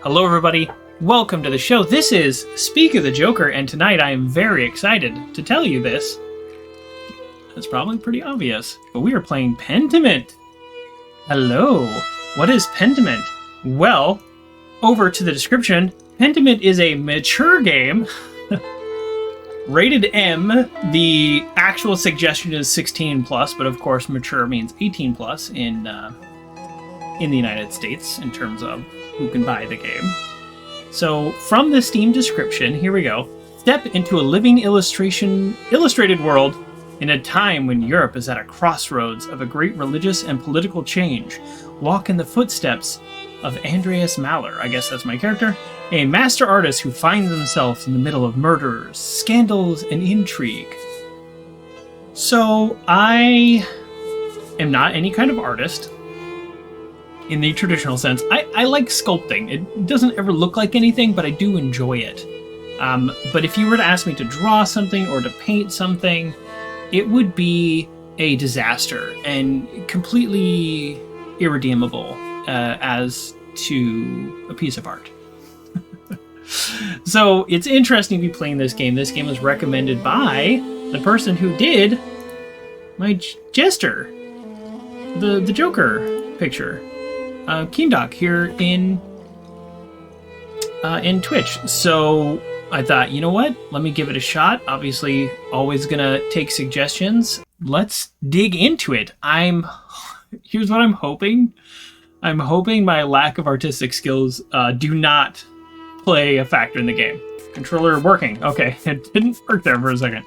Hello everybody, welcome to the show. This is Speak of the Joker, and tonight I am very excited to tell you this. It's probably pretty obvious, but we are playing Pentiment. Hello, what is Pentiment? Well, over to the description. Pentiment is a mature game, rated M. The actual suggestion is 16 plus, but of course mature means 18 plus in the United States in terms of who can buy the game. So from the Steam description, here we go. Step into a living illustrated world in a time when Europe is at a crossroads of a great religious and political change. Walk in the footsteps of Andreas Maler, I guess that's my character, a master artist who finds himself in the middle of murders, scandals, and intrigue. So I am not any kind of artist in the traditional sense. I like sculpting. It doesn't ever look like anything, but I do enjoy it. But if you were to ask me to draw something or to paint something, it would be a disaster and completely irredeemable as to a piece of art. So it's interesting to be playing this game. This game was recommended by the person who did my Jester, the Joker picture. Keendoc here in Twitch. So I thought, you know what? Let me give it a shot. Obviously, always gonna take suggestions. Let's dig into it. Here's what I'm hoping. I'm hoping my lack of artistic skills do not play a factor in the game. Controller working. Okay, it didn't work there for a second.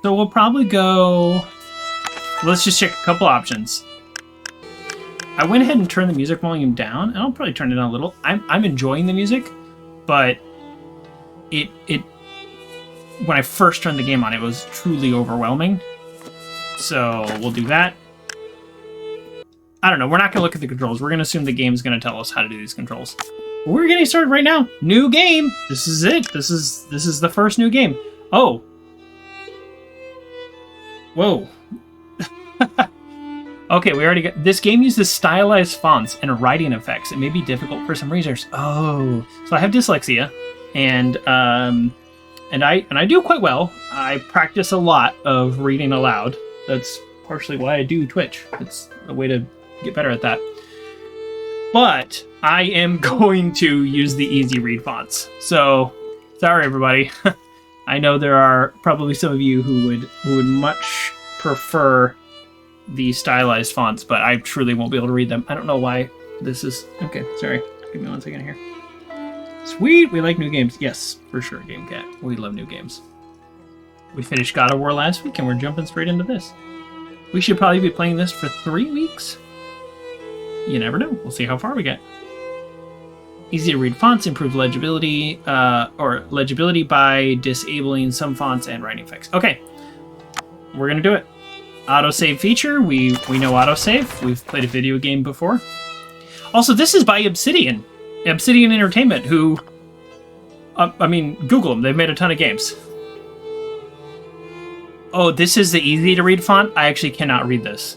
So we'll probably go. Let's just check a couple options. I went ahead and turned the music volume down, and I'll probably turn it down a little. I'm enjoying the music, but it when I first turned the game on, it was truly overwhelming. So we'll do that. I don't know. We're not going to look at the controls. We're going to assume the game's going to tell us how to do these controls. We're getting started right now. New game. This is it. This is the first new game. Oh. Whoa. Okay, we already got... This game uses stylized fonts and writing effects. It may be difficult for some readers. Oh, so I have dyslexia, and I do quite well. I practice a lot of reading aloud. That's partially why I do Twitch. It's a way to get better at that. But I am going to use the easy read fonts. So, sorry everybody. I know there are probably some of you who would much prefer the stylized fonts, but I truly won't be able to read them. I don't know why this is... Okay, sorry. Give me 1 second here. Sweet! We like new games. Yes, for sure, GameCat. We love new games. We finished God of War last week, and we're jumping straight into this. We should probably be playing this for 3 weeks. You never know. We'll see how far we get. Easy to read fonts, improve legibility, or legibility by disabling some fonts and writing effects. Okay, we're gonna do it. Autosave feature, we know autosave. We've played a video game before. Also, this is by Obsidian Entertainment, who, I mean, Google them. They've made a ton of games. Oh, this is the easy to read font? I actually cannot read this.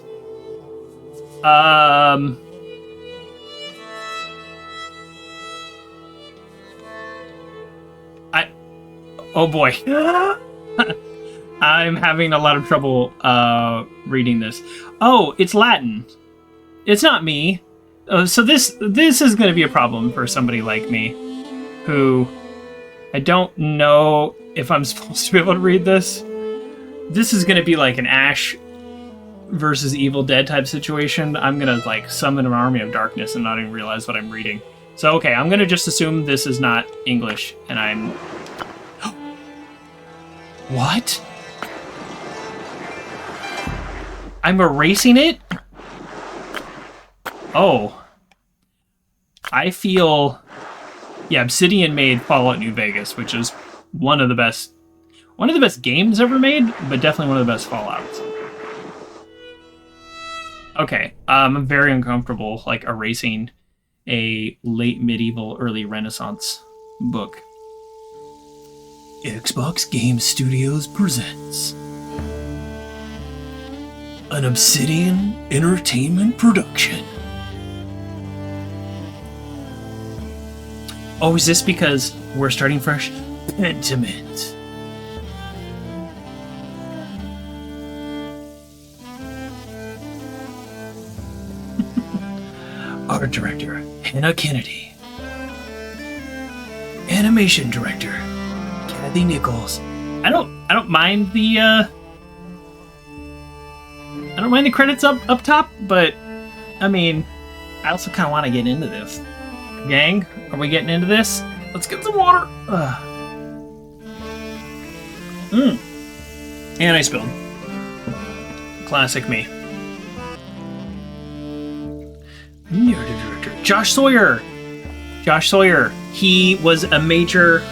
Oh boy. I'm having a lot of trouble reading this. Oh, it's Latin. It's not me. So this is going to be a problem for somebody like me, who I don't know if I'm supposed to be able to read this. This is going to be like an Ash versus Evil Dead type situation. I'm going to like summon an army of darkness and not even realize what I'm reading. So okay, I'm going to just assume this is not English, and I'm... What? I'm erasing it? Oh. I feel... Yeah, Obsidian made Fallout New Vegas, which is one of the best games ever made, but definitely one of the best Fallouts. Okay, I'm very uncomfortable, like, erasing a late medieval, early Renaissance book. Xbox Game Studios presents an Obsidian Entertainment production. Oh, is this because we're starting fresh? Pentiment. Art director, Hannah Kennedy. Animation director, Kathy Nichols. I don't mind the credits up top, but I mean, I also kind of want to get into this. Gang, are we getting into this? Let's get some water. And I spilled. Classic me. Narrative director, Josh Sawyer. Josh Sawyer. He was a major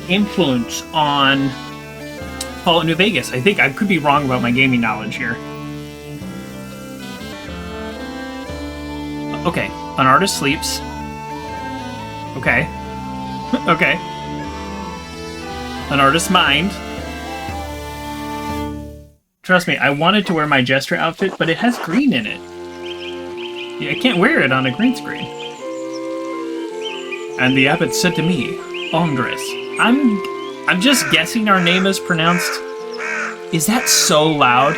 influence on Fallout New Vegas. I think I could be wrong about my gaming knowledge here. Okay, an artist sleeps. Okay. Okay. An artist's mind. Trust me, I wanted to wear my Jester outfit, but it has green in it. Yeah, I can't wear it on a green screen. And the abbot said to me, Andreas. I'm just guessing our name is pronounced. Is that so loud?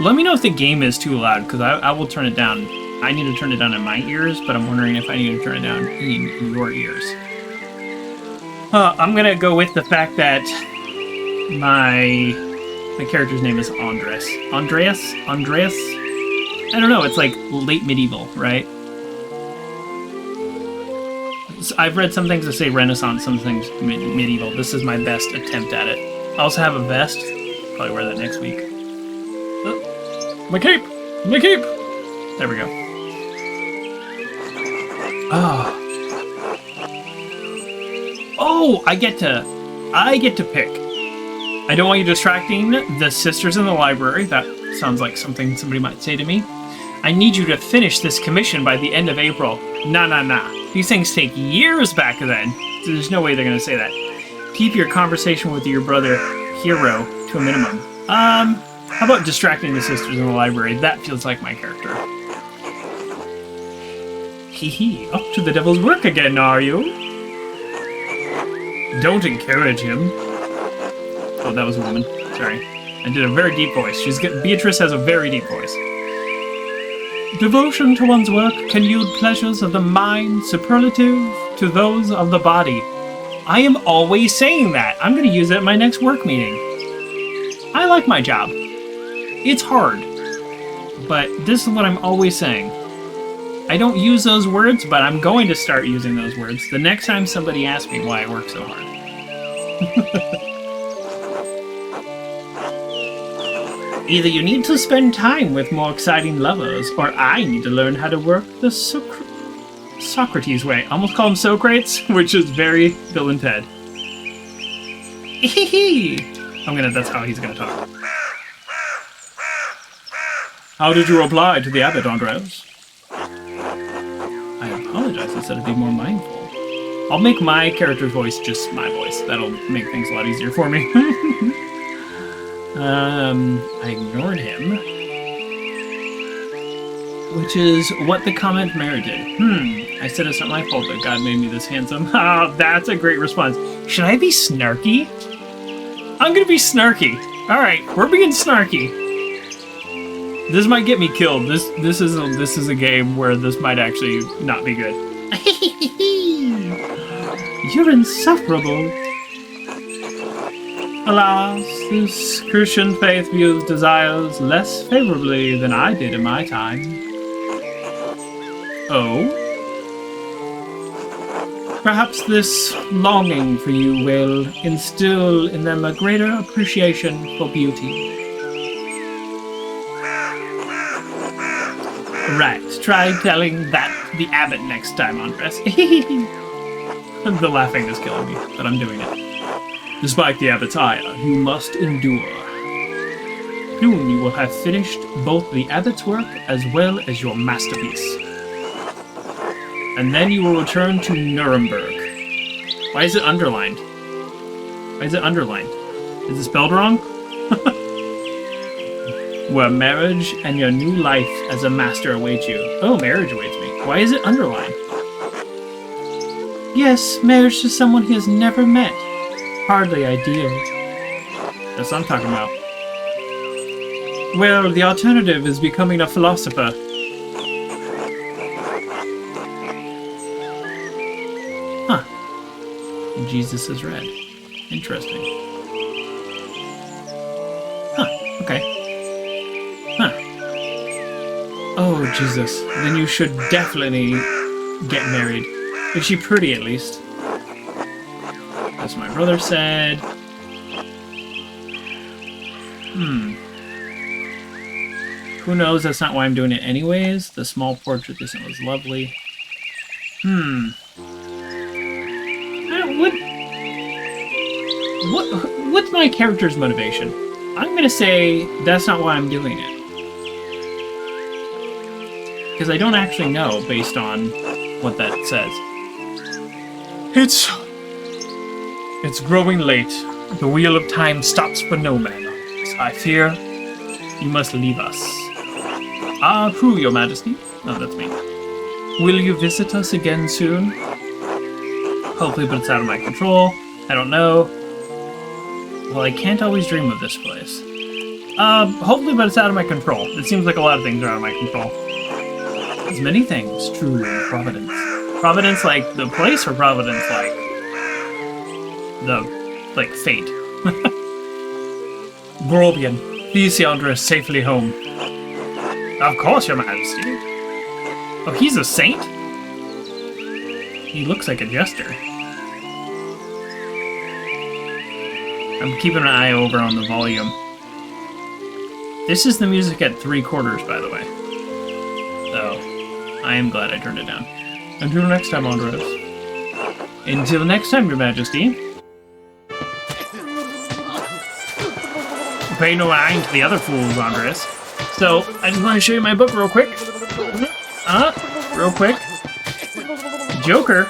Let me know if the game is too loud, because I will turn it down. I need to turn it down in my ears, but I'm wondering if I need to turn it down in your ears. I'm gonna go with the fact that my character's name is Andres. Andreas? I don't know, it's like late medieval, right? I've read some things that say Renaissance, some things medieval. This is my best attempt at it. I also have a vest. Probably wear that next week. Oh, my cape! My cape! There we go. Oh. Oh, I get to pick. I don't want you distracting the sisters in the library. That sounds like something somebody might say to me. I need you to finish this commission by the end of April. Nah. These things take years back then. There's no way they're gonna say that. Keep your conversation with your brother, Hero, to a minimum. How about distracting the sisters in the library? That feels like my character. Hee, up to the devil's work again, are you? Don't encourage him. Oh, that was a woman. Sorry. I did a very deep voice. Beatrice has a very deep voice. Devotion to one's work can yield pleasures of the mind superlative to those of the body. I am always saying that. I'm going to use it at my next work meeting. I like my job. It's hard. But this is what I'm always saying. I don't use those words, but I'm going to start using those words the next time somebody asks me why I work so hard. Either you need to spend time with more exciting lovers, or I need to learn how to work the Socrates way. I almost call him Socrates, which is very Bill and Ted. That's how he's gonna talk. How did you reply to the abbot, Andreas? I apologize, I said I'd be more mindful. I'll make my character's voice just my voice. That'll make things a lot easier for me. I ignored him. Which is what the comment merited. I said it's not my fault that God made me this handsome. Oh, that's a great response. Should I be snarky? I'm gonna be snarky. Alright, we're being snarky. This might get me killed. This is a game where this might actually not be good. You're insufferable. Alas, this Christian faith views desires less favorably than I did in my time. Oh? Perhaps this longing for you will instill in them a greater appreciation for beauty. Right, try telling that the abbot next time, Andres. The laughing is killing me, but I'm doing it. Despite the abbot's ire, you must endure. Soon you will have finished both the abbot's work as well as your masterpiece. And then you will return to Nuremberg. Why is it underlined? Why is it underlined? Is it spelled wrong? Where marriage and your new life as a master await you. Oh, marriage awaits me. Why is it underlined? Yes, marriage to someone he has never met. Hardly ideal. That's what I'm talking about. Well, the alternative is becoming a philosopher. Huh. Jesus is red. Interesting. Huh, okay. Huh. Oh, Jesus. Then you should definitely get married. Is she pretty, at least? That's what my brother said. Who knows? That's not why I'm doing it anyways. The small portrait isn't as lovely. What's my character's motivation? I'm gonna say that's not why I'm doing it. Because I don't actually know based on what that says. It's growing late. The wheel of time stops for no man. I fear you must leave us. Ah, who, your majesty? Oh, that's me. Will you visit us again soon? Hopefully, but it's out of my control. I don't know. Well, I can't always dream of this place. Hopefully, but it's out of my control. It seems like a lot of things are out of my control. There's many things, truly, in Providence. Providence like the place, or Providence like fate? Grobian, please see Andreas safely home. Of course, your majesty. Oh, he's a saint? He looks like a jester. I'm keeping an eye over on the volume. This is the music at 3/4, by the way. So, I am glad I turned it down. Until next time, Andreas. Until next time, your majesty. Pay no mind to the other fools, Andreas. So, I just want to show you my book real quick. Real quick. Joker.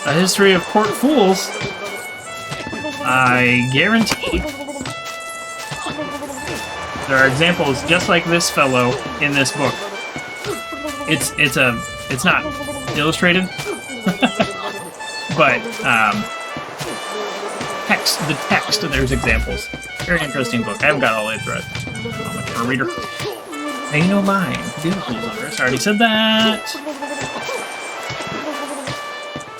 A History of Court Fools. I guarantee there are examples just like this fellow in this book. It's not illustrated, but the text, there's examples. Very interesting book. I haven't got all the way through it. I'm much of a reader. Pay no mind. Beautiful, Andreas. I already said that.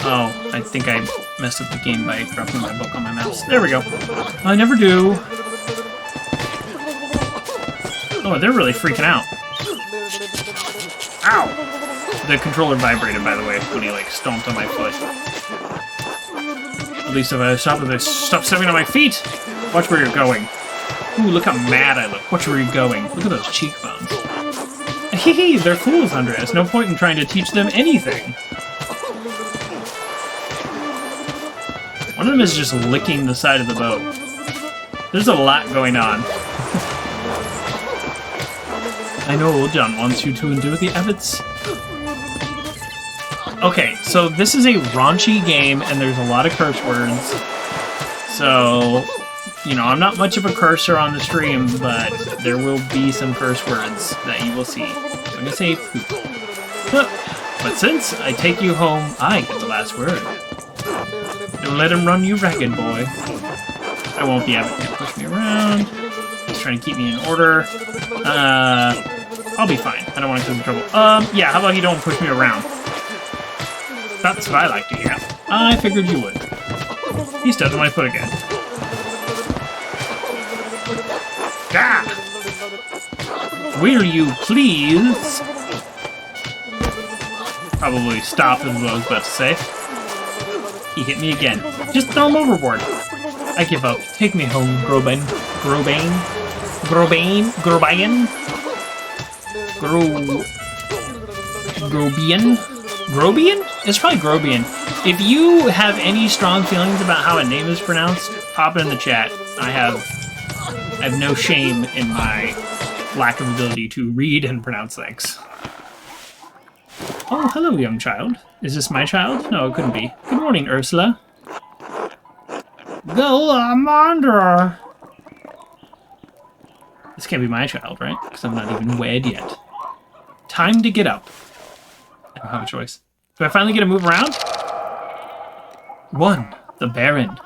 Oh, I think I messed up the game by dropping my book on my mouse. There we go. I never do. Oh, they're really freaking out. Ow! The controller vibrated, by the way, when he, like, stomped on my foot. At least if I stop stepping on my feet! Watch where you're going. Ooh, look how mad I look. Watch where you're going. Look at those cheekbones. Hee, they're fools, Andreas. No point in trying to teach them anything. One of them is just licking the side of the boat. There's a lot going on. I know old John wants you to endure the Abbots. Okay, so this is a raunchy game, and there's a lot of curse words. So, you know, I'm not much of a cursor on the stream, but there will be some curse words that you will see. I'm gonna say poop. But since I take you home, I get the last word. Don't let him run you ragged, boy. I won't be able to push me around. He's trying to keep me in order. I'll be fine. I don't want to get in trouble. Yeah, how about you don't push me around? That's what I like to hear. I figured you would. He stepped on my foot again. Ah! Will you please? Probably stop is what I was about to say. He hit me again. Just throw him overboard. I give up. Take me home, Grobian. Grobian? Grobian? It's probably Grobian. If you have any strong feelings about how a name is pronounced, pop it in the chat. I have no shame in my lack of ability to read and pronounce things. Oh, hello, young child. Is this my child? No, it couldn't be. Good morning, Ursula. Go, Amanda. This can't be my child, right? Because I'm not even wed yet. Time to get up. I don't have a choice. Do I finally get to move around? 1. The Baron.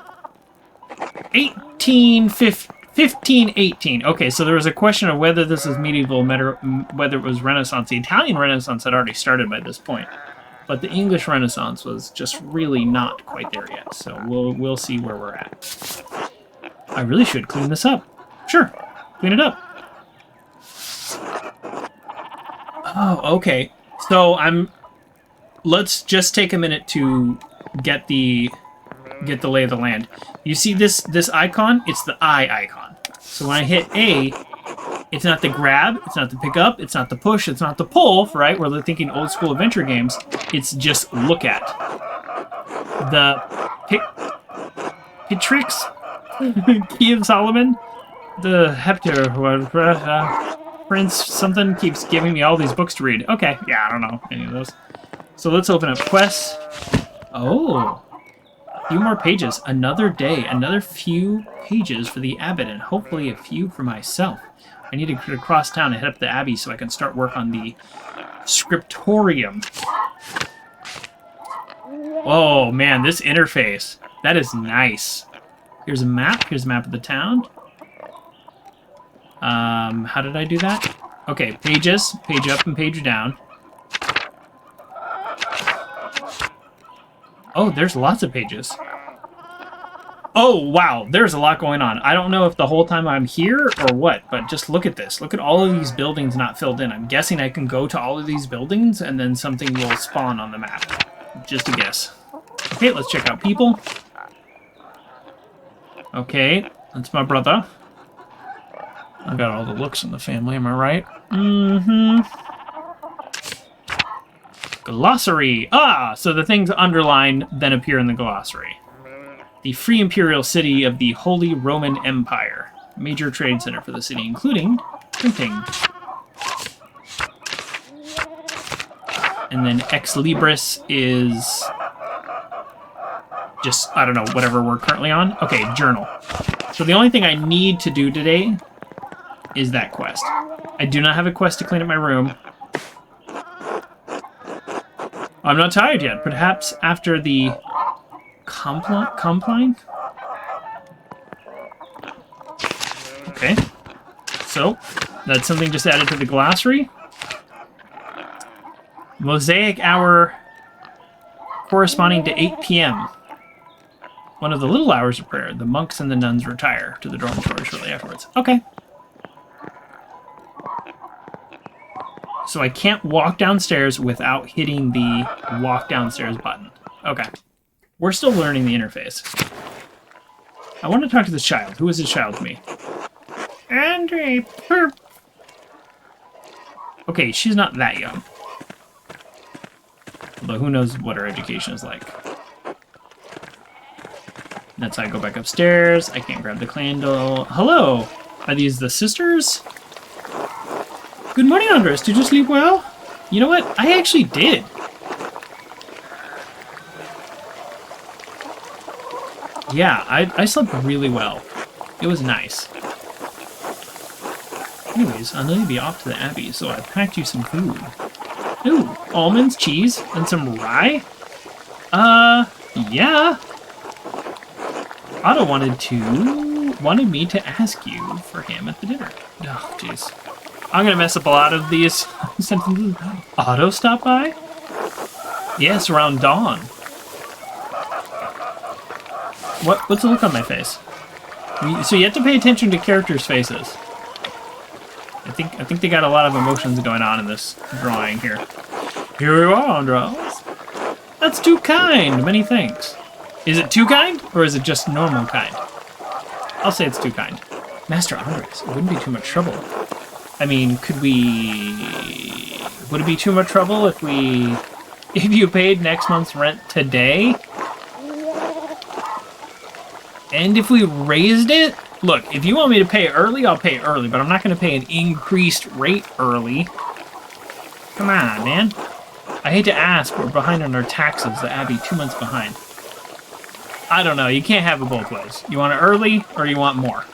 1518. Okay, so there was a question of whether this is medieval, whether it was Renaissance. The Italian Renaissance had already started by this point, but the English Renaissance was just really not quite there yet. So we'll see where we're at. I really should clean this up. Sure, clean it up. Oh, okay. So let's just take a minute to get the lay of the land. You see this icon? It's the eye icon. So when I hit A, it's not the grab, it's not the pick up, it's not the push, it's not the pull, right? Where they're thinking old school adventure games. It's just look at. The Pitrix Key of Solomon, the Hector, Prince something keeps giving me all these books to read. Okay, yeah, I don't know any of those. So let's open up quests. Oh, a few more pages. Another day, another few pages for the abbot, and hopefully a few for myself. I need to get across town and head up to the abbey so I can start work on the scriptorium. Oh man, this interface. That is nice. Here's a map. Here's a map of the town. How did I do that? Okay, pages. Page up and page down. Oh, there's lots of pages. Oh, wow, there's a lot going on. I don't know if the whole time I'm here or what, but just look at this. Look at all of these buildings not filled in. I'm guessing I can go to all of these buildings and then something will spawn on the map. Just a guess. Okay, let's check out people. Okay, that's my brother. I got all the looks in the family, am I right? Mm-hmm. Glossary. Ah, so the things underlined then appear in the glossary. The free imperial city of the Holy Roman Empire. Major trade center for the city, including printing. And then Ex Libris is just, I don't know, whatever we're currently on. Okay, journal. So the only thing I need to do today is that quest. I do not have a quest to clean up my room. I'm not tired yet. Perhaps after the compline? Okay. So, that's something just added to the glossary. Mosaic hour corresponding to 8 p.m. One of the little hours of prayer. The monks and the nuns retire to the dormitory shortly afterwards. Okay. So I can't walk downstairs without hitting the walk downstairs button. Okay. We're still learning the interface. I want to talk to this child. Who is this child to me? Andre. Okay, she's not that young. Although who knows what her education is like. That's how I go back upstairs. I can't grab the candle. Hello! Are these the sisters? Good morning, Andres. Did you sleep well? You know what? I actually did. Yeah, I slept really well. It was nice. Anyways, I'll need to be off to the Abbey, so I packed you some food. Ooh, almonds, cheese, and some rye? Yeah. Otto wanted me to ask you for him at the dinner. Oh, jeez. I'm gonna mess up a lot of these sentences. Otto stopped by? Yes, around dawn. What's the look on my face? So you have to pay attention to characters' faces. I think they got a lot of emotions going on in this drawing here. Here you are, Andreas. That's too kind. Many thanks. Is it too kind, or is it just normal kind? I'll say it's too kind. Master Andres, it wouldn't be too much trouble. I mean, would it be too much trouble if you paid next month's rent today? And if we raised it? Look, if you want me to pay early, I'll pay early, but I'm not going to pay an increased rate early. Come on, man. I hate to ask, we're behind on our taxes, the Abbey 2 months behind. I don't know, you can't have it both ways. You want it early, or you want more?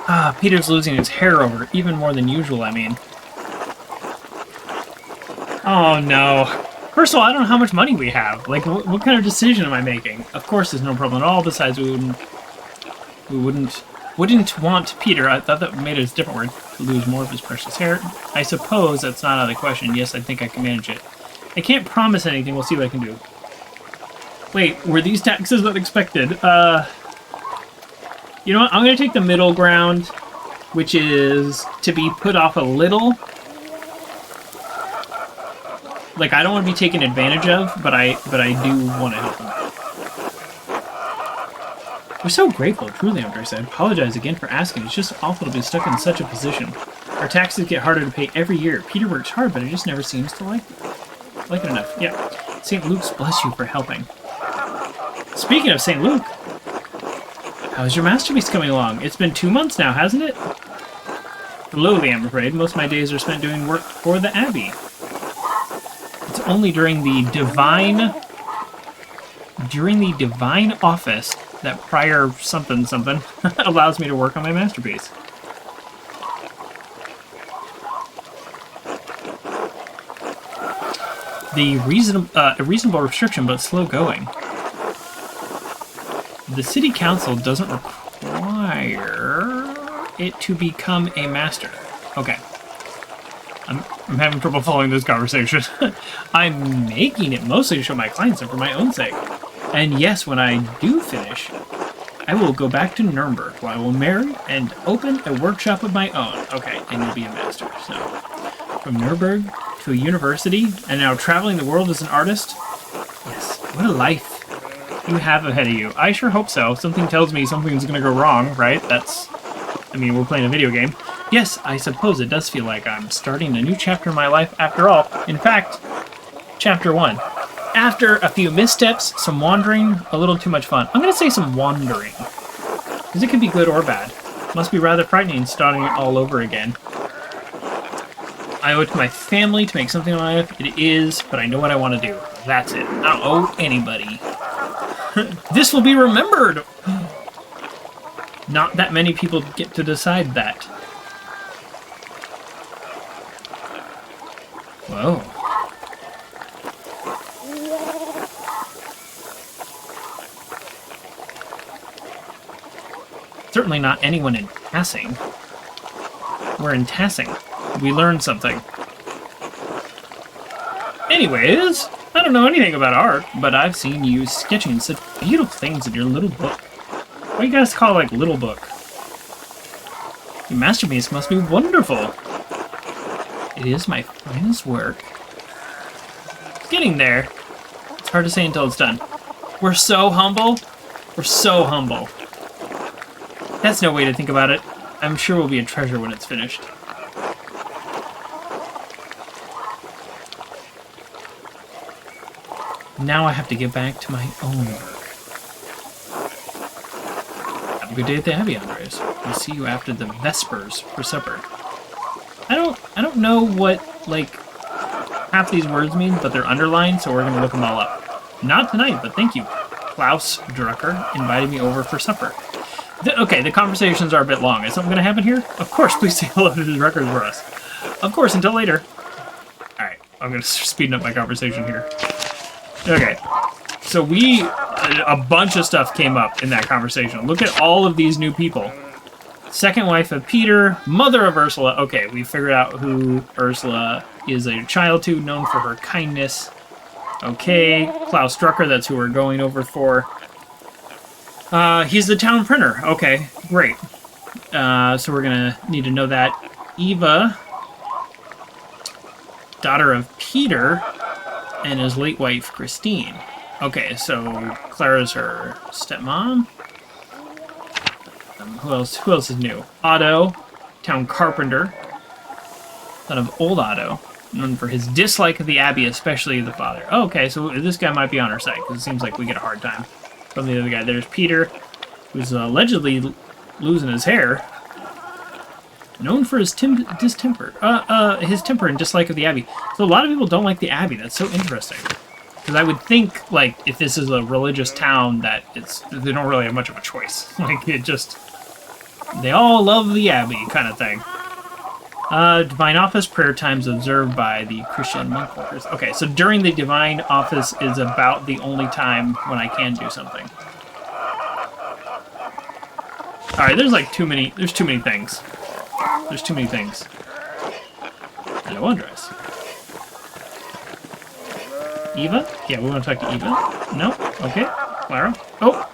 Ah, Peter's losing his hair over, even more than usual, I mean. Oh no. First of all, I don't know how much money we have. Like, what kind of decision am I making? Of course, there's no problem at all. Besides, we wouldn't want Peter. I thought that made it a different word. To lose more of his precious hair. I suppose that's not out of the question. Yes, I think I can manage it. I can't promise anything. We'll see what I can do. Wait, were these taxes unexpected? You know what? I'm gonna take the middle ground, which is to be put off a little. Like, I don't want to be taken advantage of, but I do want to help him out. We're so grateful, truly, Andreas. I apologize again for asking. It's just awful to be stuck in such a position. Our taxes get harder to pay every year. Peter works hard, but he just never seems to like it enough. Yeah. St. Luke's bless you for helping. Speaking of St. Luke, how's your masterpiece coming along? It's been 2 months now, hasn't it? Slowly, I'm afraid. Most of my days are spent doing work for the Abbey. It's only during the divine office that prior something allows me to work on my masterpiece. A reasonable restriction, but slow going. The city council doesn't require it to become a master. Okay. I'm having trouble following this conversation. I'm making it mostly to show my clients and for my own sake. And yes, when I do finish, I will go back to Nuremberg, where I will marry and open a workshop of my own. Okay, and you'll be a master. So, from Nuremberg to a university, and now traveling the world as an artist? Yes, what a life you have ahead of you. I sure hope so. Something tells me something's gonna go wrong, right? I mean, we're playing a video game. Yes, I suppose it does feel like I'm starting a new chapter in my life after all. In fact, chapter 1. After a few missteps, some wandering, a little too much fun. I'm gonna say some wandering, because it can be good or bad. Must be rather frightening starting it all over again. I owe it to my family to make something of my life. It is, but I know what I want to do. That's it. I don't owe anybody. This will be remembered! Not that many people get to decide that. Whoa. Certainly not anyone in Tassing. We're in Tassing. We learned something. Anyways, I don't know anything about art, but I've seen you sketching such beautiful things in your little book. What do you guys call it, like, little book? Your masterpiece must be wonderful. It is my finest work. Getting there. It's hard to say until it's done. We're so humble. We're so humble. That's no way to think about it. I'm sure we'll be a treasure when it's finished. Now I have to get back to my own work. Have a good day at the Abbey, Andreas. I'll see you after the Vespers for supper. I don't know what, like, half these words mean, but they're underlined, so we're gonna look them all up. Not tonight, but thank you. Klaus Drucker invited me over for supper. Okay, the conversations are a bit long. Is something gonna happen here? Of course, please say hello to the Druckers for us. Of course, until later. Alright, I'm gonna speed up my conversation here. Okay, so a bunch of stuff came up in that conversation. Look at all of these new people. Second wife of Peter, mother of Ursula. Okay, we figured out who Ursula is a child to, known for her kindness. Okay, Klaus Drucker, that's who we're going over for. He's the town printer. Okay, great. So we're gonna need to know that. Eva, daughter of Peter, and his late wife, Christine. Okay, so Clara's her stepmom. Who else is new? Otto, town carpenter, son of old Otto, known for his dislike of the Abbey, especially the father. Oh, okay, so this guy might be on our side, because it seems like we get a hard time from the other guy. There's Peter, who's allegedly losing his hair, known for his distemper, his temper and dislike of the Abbey. So a lot of people don't like the Abbey. That's so interesting. Because I would think, like, if this is a religious town, that they don't really have much of a choice. Like, they all love the Abbey kind of thing. Divine Office prayer times observed by the Christian monk workers. Okay, so during the Divine Office is about the only time when I can do something. Alright, there's like too many things. There's too many things. Hello, Andreas. Eva? Yeah, we want to talk to Eva. No? Okay. Clara? Oh!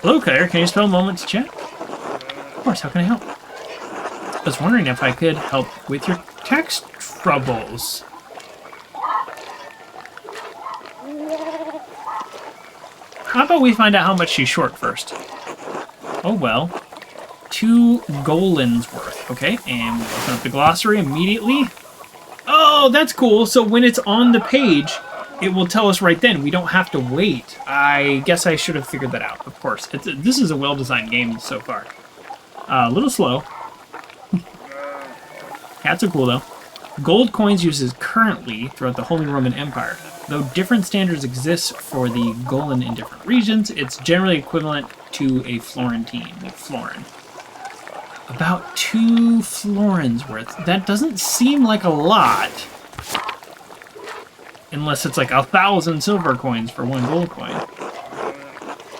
Hello, Claire. Can you spell a moment to chat? Of course, how can I help? I was wondering if I could help with your tax troubles. How about we find out how much she's short first? Oh, well. 2 golens worth. Okay, and we'll open up the glossary immediately. Oh, that's cool. So when it's on the page, it will tell us right then. We don't have to wait. I guess I should have figured that out, of course. This is a well-designed game so far. A little slow. Cats are cool, though. Gold coins uses currently throughout the Holy Roman Empire. Though different standards exist for the golden in different regions, it's generally equivalent to a Florentine, like florin. About 2 florins worth. That doesn't seem like a lot. Unless it's like 1,000 silver coins for 1 gold coin.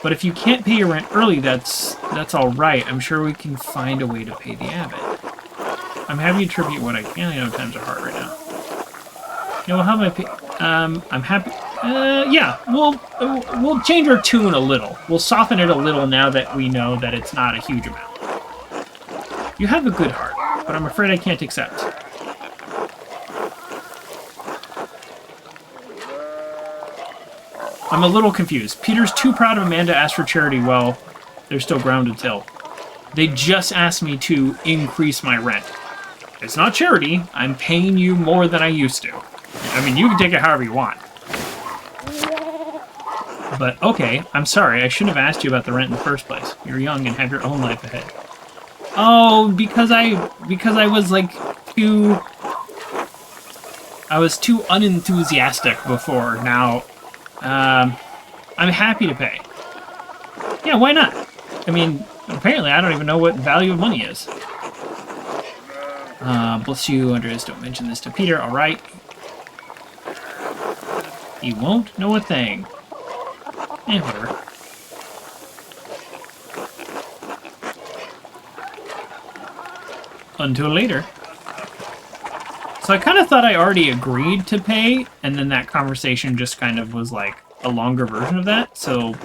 But if you can't pay your rent early, that's alright. I'm sure we can find a way to pay the abbot. I'm happy to attribute what I can. I know times are hard right now. You know, how am I pay? I'm happy. Yeah, we'll change our tune a little. We'll soften it a little now that we know that it's not a huge amount. You have a good heart, but I'm afraid I can't accept. I'm a little confused. Peter's too proud of Amanda to ask for charity while they're still grounded till. They just asked me to increase my rent. It's not charity. I'm paying you more than I used to. I mean, you can take it however you want. But, okay, I'm sorry. I shouldn't have asked you about the rent in the first place. You're young and have your own life ahead. Oh, because I was, like, I was too unenthusiastic before. Now, I'm happy to pay. Yeah, why not? I mean, apparently I don't even know what value of money is. Bless you, Andreas, don't mention this to Peter, alright. He won't know a thing. Whatever. Until later. So I kind of thought I already agreed to pay, and then that conversation just kind of was like a longer version of that, so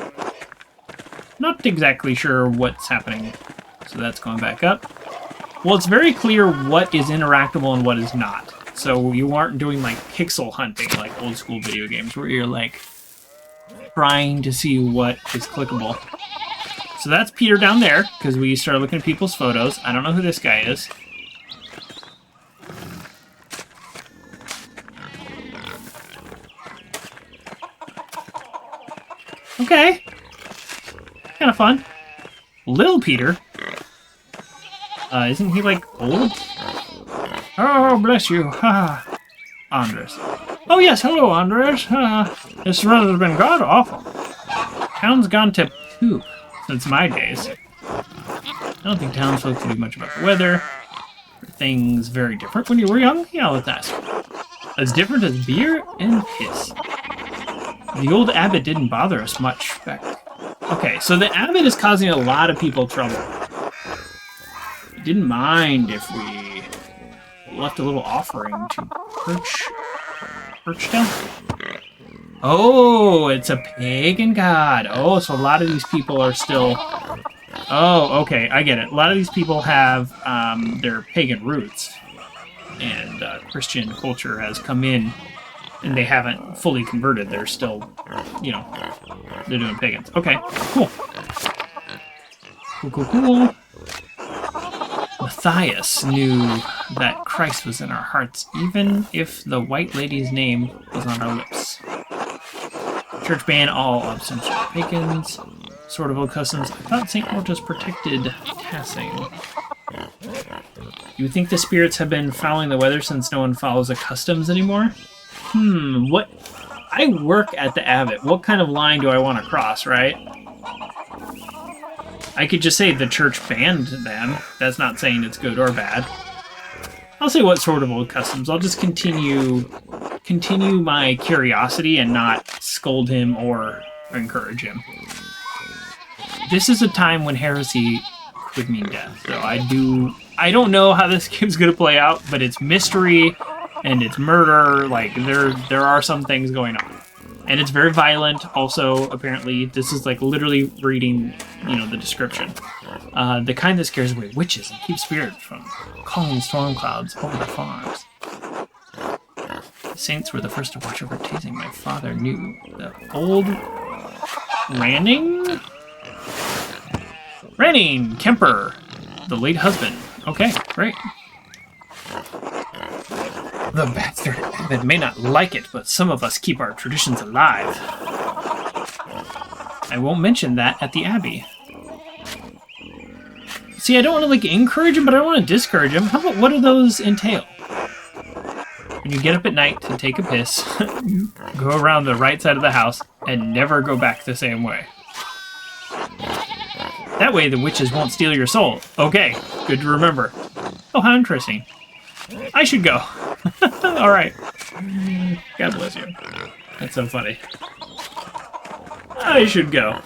not exactly sure what's happening. So that's going back up. Well, it's very clear what is interactable and what is not. So you aren't doing like pixel hunting like old school video games where you're like trying to see what is clickable. So that's Peter down there, because we started looking at people's photos. I don't know who this guy is. Okay. Kind of fun. Lil Peter. Isn't he, like, old? Oh, bless you. Ha. Andres. Oh, yes, hello, Andres. This run has been god-awful. Town's gone to poop since my days. I don't think townsfolk do much about the weather. Are things very different when you were young? Yeah, let's ask. As different as beer and piss. The old abbot didn't bother us much back. Okay, so the abbot is causing a lot of people trouble. He didn't mind if we left a little offering to Perchta? Oh, it's a pagan god. Oh, so a lot of these people are still... Oh, okay, I get it. A lot of these people have their pagan roots. And Christian culture has come in, and they haven't fully converted. They're still, you know, they're doing pagans. Okay, cool. Cool. Matthias knew that Christ was in our hearts, even if the White Lady's name was on our lips. Church banned all obscension pagans, sort of old customs. I thought St. Morta's protected tassing. You think the spirits have been fouling the weather since no one follows the customs anymore? What? I work at the Abbot. What kind of line do I want to cross, right? I could just say the church banned them. That's not saying it's good or bad. I'll say what sort of old customs. I'll just continue my curiosity and not scold him or encourage him. This is a time when heresy could mean death. So I don't know how this game's gonna play out, but it's mystery and it's murder. Like there are some things going on. And it's very violent. Also, apparently, this is like literally reading, the description. The kind that scares away witches and keeps spirits from calling storm clouds over the farms. The saints were the first to watch over tasing. My father knew the old Ranning Kemper, the late husband. Okay, great. The bastard that may not like it, but some of us keep our traditions alive. I won't mention that at the Abbey. See, I don't want to, encourage him, but I don't want to discourage him. How about, what do those entail? When you get up at night to take a piss, go around the right side of the house, and never go back the same way. That way the witches won't steal your soul. Okay, good to remember. Oh, how interesting. I should go. All right. God bless you. That's so funny. I should go.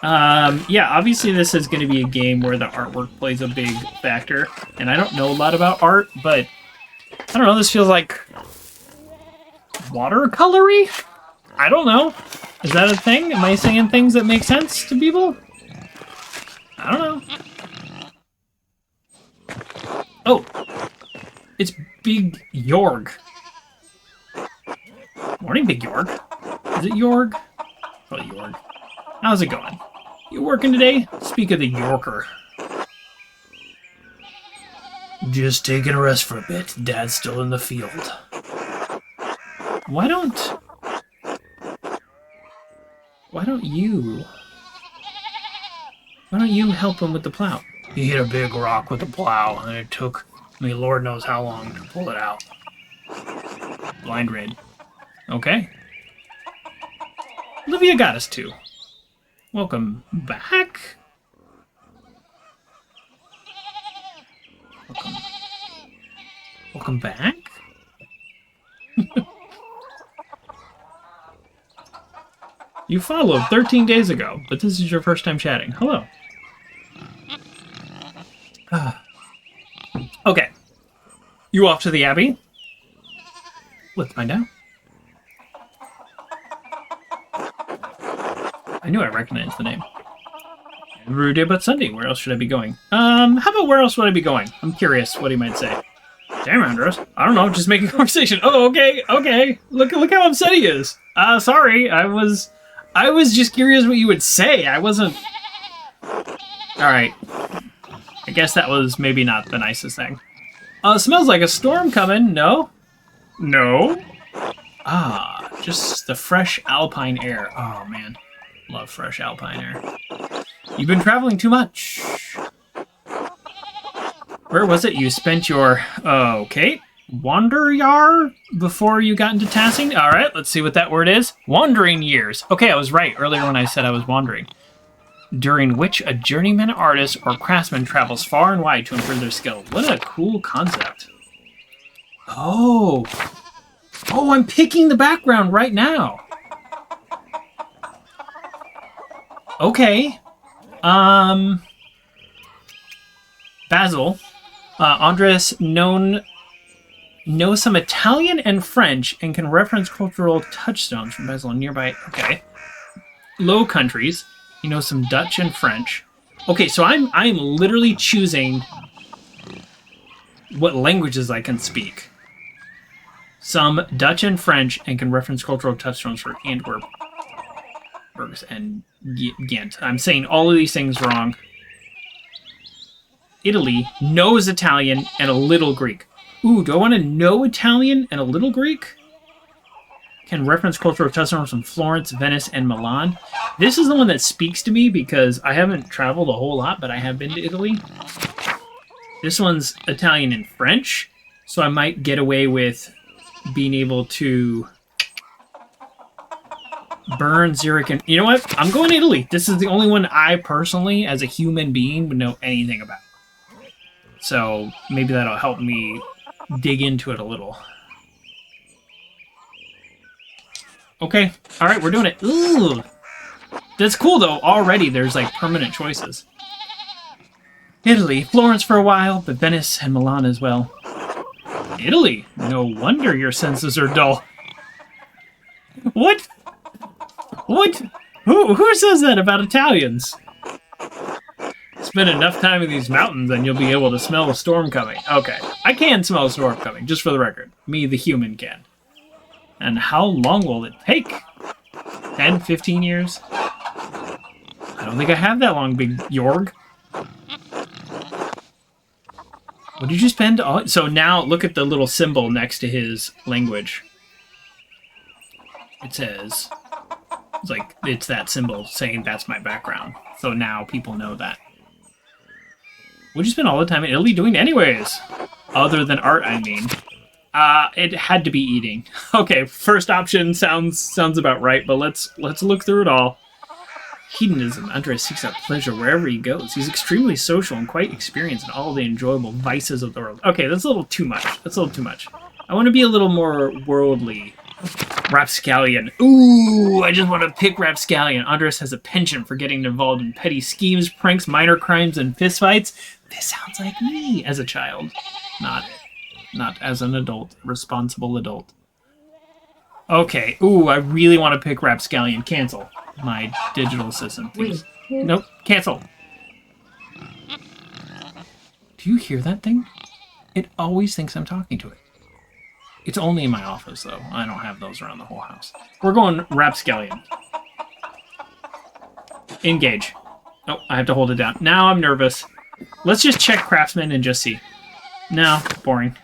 Yeah, obviously this is going to be a game where the artwork plays a big factor. And I don't know a lot about art, but I don't know, this feels like watercolory? I don't know. Is that a thing? Am I saying things that make sense to people? I don't know. Oh. It's Big Jorg. Morning, Big Jorg. Is it Jorg? Probably Jorg. How's it going? You working today? Speak of the Yorker. Just taking a rest for a bit. Dad's still in the field. Why don't you help him with the plow? He hit a big rock with the plow, and it took me Lord knows how long to pull it out. Blind raid. Okay. Olivia got us too. Welcome back. Welcome back. You followed 13 days ago, but this is your first time chatting. Hello. Okay. You off to the Abbey? Let's find out. I knew I recognized the name. Every day but Sunday. Where else should I be going? How about where else would I be going? I'm curious what he might say. Damn, Andreas. I don't know, just making conversation. Oh, okay. Look how upset he is. Sorry. I was just curious what you would say. I wasn't... Alright. I guess that was maybe not the nicest thing. Smells like a storm coming. No? No? Just the fresh alpine air. Oh, man. Love fresh alpine air. You've been traveling too much. Where was it you spent your... okay. Wanderyar before you got into tassing? Alright, let's see what that word is. Wandering years. Okay, I was right earlier when I said I was wandering. During which a journeyman artist or craftsman travels far and wide to improve their skill. What a cool concept. Oh, I'm picking the background right now. Okay. Basil. Andreas knows some Italian and French and can reference cultural touchstones from Basil and nearby. Okay. Low Countries. He knows some Dutch and French. Okay, so I'm literally choosing what languages I can speak. Some Dutch and French and can reference cultural touchstones for Antwerp, Bergs, and Ghent. I'm saying all of these things wrong. Italy knows Italian and a little Greek. Ooh, do I want to know Italian and a little Greek? Can reference cultural touchstones from Florence, Venice, and Milan. This is the one that speaks to me because I haven't traveled a whole lot, but I have been to Italy. This one's Italian and French, so I might get away with being able to burn Zurich. And you know what? I'm going to Italy. This is the only one I personally, as a human being, would know anything about. So maybe that'll help me dig into it a little. Okay. All right, we're doing it. Ooh. That's cool, though. Already there's, like, permanent choices. Italy. Florence for a while, but Venice and Milan as well. Italy? No wonder your senses are dull. What? What? Who says that about Italians? Spend enough time in these mountains and you'll be able to smell a storm coming. Okay. I can smell a storm coming, just for the record. Me, the human, can. And how long will it take? 10, 15 years? I don't think I have that long, big Jorg. What did you spend all... So now, look at the little symbol next to his language. It says... It's like, it's that symbol saying that's my background. So now people know that. What'd you spend all the time in Italy doing anyways? Other than art, I mean. It had to be eating. Okay, first option sounds about right, but let's look through it all. Hedonism. Andreas seeks out pleasure wherever he goes. He's extremely social and quite experienced in all the enjoyable vices of the world. Okay, that's a little too much. That's a little too much. I want to be a little more worldly. Rapscallion. Ooh, I just want to pick Rapscallion. Andreas has a penchant for getting involved in petty schemes, pranks, minor crimes, and fistfights. This sounds like me as a child. Not as an adult. Responsible adult. Okay. Ooh, I really want to pick Rapscallion. Cancel. My digital assistant, please. Nope. Cancel. Do you hear that thing? It always thinks I'm talking to it. It's only in my office, though. I don't have those around the whole house. We're going Rapscallion. Engage. Oh, I have to hold it down. Now I'm nervous. Let's just check Craftsman and just see. No, boring.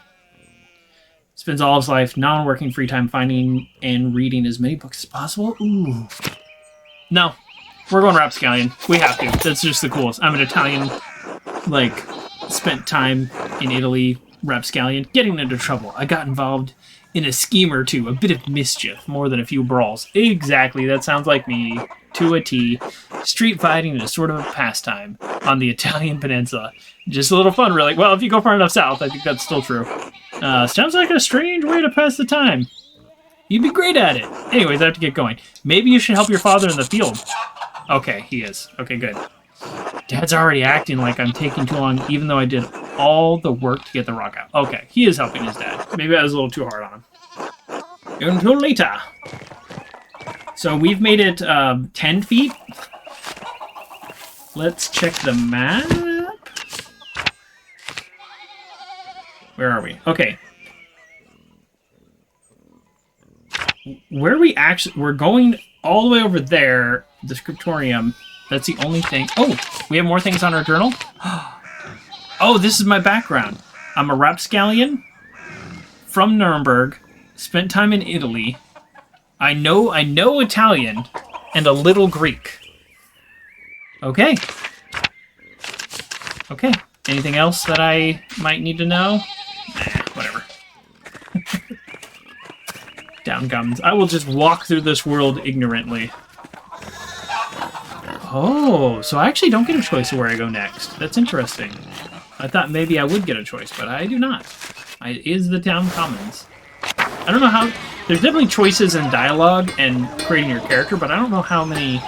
Spends all his life, non-working free time, finding and reading as many books as possible. Ooh. No, we're going Rapscallion. We have to. That's just the coolest. I'm an Italian, like, spent time in Italy. Rapscallion. Getting into trouble. I got involved in a scheme or two. A bit of mischief. More than a few brawls. Exactly. That sounds like me. To a T. Street fighting is sort of a pastime on the Italian peninsula. Just a little fun, really. Well, if you go far enough south, I think that's still true. Sounds like a strange way to pass the time. You'd be great at it. Anyways, I have to get going. Maybe you should help your father in the field. Okay, he is. Okay, good. Dad's already acting like I'm taking too long, even though I did all the work to get the rock out. Okay, he is helping his dad. Maybe I was a little too hard on him. Until later. So we've made it 10 feet. Let's check the map. Where are we? Okay. Where are we actually... We're going all the way over there, the scriptorium. That's the only thing. Oh, we have more things on our journal? Oh, this is my background. I'm a Rapscallion from Nuremberg, spent time in Italy. I know Italian and a little Greek. Okay. Okay. Anything else that I might need to know? Nah, whatever. Down gums. I will just walk through this world ignorantly. Oh, so I actually don't get a choice of where I go next. That's interesting. I thought maybe I would get a choice, but I do not. It is the town commons. I don't know how... There's definitely choices in dialogue and creating your character, but I don't know how many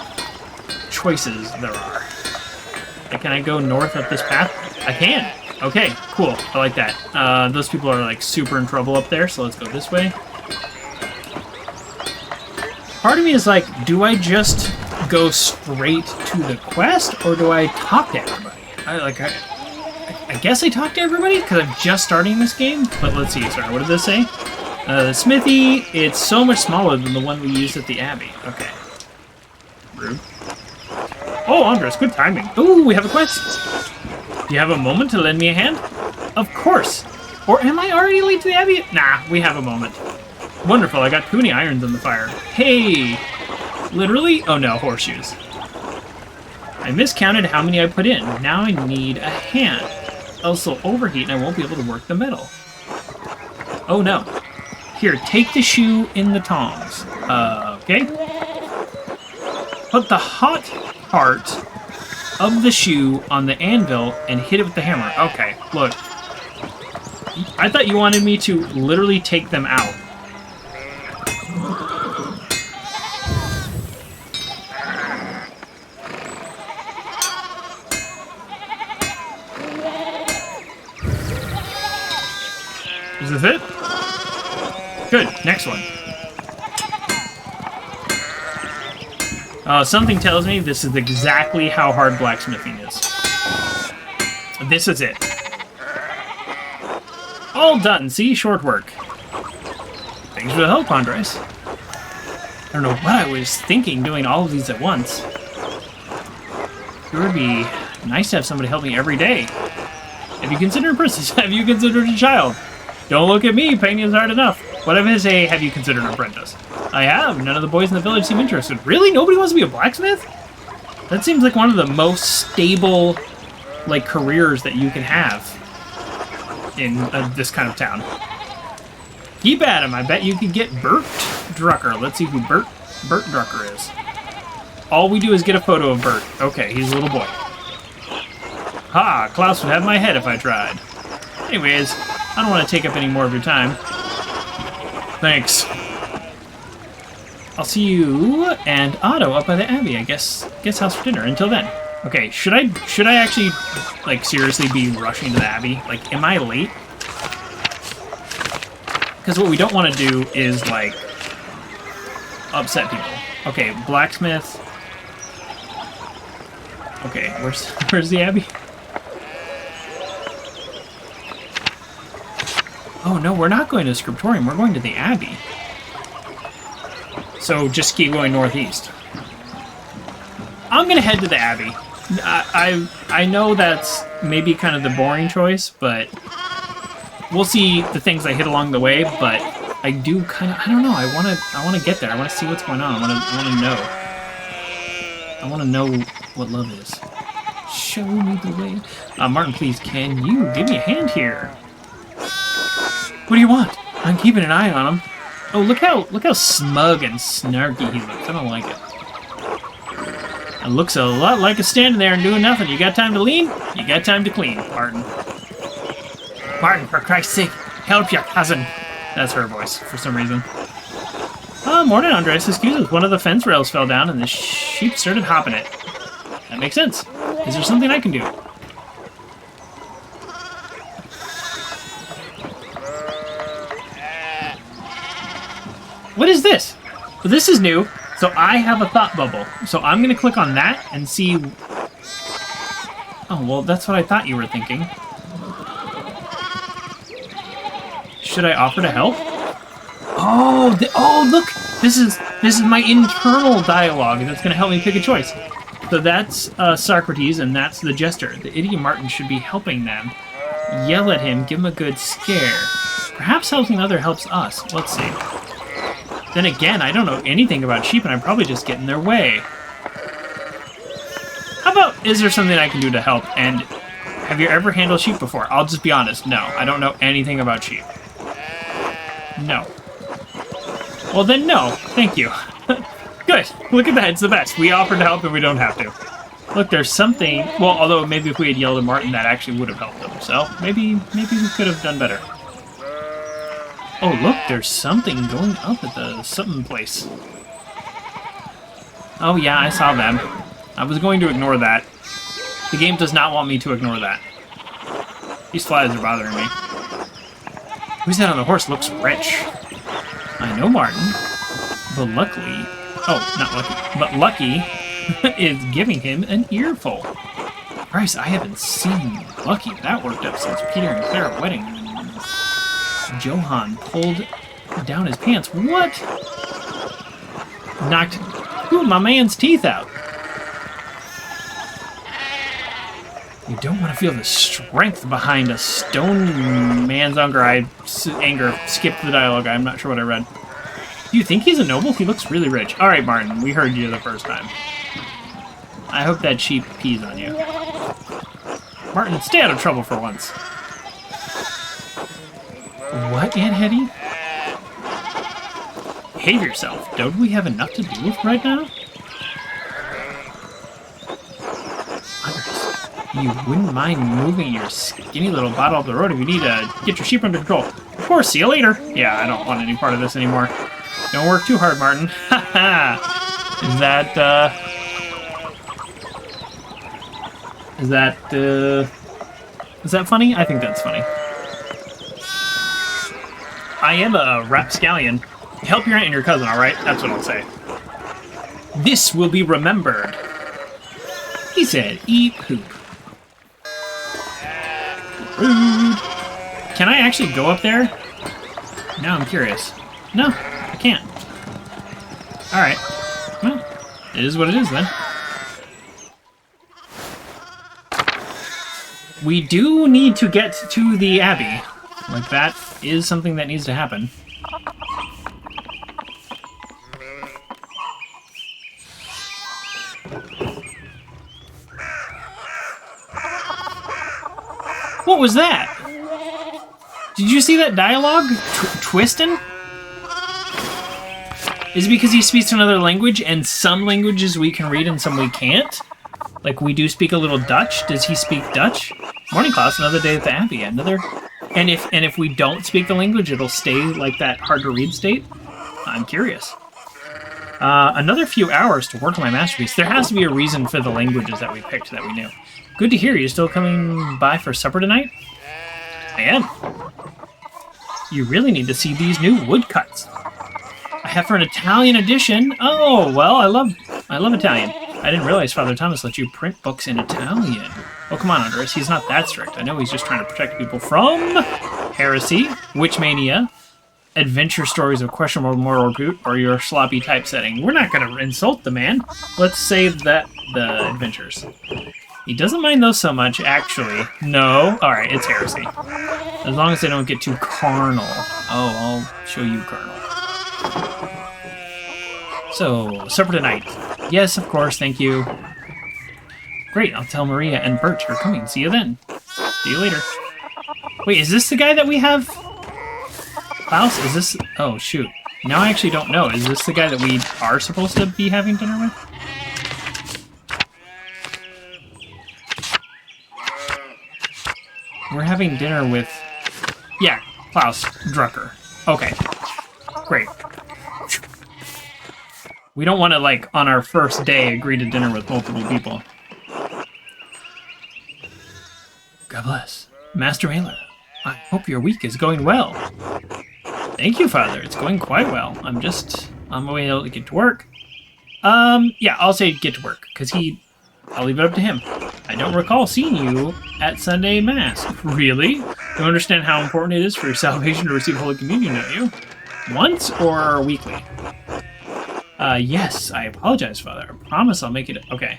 choices there are. Can I go north up this path? I can! Okay, cool. I like that. Those people are like super in trouble up there, so let's go this way. Part of me is like, do I just go straight to the quest, or do I talk to everybody? I guess I talk to everybody, because I'm just starting this game. But let's see, sorry, what did this say? The smithy, it's so much smaller than the one we used at the Abbey. Okay. Rude. Oh, Andres, good timing. Ooh, we have a quest. Do you have a moment to lend me a hand? Of course. Or am I already late to the Abbey? Nah, we have a moment. Wonderful, I got too many irons in the fire. Hey! Literally? Oh no, horseshoes. I miscounted how many I put in. Now I need a hand. Else they'll overheat and I won't be able to work the metal. Oh no. Here, take the shoe in the tongs. Okay. Put the hot part of the shoe on the anvil and hit it with the hammer. Okay, look. I thought you wanted me to literally take them out. Is this it? Good, next one. Something tells me this is exactly how hard blacksmithing is. This is it. All done, see? Short work. Thanks for the help, Andres. I don't know what I was thinking doing all of these at once. It would be nice to have somebody help me every day. Have you considered a princess? Have you considered a child? Don't look at me, painting is hard enough. What if I say, have you considered an apprentice? I have. None of the boys in the village seem interested. Really? Nobody wants to be a blacksmith? That seems like one of the most stable, like, careers that you can have in this kind of town. Keep at him. I bet you could get Bert Drucker. Let's see who Bert Drucker is. All we do is get a photo of Bert. Okay, he's a little boy. Ha! Klaus would have my head if I tried. Anyways, I don't want to take up any more of your time. Thanks. I'll see you and Otto up by the Abbey, I guess house for dinner. Until then. Okay, should I actually, like, seriously be rushing to the Abbey? Like, am I late? Because what we don't want to do is, like, upset people. Okay, blacksmith. Okay, where's the Abbey? Oh, no, we're not going to the scriptorium. We're going to the Abbey. So just keep going northeast. I'm going to head to the Abbey. I know that's maybe kind of the boring choice, but we'll see the things I hit along the way, but I do kind of, I don't know, I want to get there. I want to see what's going on. I want to know what love is. Show me the way. Martin, please, can you give me a hand here? What do you want? I'm keeping an eye on him. Oh, look how smug and snarky he looks. I don't like it. It looks a lot like it's standing there and doing nothing. You got time to lean? You got time to clean, Martin. Martin, for Christ's sake, help your cousin. That's her voice, for some reason. Morning, Andres. Excuse us. One of the fence rails fell down and the sheep started hopping it. That makes sense. Is there something I can do? What is this? Well, this is new. So I have a thought bubble. So I'm going to click on that and see... Oh, well, that's what I thought you were thinking. Should I offer to help? Oh, look! This is my internal dialogue that's going to help me pick a choice. So that's Socrates, and that's the jester. The idiot Martin should be helping them. Yell at him, give him a good scare. Perhaps helping other helps us. Let's see. Then again, I don't know anything about sheep, and I'm probably just getting in their way. How about, is there something I can do to help? And have you ever handled sheep before? I'll just be honest. No, I don't know anything about sheep. No. Well then, no. Thank you. Good. Look at that. It's the best. We offered to help, and we don't have to. Look, there's something... Well, although maybe if we had yelled at Martin, that actually would have helped him. So maybe we could have done better. Oh, look, there's something going up at the something place. Oh, yeah, I saw them. I was going to ignore that. The game does not want me to ignore that. These flies are bothering me. Who's that on the horse? Looks rich. I know Martin, but luckily... Oh, not lucky. But Lucky is giving him an earful. Christ, I haven't seen Lucky that worked up since Peter and Clara wedding. Johann pulled down his pants. What? Knocked my man's teeth out. You don't want to feel the strength behind a stone man's anger. Skipped the dialogue. I'm not sure what I read. Do you think he's a noble? He looks really rich. All right, Martin, we heard you the first time. I hope that sheep pees on you. Martin, stay out of trouble for once. What, Aunt Hetty? Behave yourself. Don't we have enough to do with right now? I'm You wouldn't mind moving your skinny little bottle up the road if you need to get your sheep under control. Of course, see you later. Yeah, I don't want any part of this anymore. Don't work too hard, Martin. Haha. Is that funny? I think that's funny. I am a rapscallion. Help your aunt and your cousin, alright? That's what I'll say. This will be remembered. He said, eat poop. Rude. Can I actually go up there? Now I'm curious. No, I can't. Alright. Well, it is what it is then. We do need to get to the Abbey. Like, that is something that needs to happen. What was that? Did you see that dialogue? Twisting? Is it because he speaks another language, and some languages we can read and some we can't? Like, we do speak a little Dutch. Does he speak Dutch? Morning class, another day at the Abbey. Another... And if we don't speak the language, it'll stay like that hard-to-read state? I'm curious. Another few hours to work on my masterpiece. There has to be a reason for the languages that we picked that we knew. Good to hear. You still coming by for supper tonight? I am. You really need to see these new woodcuts. I have for an Italian edition. Oh, well, I love Italian. I didn't realize Father Thomas let you print books in Italian. Oh, come on, Andreas. He's not that strict. I know he's just trying to protect people from heresy, witch mania, adventure stories of questionable moral repute, or your sloppy typesetting. We're not going to insult the man. Let's save the adventures. He doesn't mind those so much, actually. No. All right, it's heresy. As long as they don't get too carnal. Oh, I'll show you carnal. So, supper tonight. Yes, of course, thank you. Great, I'll tell Maria and Bert you're coming. See you then. See you later. Wait, is this the guy that we have? Klaus, is this... Oh, shoot. Now I actually don't know. Is this the guy that we are supposed to be having dinner with? We're having dinner with... Yeah, Klaus Drucker. Okay. Great. We don't want to, like, on our first day, agree to dinner with multiple people. God bless. Master Maler, I hope your week is going well. Thank you, Father. It's going quite well. I'm just on my way to get to work. Yeah, I'll say get to work, because I'll leave it up to him. I don't recall seeing you at Sunday Mass. Really? You understand how important it is for your salvation to receive Holy Communion, don't you? Once or weekly? Yes, I apologize, Father. I promise I'll make it... Okay.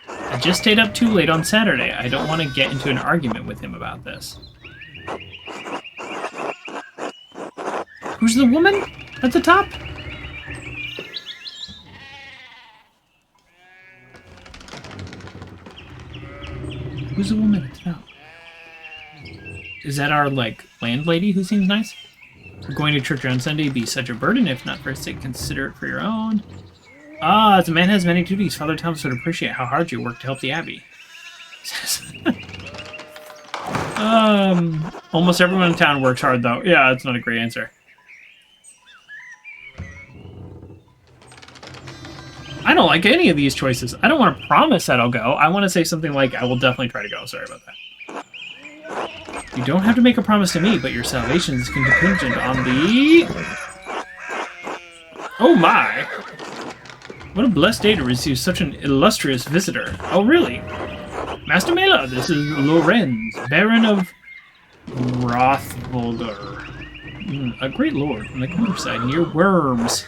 I just stayed up too late on Saturday. I don't want to get into an argument with him about this. Who's the woman at the top? Who's the woman at the top? Is that our, like, landlady who seems nice? Going to church on Sunday be such a burden? If not for his sake, consider it for your own. Ah, as a man has many duties, Father Thomas would appreciate how hard you work to help the Abbey. Almost everyone in town works hard, though. Yeah, that's not a great answer. I don't like any of these choices. I don't want to promise that I'll go. I want to say something like, I will definitely try to go. Sorry about that. You don't have to make a promise to me, but your salvation is contingent on the... Oh my! What a blessed day to receive such an illustrious visitor. Oh really? Master Maler, this is Lorenz, Baron of Rothvolder. A great lord from the countryside near Worms.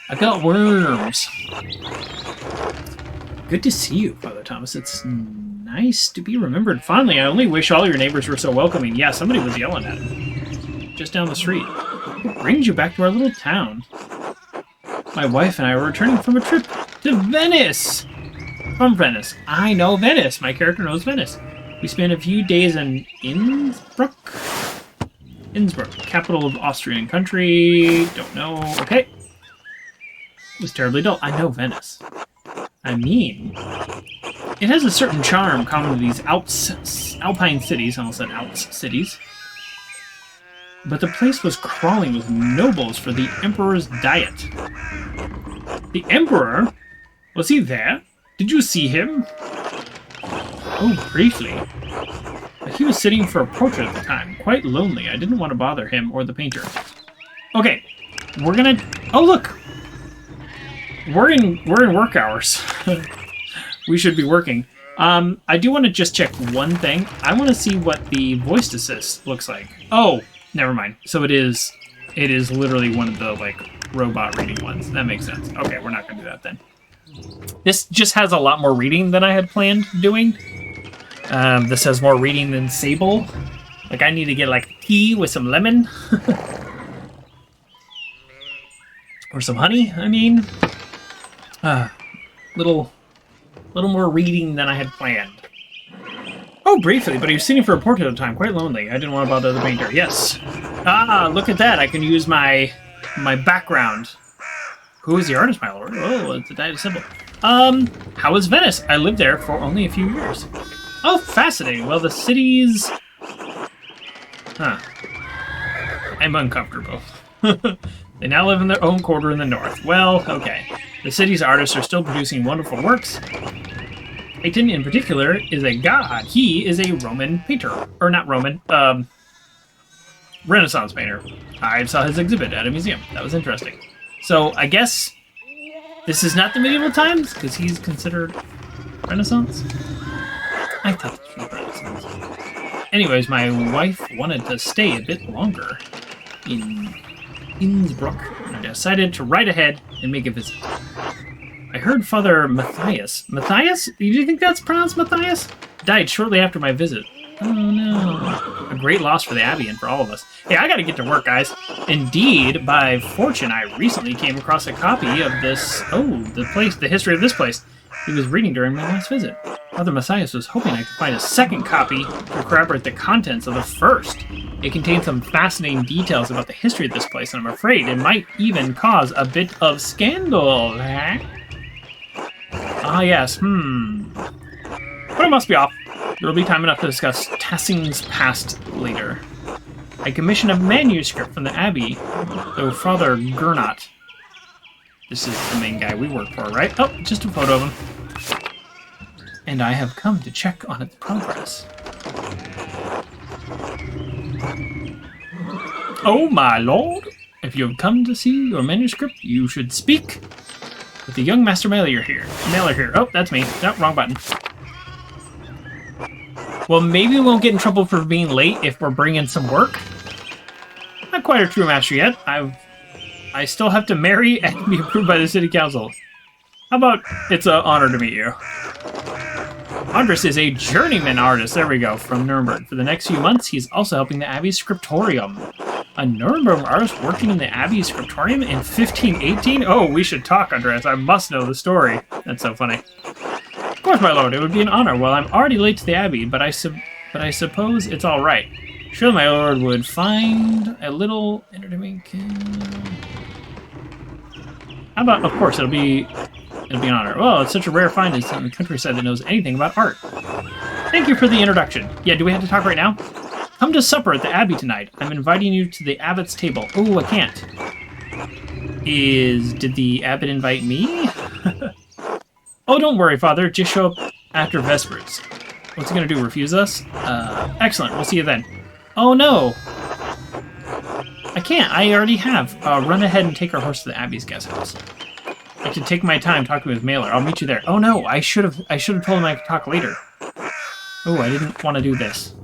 I got worms. Good to see you, Father Thomas. It's nice to be remembered fondly. I only wish all your neighbors were so welcoming. Yeah, somebody was yelling at him. Just down the street. What brings you back to our little town? My wife and I are returning from a trip to Venice. From Venice. I know Venice. My character knows Venice. We spent a few days in Innsbruck. Innsbruck, capital of Austrian country. Don't know. Okay. It was terribly dull. I know Venice. I mean, It has a certain charm common to these Alpine cities, I almost said Alps cities. But the place was crawling with nobles for the Emperor's diet. The Emperor? Was he there? Did you see him? Oh, briefly. But he was sitting for a portrait at the time, quite lonely. I didn't want to bother him or the painter. Okay, we're gonna... Oh, look! We're in work hours. We should be working. I do want to just check one thing. I want to see what the voice assist looks like. Oh, never mind. So it is literally one of the, like, robot reading ones. That makes sense. Okay, we're not going to do that then. This just has a lot more reading than I had planned doing. This has more reading than Sable. Like, I need to get, like, tea with some lemon. Or some honey, I mean. Little more reading than I had planned. Oh, briefly, but he was sitting for a portrait at the time, quite lonely. I didn't want to bother the painter. Yes. Ah, look at that. I can use my background. Who is the artist, my lord? Oh, it's a dyed symbol. How was Venice? I lived there for only a few years. Oh, fascinating. Well, the city's... Huh. I'm uncomfortable. They now live in their own quarter in the north. Well, okay. The city's artists are still producing wonderful works. Titan, in particular, is a god. He is a Roman painter. Or not Roman, Renaissance painter. I saw his exhibit at a museum. That was interesting. So, I guess this is not the medieval times, because he's considered Renaissance? I thought this was Renaissance. Anyways, my wife wanted to stay a bit longer in Innsbruck, and I decided to ride ahead and make a visit. I heard Father Matthias. Matthias? Do you think that's pronounced Matthias? Died shortly after my visit. Oh no. A great loss for the Abbey and for all of us. Hey, I gotta get to work, guys. Indeed, by fortune, I recently came across a copy of this... Oh, the history of this place. He was reading during my last visit. Father Matthias was hoping I could find a second copy to corroborate the contents of the first. It contains some fascinating details about the history of this place, and I'm afraid it might even cause a bit of scandal. Ah, yes, But I must be off. There will be time enough to discuss Tassing's past later. I commissioned a manuscript from the Abbey, though Father Gernot. This is the main guy we work for, right? Oh, just a photo of him. And I have come to check on its progress. Oh, my lord! If you have come to see your manuscript, you should speak with the young Master Maler here. Oh, that's me. No, wrong button. Well, maybe we won't get in trouble for being late if we're bringing some work. Not quite a true master yet. I still have to marry and be approved by the city council. How about it's an honor to meet you? Andreas is a journeyman artist, there we go, from Nuremberg. For the next few months, he's also helping the Abbey's scriptorium. A Nuremberg artist working in the Abbey's scriptorium in 1518? Oh, we should talk, Andreas. I must know the story. That's so funny. Of course, my lord, it would be an honor. Well, I'm already late to the Abbey, but I suppose it's all right. Surely my lord would find a little entertainment. How about, of course, it'll be an honor. Well, it's such a rare find in the countryside that knows anything about art. Thank you for the introduction. Yeah, do we have to talk right now? Come to supper at the Abbey tonight. I'm inviting you to the abbot's table. Oh, I can't. Did the abbot invite me? Oh, don't worry, Father. Just show up after Vespers. What's he gonna do, refuse us? Excellent. We'll see you then. Oh, no. I can't. I already have. Run ahead and take our horse to the Abbey's guest house. I should take my time talking with Maler. I'll meet you there. Oh, no. I should have told him I could talk later. Oh, I didn't want to do this.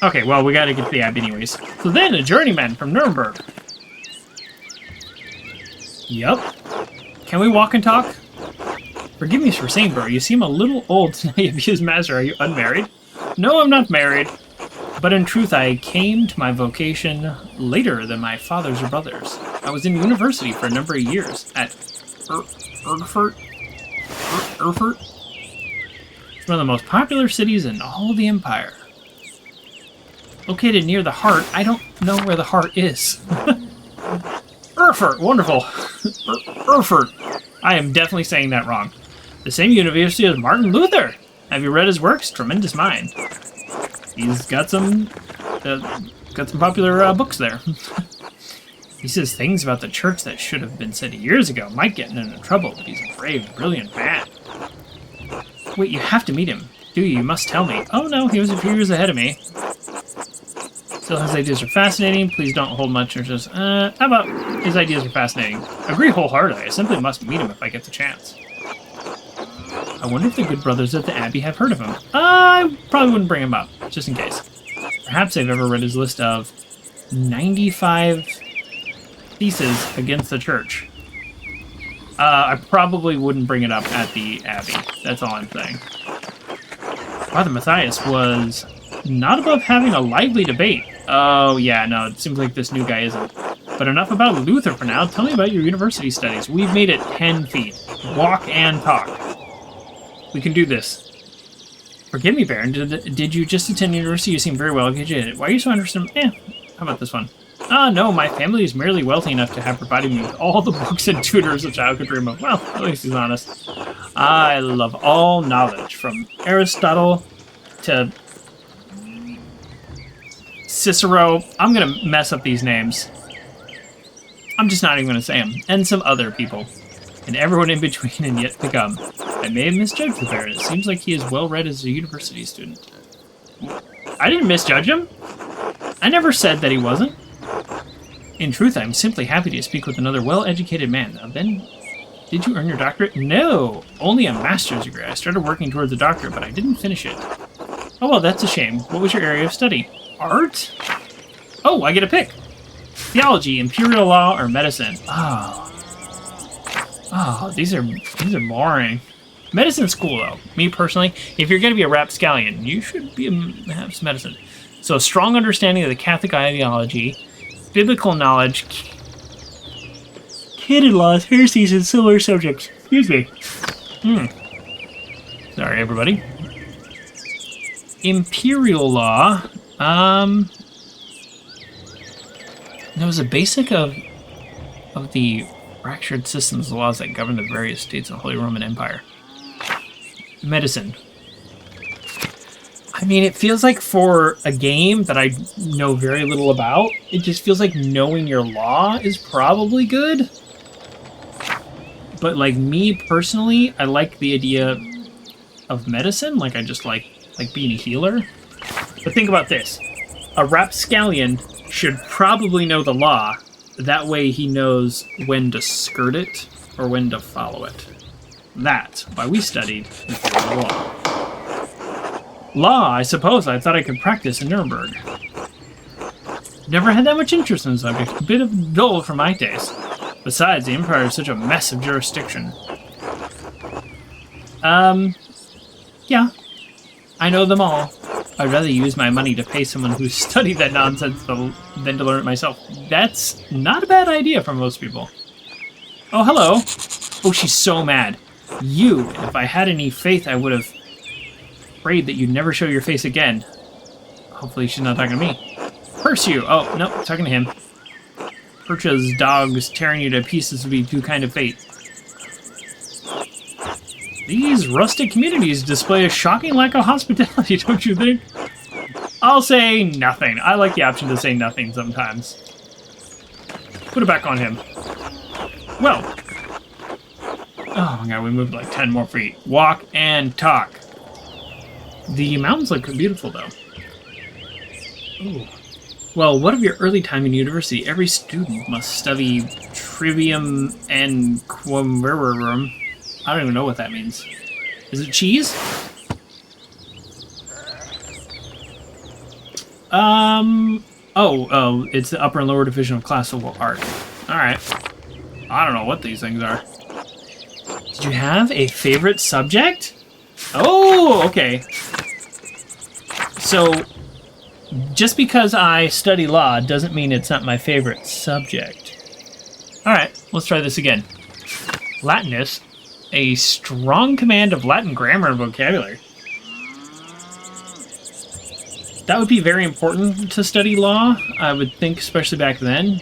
Okay, well, we gotta get to the Abbey anyways. So then, a journeyman from Nuremberg. Yup. Can we walk and talk? Forgive me for saying, bro, you seem a little old to be his master. Are you unmarried? No, I'm not married. But in truth, I came to my vocation later than my father's or brothers. I was in university for a number of years at Erfurt. It's one of the most popular cities in all the empire. Located near the heart, I don't know where the heart is. Erfurt, wonderful. Erfurt. I am definitely saying that wrong. The same university as Martin Luther. Have you read his works? Tremendous mind. He's got some popular books there. He says things about the church that should have been said years ago. Might get into trouble, but he's a brave, brilliant man. Wait, you have to meet him. Do you? You must tell me. Oh no, he was a few years ahead of me. Still, his ideas are fascinating. Please don't hold much interest. How about his ideas are fascinating? Agree wholeheartedly. I simply must meet him if I get the chance. I wonder if the good brothers at the Abbey have heard of him. I probably wouldn't bring him up, just in case. Perhaps they've ever read his list of 95 theses against the church. I probably wouldn't bring it up at the Abbey. That's all I'm saying. Father Matthias was not above having a lively debate. Oh, yeah, no, it seems like this new guy isn't. But enough about Luther for now. Tell me about your university studies. We've made it 10 feet. Walk and talk. We can do this. Forgive me, Baron. Did you just attend university? You seem very well educated. Why are you so interested in... how about this one? Ah, no, my family is merely wealthy enough to have provided me with all the books and tutors a child could dream of. Well, at least he's honest. I love all knowledge, from Aristotle to Cicero. I'm going to mess up these names. I'm just not even going to say them. And some other people. And everyone in between and yet to come. I may have misjudged the Baron. It seems like he is well-read as a university student. I didn't misjudge him. I never said that he wasn't. In truth, I'm simply happy to speak with another well-educated man. Now then, did you earn your doctorate? No, only a master's degree. I started working towards a doctorate, but I didn't finish it. Oh, well, that's a shame. What was your area of study? Art? Oh, I get a pick. Theology, imperial law, or medicine? Oh, these are boring. Medicine's cool, though. Me, personally, if you're going to be a rapscallion, you should have some medicine. So, strong understanding of the Catholic ideology, biblical knowledge, canon laws, heresies, and similar subjects. Excuse me. Sorry, everybody. Imperial law. There was a basic of the fractured systems of laws that govern the various states of the Holy Roman Empire. Medicine. I mean, it feels like for a game that I know very little about, it just feels like knowing your law is probably good. But like me personally, I like the idea of medicine. Like I just like being a healer. But think about this. A rapscallion should probably know the law. That way he knows when to skirt it or when to follow it. That's why we studied imperial law. Law, I suppose. I thought I could practice in Nuremberg. Never had that much interest in the subject. A bit of dull for my taste. Besides, the Empire is such a mess of jurisdiction. Yeah. I know them all. I'd rather use my money to pay someone who's studied that nonsense than to learn it myself. That's not a bad idea for most people. Oh, hello. Oh, she's so mad. You, if I had any faith, I would have prayed that you'd never show your face again. Hopefully she's not talking to me. Curse you! Oh, no, talking to him. Percha's dogs tearing you to pieces would be too kind of fate. These rustic communities display a shocking lack of hospitality, don't you think? I'll say nothing. I like the option to say nothing sometimes. Put it back on him. Well. Oh my god, we moved like 10 more feet. Walk and talk. The mountains look beautiful, though. Ooh. Well, what of your early time in university? Every student must study trivium and quorum. I don't even know what that means. Is it cheese? Oh, it's the upper and lower division of classical art. Alright. I don't know what these things are. Did you have a favorite subject? Oh, okay. So, just because I study law doesn't mean it's not my favorite subject. Alright, let's try this again. Latinus, a strong command of Latin grammar and vocabulary. That would be very important to study law, I would think, especially back then.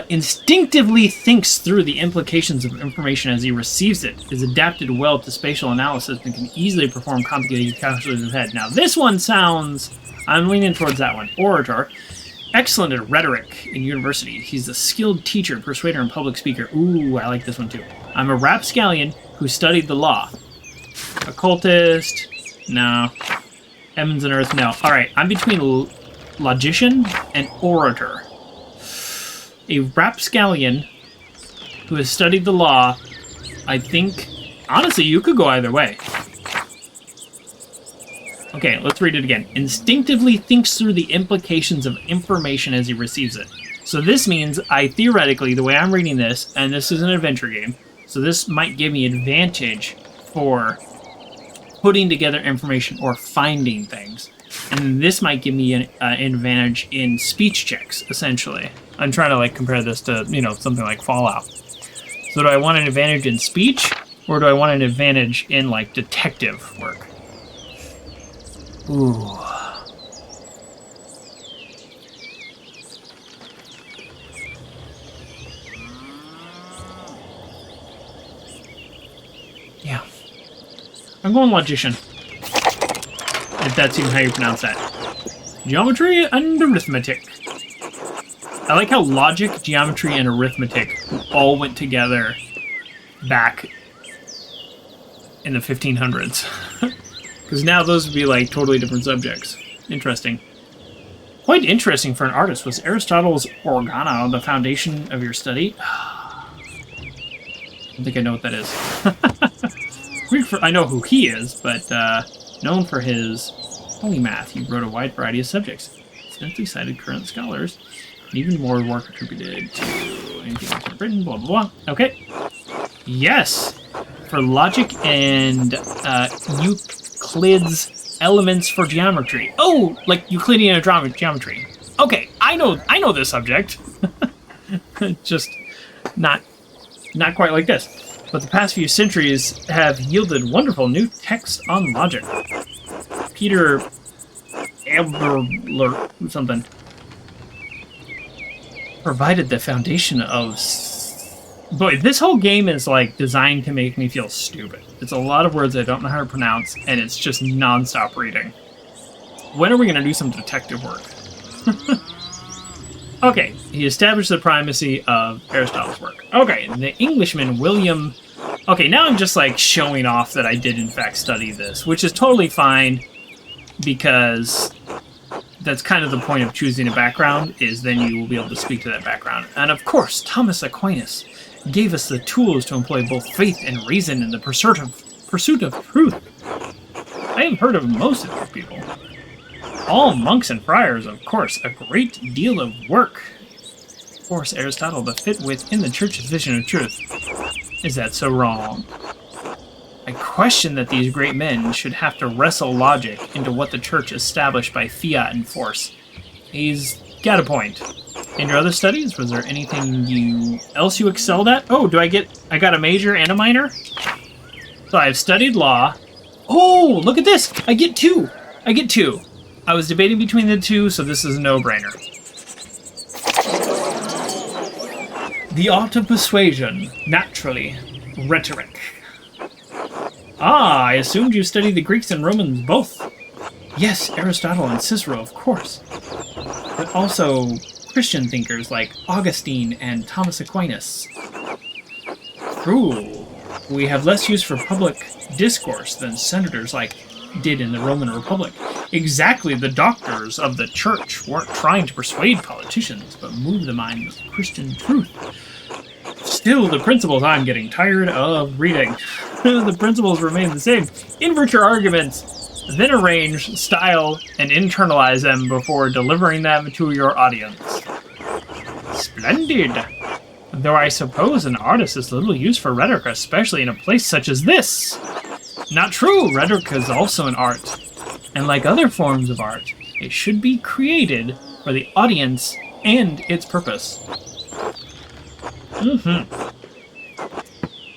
Instinctively thinks through the implications of information as he receives it, is adapted well to spatial analysis, and can easily perform complicated calculations in his head. Now, this one sounds... I'm leaning towards that one. Orator. Excellent at rhetoric in university. He's a skilled teacher, persuader, and public speaker. Ooh, I like this one too. I'm a rapscallion who studied the law. Occultist. No. Heavens and earth. No. Alright, I'm between logician and orator. A rapscallion who has studied the law. I think, honestly, you could go either way. Okay, let's read it again. Instinctively thinks through the implications of information as he receives it. So this means I theoretically, the way I'm reading this, and this is an adventure game, so this might give me advantage for putting together information or finding things. And this might give me an advantage in speech checks, essentially. I'm trying to like compare this to, you know, something like Fallout. So do I want an advantage in speech, or do I want an advantage in like detective work? Ooh. Yeah. I'm going logician. If that's even how you pronounce that. Geometry and arithmetic. I like how logic, geometry, and arithmetic all went together back in the 1500s. Because now those would be like totally different subjects. Interesting. Quite interesting for an artist. Was Aristotle's Organa the foundation of your study? I don't think I know what that is. I know who he is, but known for his polymath, he wrote a wide variety of subjects. Extensively cited current scholars, and even more work attributed to anything Britain, blah, blah, blah. Okay. Yes! For logic and Euclid's elements for geometry. Oh, like Euclidean geometry. Okay, I know this subject. Just not quite like this. But the past few centuries have yielded wonderful new texts on logic. Peter Abler something provided the foundation of... Boy, this whole game is like designed to make me feel stupid. It's a lot of words I don't know how to pronounce, and it's just non-stop reading. When are we going to do some detective work? Okay, he established the primacy of Aristotle's work. Okay, the Englishman William... Okay, now I'm just like showing off that I did in fact study this, which is totally fine, because that's kind of the point of choosing a background, is then you will be able to speak to that background. And of course, Thomas Aquinas gave us the tools to employ both faith and reason in the pursuit of truth. I have heard of most of these people. All monks and friars, of course, a great deal of work. Force Aristotle to fit within the church's vision of truth. Is that so wrong? I question that these great men should have to wrestle logic into what the church established by fiat and force. He's got a point. In your other studies, was there anything else you excelled at? Oh, I got a major and a minor? So I've studied law. Oh, look at this! I get two! I was debating between the two, so this is a no-brainer. The art of persuasion, naturally. Rhetoric. Ah, I assumed you studied the Greeks and Romans both. Yes, Aristotle and Cicero, of course. But also Christian thinkers like Augustine and Thomas Aquinas. True. We have less use for public discourse than senators did in the Roman Republic. Exactly, the doctors of the church weren't trying to persuade politicians, but move the mind with Christian truth. Still, the principles I'm getting tired of reading. The principles remain the same. Invert your arguments, then arrange, style, and internalize them before delivering them to your audience. Splendid! Though I suppose an artist is little use for rhetoric, especially in a place such as this. Not true! Rhetoric is also an art. And like other forms of art, it should be created for the audience and its purpose.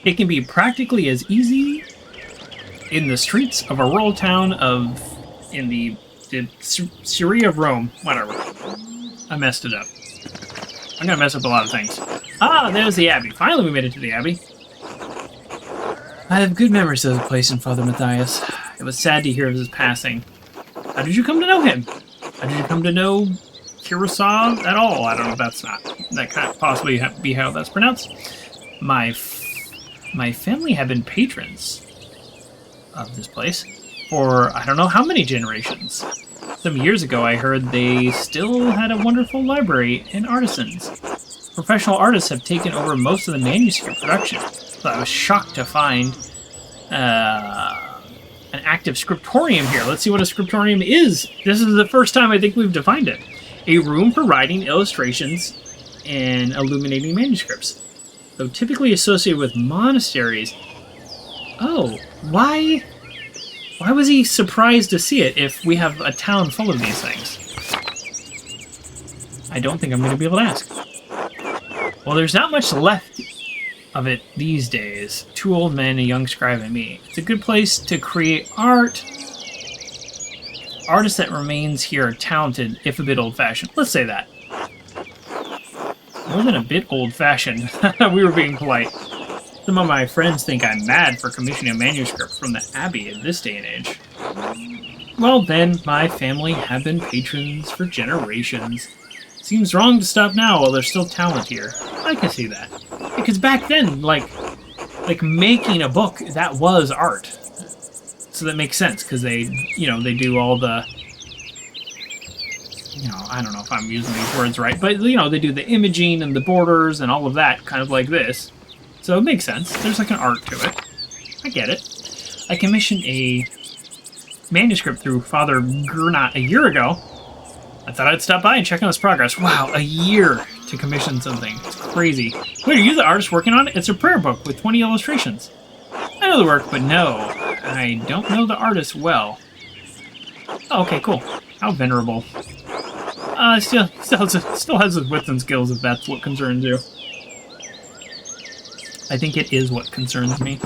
It can be practically as easy in the streets of a rural town in the Syria of Rome. Whatever. I messed it up. I'm gonna mess up a lot of things. Ah, there's the Abbey. Finally we made it to the Abbey. I have good memories of the place and Father Matthias. It was sad to hear of his passing. How did you come to know him? How did you come to know Kurosawa at all? I don't know if that's not... That can't possibly be how that's pronounced. My family have been patrons of this place for I don't know how many generations. Some years ago I heard they still had a wonderful library and artisans. Professional artists have taken over most of the manuscript production, so I was shocked to find an active scriptorium here. Let's see what a scriptorium is. This is the first time I think we've defined it. A room for writing illustrations and illuminating manuscripts. Though typically associated with monasteries. Oh, why was he surprised to see it if we have a town full of these things? I don't think I'm going to be able to ask. Well, there's not much left of it these days. 2 old men, a young scribe, and me. It's a good place to create art. Artists that remains here are talented, if a bit old-fashioned. Let's say that. More than a bit old-fashioned. We were being polite. Some of my friends think I'm mad for commissioning a manuscript from the Abbey in this day and age. Well then, my family have been patrons for generations. Seems wrong to stop now while there's still talent here. I can see that. Because back then, like making a book, that was art. So that makes sense, because they do all the... I don't know if I'm using these words right, but, they do the imaging and the borders and all of that, kind of like this. So it makes sense. There's like an art to it. I get it. I commissioned a manuscript through Father Gernot a year ago. I thought I'd stop by and check on his progress. Wow, a year to commission something. It's crazy. Wait, are you the artist working on it? It's a prayer book with 20 illustrations. I know the work, but no, I don't know the artist well. Oh, okay, cool. How venerable. Still has his wits and skills, if that's what concerns you. I think it is what concerns me.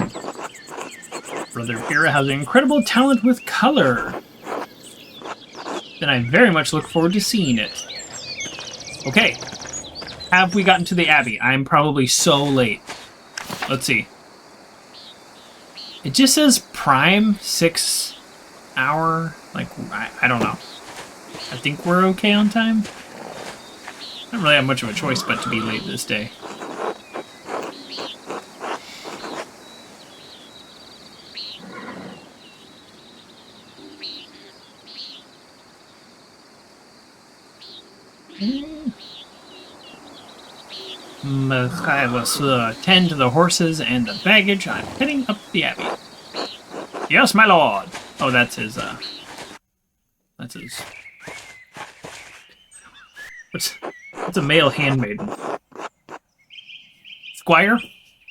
Brother Vera has an incredible talent with color. Then I very much look forward to seeing it. Okay. Have we gotten to the Abbey? I'm probably so late. Let's see. It just says prime 6 hour. Like, I don't know. I think we're okay on time. I don't really have much of a choice but to be late this day. I was tend to the horses and the baggage. I'm heading up the Abbey. Yes, my lord. Oh, that's his. What's a male handmaiden? Squire?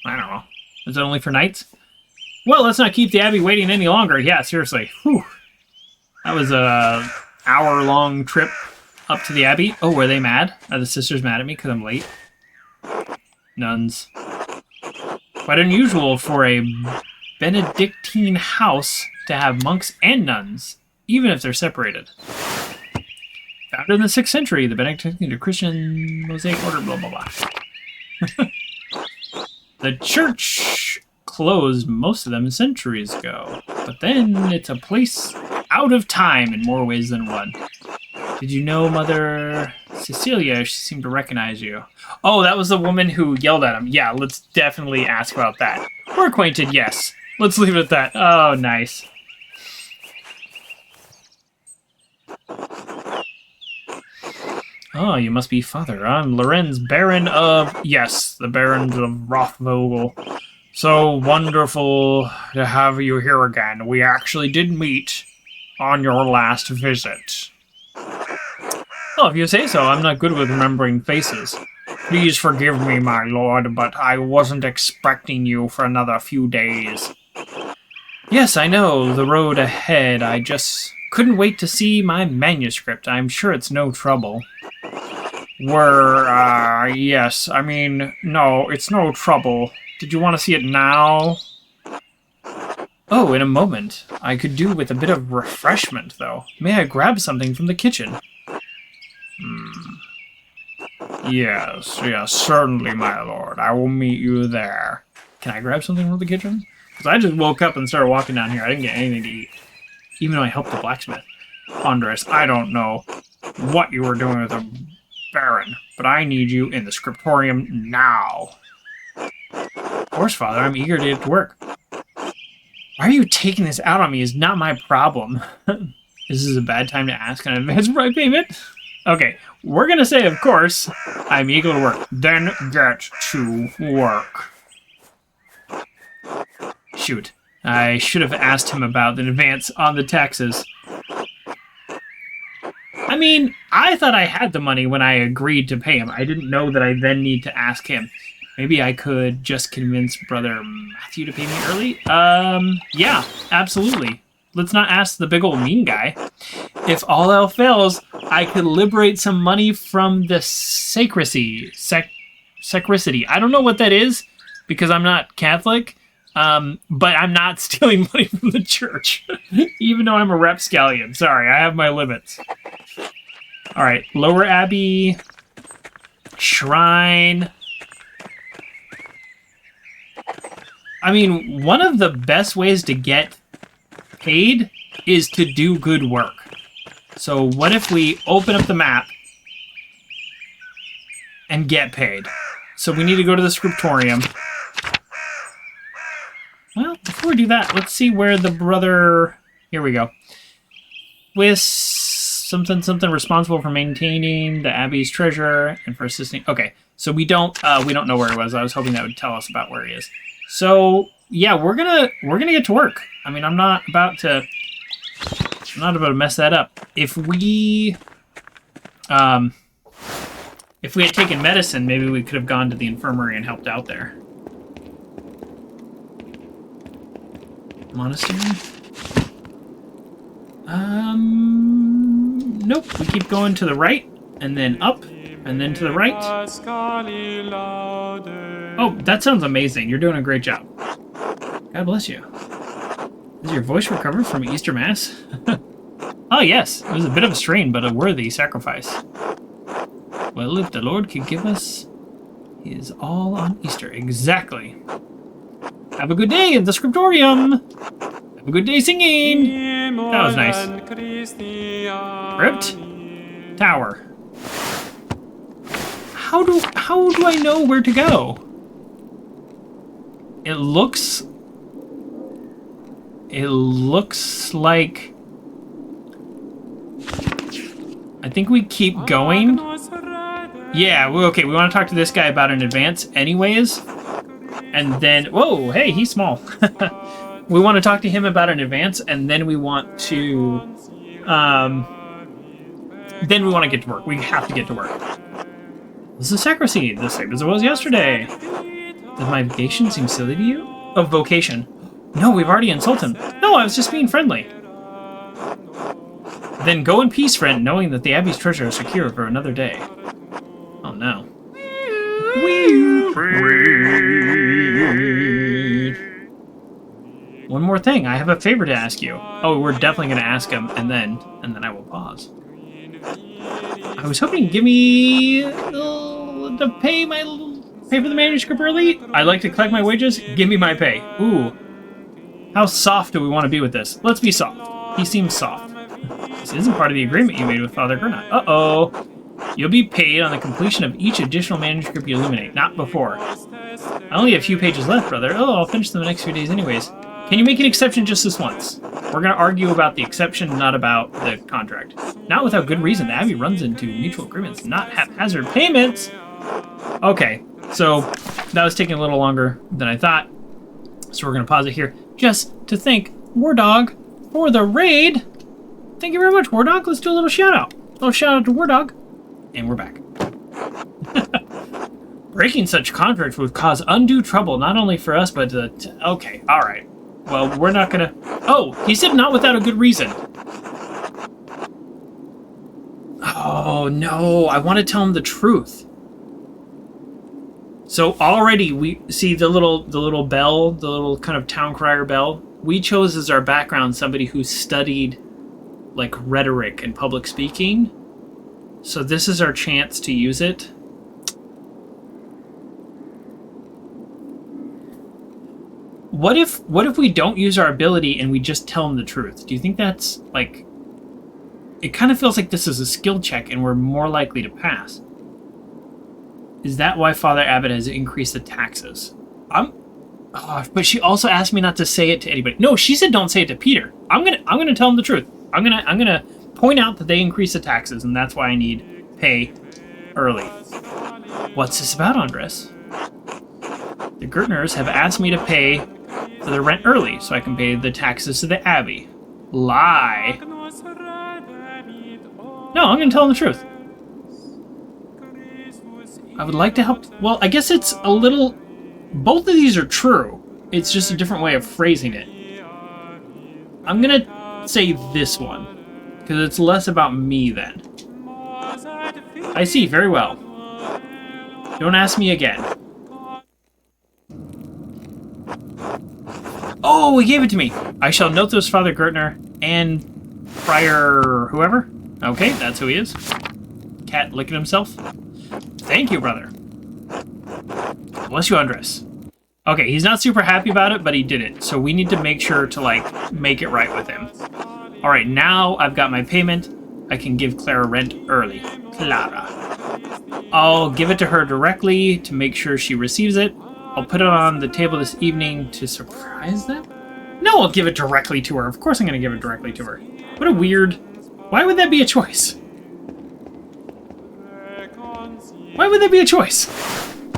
I don't know. Is it only for knights? Well, let's not keep the Abbey waiting any longer. Yeah, seriously. Whew. That was a hour-long trip up to the Abbey. Oh, were they mad? Are the sisters mad at me because I'm late? Nuns. Quite unusual for a Benedictine house to have monks and nuns, even if they're separated. Founded in the 6th century, the Benedictine, the Christian Mosaic order, blah, blah, blah. The church closed most of them centuries ago, but then it's a place out of time in more ways than one. Did you know Mother Cecilia? She seemed to recognize you. Oh, that was the woman who yelled at him. Yeah, let's definitely ask about that. We're acquainted, yes. Let's leave it at that. Oh, nice. Oh, you must be Father. I'm Lorenz, Baron of... Yes, the Barons of Rothvogel. So wonderful to have you here again. We actually did meet on your last visit. Oh, if you say so, I'm not good with remembering faces. Please forgive me, my lord, but I wasn't expecting you for another few days. Yes, I know, the road ahead. I just couldn't wait to see my manuscript. I'm sure it's no trouble. Yes, I mean, no, it's no trouble. Did you want to see it now? Oh, in a moment. I could do with a bit of refreshment, though. May I grab something from the kitchen? Yes, yes, certainly, my lord. I will meet you there. Can I grab something from the kitchen? Because I just woke up and started walking down here. I didn't get anything to eat. Even though I helped the blacksmith. Andres, I don't know what you were doing with the Baron, but I need you in the scriptorium now. Of course, Father, I'm eager to get to work. Why are you taking this out on me is not my problem. This is a bad time to ask an advance for my payment? Okay, we're gonna say, of course, I'm eager to work. Then get to work. Shoot. I should have asked him about an advance on the taxes. I mean, I thought I had the money when I agreed to pay him. I didn't know that I then need to ask him. Maybe I could just convince Brother Matthew to pay me early? Yeah, absolutely. Let's not ask the big old mean guy. If all else fails, I could liberate some money from the sacristy. Sacristy. I don't know what that is, because I'm not Catholic. But I'm not stealing money from the church, even though I'm a rapscallion. Sorry, I have my limits. All right, Lower Abbey, Shrine. I mean, one of the best ways to get paid is to do good work. So what if we open up the map and get paid? So we need to go to the scriptorium. Well, before we do that, let's see where the brother... Here we go. With something responsible for maintaining the Abbey's treasure and for assisting... Okay, so we don't know where he was. I was hoping that would tell us about where he is. So, yeah, we're gonna get to work. I mean, I'm not about to mess that up. If we had taken medicine, maybe we could have gone to the infirmary and helped out there. Monastery? Nope. We keep going to the right, and then up, and then to the right. Oh, that sounds amazing. You're doing a great job. God bless you. Is your voice recovered from Easter Mass? Oh, yes. It was a bit of a strain, but a worthy sacrifice. Well, if the Lord could give us his all on Easter. Exactly. Have a good day at the scriptorium. Have a good day singing. That was nice. Crypt? Tower. How do I know where to go? It looks like... I think we keep going. Yeah, okay, we want to talk to this guy about an advance anyways. And then, whoa, hey, he's small. We want to talk to him about an advance, and then we want to, get to work. We have to get to work. This is sacristy, the same as it was yesterday. Does my vocation seem silly to you? Oh, vocation. No, we've already insulted him. No, I was just being friendly. Then go in peace, friend, knowing that the Abbey's treasure is secure for another day. Oh, no. One more thing, I have a favor to ask you. Oh, we're definitely going to ask him, and then I will pause. I was hoping you give me to pay for the manuscript early. I'd like to collect my wages. Give me my pay. Ooh, how soft do we want to be with this? Let's be soft. He seems soft. This isn't part of the agreement you made with Father Gernot. Uh-oh. You'll be paid on the completion of each additional manuscript you illuminate, not before. I only have a few pages left, brother. Oh, I'll finish them the next few days anyways. Can you make an exception just this once? We're going to argue about the exception, not about the contract. Not without good reason. The Abbey runs into mutual agreements, not haphazard payments. Okay, so that was taking a little longer than I thought. So we're going to pause it here just to thank War Dog for the raid. Thank you very much, War Dog. Let's do a little shout out. A little shout out to War Dog. And we're back. Breaking such contracts would cause undue trouble, not only for us, but okay, all right. Well, we're not gonna... Oh, he said not without a good reason. Oh, no, I want to tell him the truth. So already we see the little bell, the little kind of town crier bell. We chose as our background somebody who studied, like, rhetoric and public speaking. So this is our chance to use it. What if we don't use our ability and we just tell him the truth? Do you think that's, like... It kind of feels like this is a skill check and we're more likely to pass. Is that why Father Abbot has increased the taxes? But she also asked me not to say it to anybody. No, she said don't say it to Peter. I'm gonna tell him the truth. I'm gonna point out that they increased the taxes and that's why I need pay early. What's this about, Andres? The Gertners have asked me to pay for the rent early so I can pay the taxes to the Abbey. Lie. No, I'm gonna tell them the truth. I would like to help... Well, I guess it's a little... Both of these are true. It's just a different way of phrasing it. I'm gonna say this one, because it's less about me then. I see, very well. Don't ask me again. Oh, he gave it to me. I shall note those Father Gertner and Friar whoever. Okay, that's who he is. Cat licking himself. Thank you, brother. Bless you, Andres. Okay, he's not super happy about it, but he did it. So we need to make sure to, like, make it right with him. Alright, now I've got my payment. I can give Clara rent early. Clara. I'll give it to her directly to make sure she receives it. I'll put it on the table this evening to surprise them? No, I'll give it directly to her. Of course I'm going to give it directly to her. What a weird... Why would that be a choice? Why would that be a choice?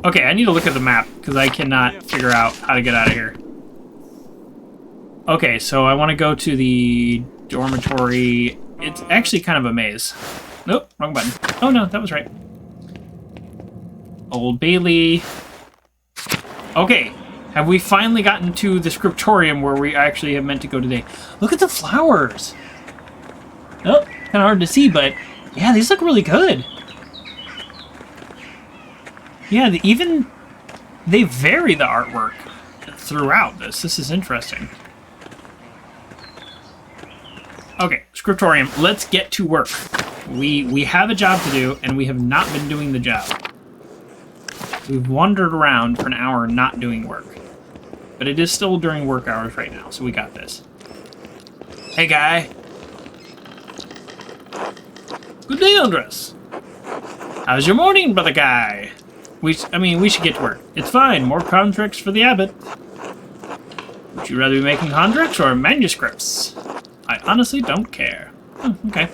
Okay, I need to look at the map, because I cannot figure out how to get out of here. Okay, so I want to go to the dormitory. It's actually kind of a maze. Nope, wrong button. Oh no, that was right. Old Bailey. Okay, have we finally gotten to the scriptorium where we actually have meant to go today? Look at the flowers! Oh, kind of hard to see, but yeah, these look really good. Yeah, they vary the artwork throughout this. This is interesting. Okay, scriptorium, let's get to work. We have a job to do, and we have not been doing the job. We've wandered around for an hour not doing work. But it is still during work hours right now, so we got this. Hey, guy. Good day, Andres. How's your morning, brother guy? We should get to work. It's fine. More contracts for the abbot. Would you rather be making contracts or manuscripts? I honestly don't care. Okay.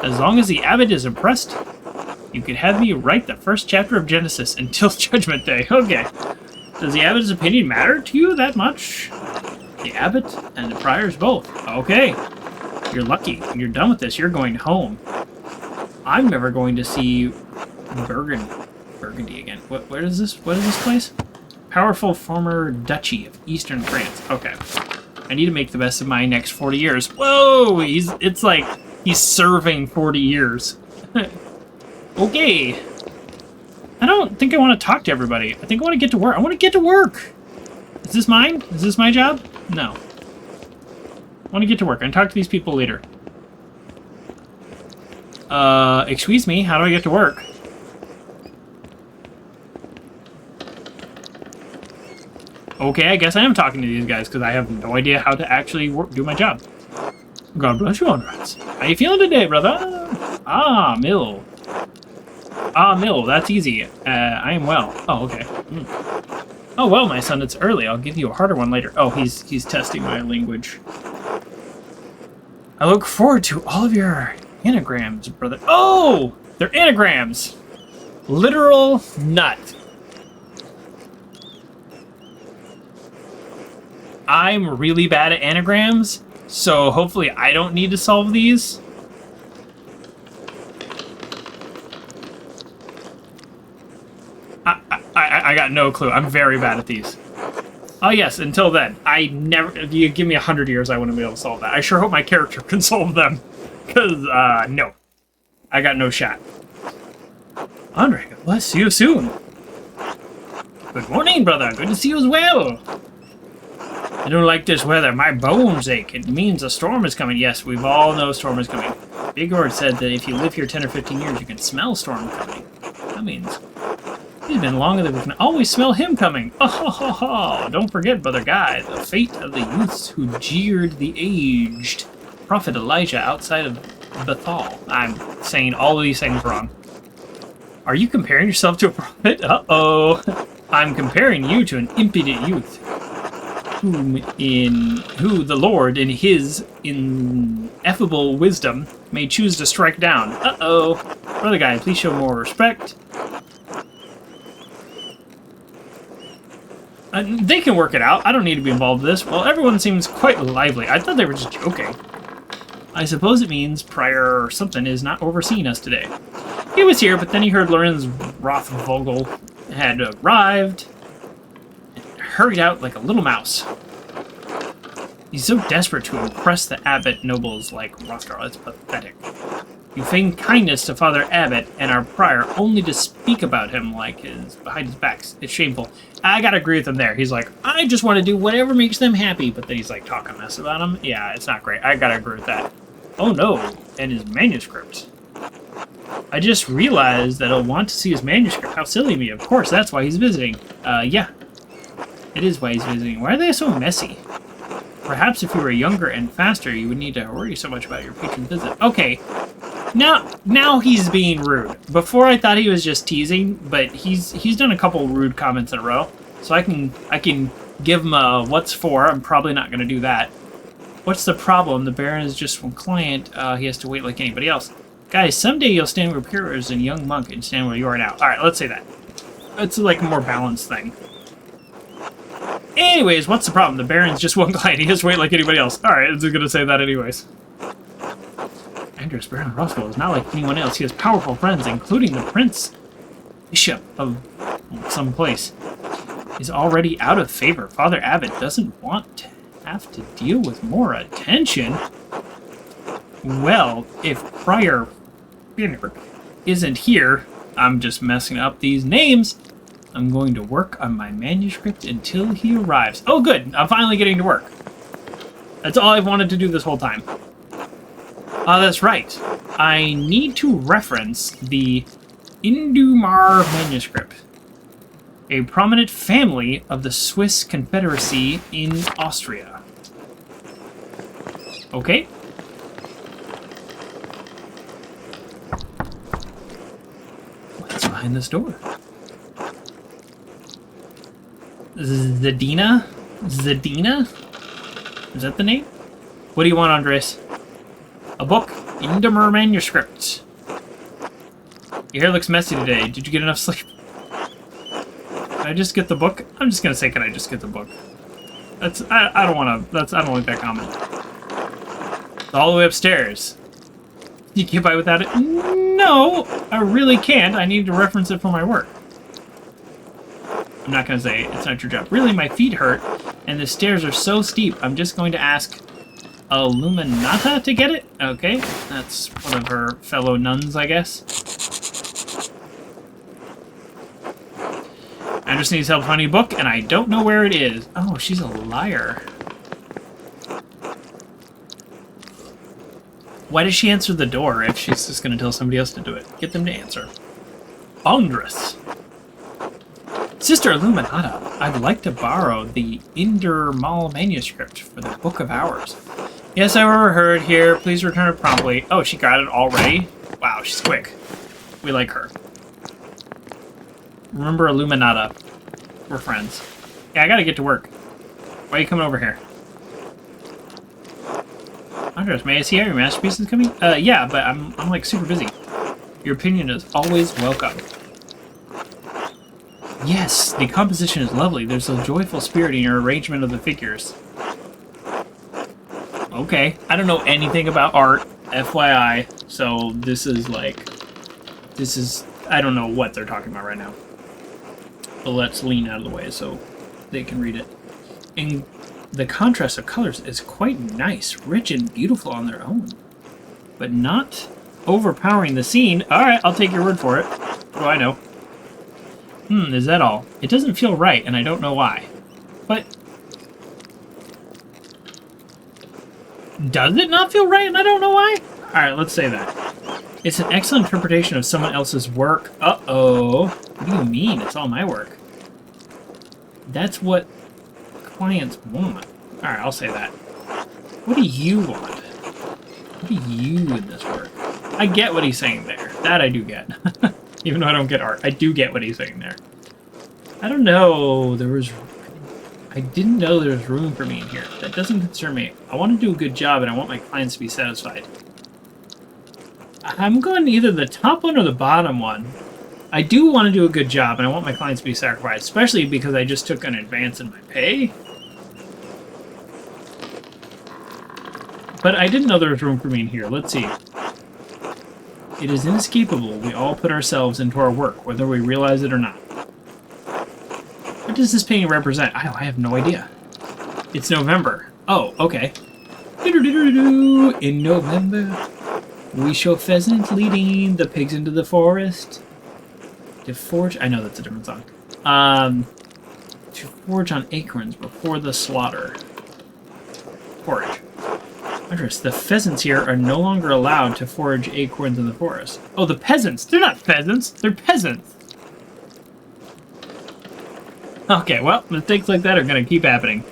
As long as the abbot is impressed, you could have me write the first chapter of Genesis until Judgment Day. Okay. Does the abbot's opinion matter to you that much? The abbot and the priors both. Okay. You're lucky. When you're done with this, you're going home. I'm never going to see Burgundy again. What is this? What is this place? Powerful former duchy of Eastern France. Okay. I need to make the best of my next 40 years. Whoa! It's like he's serving 40 years. Okay. I don't think I want to talk to everybody. I think I want to get to work. I want to get to work. Is this mine? Is this my job? No. I want to get to work. I'm going to talk to these people later. Excuse me, how do I get to work? Okay, I guess I am talking to these guys because I have no idea how to actually do my job. God bless you, Andres. How you feeling today, brother? Ah, Mill. Ah, Mill, that's easy. I am well. Oh, okay. Oh, well, my son, it's early. I'll give you a harder one later. Oh, he's testing my language. I look forward to all of your anagrams, brother. Oh! They're anagrams! Literal nut. I'm really bad at anagrams, so hopefully I don't need to solve these. I got no clue. I'm very bad at these. Oh yes, until then. If you give me 100 years, I wouldn't be able to solve that. I sure hope my character can solve them. Because, no. I got no shot. Andre, God bless. See you soon. Good morning, brother. Good to see you as well. I don't like this weather. My bones ache. It means a storm is coming. Yes, we've all know a storm is coming. Big Lord said that if you live here 10 or 15 years, you can smell storm coming. That means He's been longer than we can always smell him coming. Oh, ho, ho, ho. Don't forget, brother Guy, the fate of the youths who jeered the aged prophet Elijah outside of Bethal. I'm saying all of these things wrong. Are you comparing yourself to a prophet? Uh-oh. I'm comparing you to an impudent youth, who the Lord, in his ineffable wisdom, may choose to strike down. Uh-oh. Brother Guy, please show more respect. They can work it out. I don't need to be involved in this. Well, everyone seems quite lively. I thought they were just joking. I suppose it means Prior or something is not overseeing us today. He was here, but then he heard Lorenz Rothvogel had arrived and hurried out like a little mouse. He's so desperate to impress the abbot nobles like Rothgar. It's pathetic. You feign kindness to Father Abbot and our prior only to speak about him like his behind his back. It's shameful. I gotta agree with him there. He's like, I just want to do whatever makes them happy, but then he's like talking mess about him. Yeah, it's not great. I gotta agree with that. Oh no, and his manuscript. I just realized that he'll want to see his manuscript. How silly of me. Of course, that's why he's visiting. Yeah. It is why he's visiting. Why are they so messy? Perhaps if you were younger and faster, you would need to worry so much about your patron visit. Okay. Now he's being rude. Before I thought he was just teasing, but he's done a couple rude comments in a row. So I can give him a what's for. I'm probably not going to do that. What's the problem? The Baron is just one client. He has to wait like anybody else. Guys, someday you'll stand where Pierre is a young monk and stand where you are now. Alright, let's say that. It's like a more balanced thing. Anyways, what's the problem? The Baron's just one client. He has to wait like anybody else. Alright, I was going to say that anyways. Andreas Baron Roscoe is not like anyone else. He has powerful friends, including the Prince Bishop of some place. He's already out of favor. Father Abbot doesn't want to have to deal with more attention. Well, if Prior isn't here, I'm just messing up these names. I'm going to work on my manuscript until he arrives. Oh, good. I'm finally getting to work. That's all I've wanted to do this whole time. That's right. I need to reference the Indumar manuscript, a prominent family of the Swiss Confederacy in Austria. Okay. What's behind this door? Zadina? Zadina? Is that the name? What do you want, Andres? A book. Indumar manuscript. Your hair looks messy today. Did you get enough sleep? Can I just get the book? I'm just gonna say, can I just get the book? I don't wanna, I don't like that comment. It's all the way upstairs. You get by without it? No, I really can't. I need to reference it for my work. I'm not gonna say it's not your job. Really, my feet hurt, and the stairs are so steep. I'm just going to ask Illuminata to get it? Okay, that's one of her fellow nuns, I guess. I just need help finding a book, and I don't know where it is. Oh, she's a liar. Why does she answer the door if she's just going to tell somebody else to do it? Get them to answer. Andres. Sister Illuminata, I'd like to borrow the Indermal manuscript for the Book of Hours. Yes, I've overheard here. Please return it promptly. Oh, she got it already? Wow, she's quick. We like her. Remember Illuminata. We're friends. Yeah, I gotta get to work. Why are you coming over here? Andres, may I see how your masterpiece is coming? Yeah, but I'm like super busy. Your opinion is always welcome. Yes, the composition is lovely. There's a joyful spirit in your arrangement of the figures. Okay, I don't know anything about art, FYI, so this is, I don't know what they're talking about right now. But let's lean out of the way so they can read it. And the contrast of colors is quite nice, rich and beautiful on their own, but not overpowering the scene. Alright, I'll take your word for it. What do I know? Is that all? It doesn't feel right, and I don't know why. But does it not feel right, and I don't know why? Alright, let's say that. It's an excellent interpretation of someone else's work. Uh-oh. What do you mean? It's all my work. That's what clients want. Alright, I'll say that. What do you want? What do you in this work? I get what he's saying there. That I do get. Even though I don't get art, I do get what he's saying there. I don't know. I didn't know there was room for me in here. That doesn't concern me. I want to do a good job, and I want my clients to be satisfied. I'm going either the top one or the bottom one. I do want to do a good job, and I want my clients to be satisfied, especially because I just took an advance in my pay. But I didn't know there was room for me in here. Let's see. It is inescapable. We all put ourselves into our work, whether we realize it or not. What does this painting represent? I have no idea. It's November. Oh, okay. In November, we show pheasants leading the pigs into the forest. To forge... I know that's a different song. To forage on acorns before the slaughter. Forage. Interesting. The pheasants here are no longer allowed to forage acorns in the forest. Oh, the peasants! They're not pheasants! They're peasants! Okay, well, mistakes like that are going to keep happening.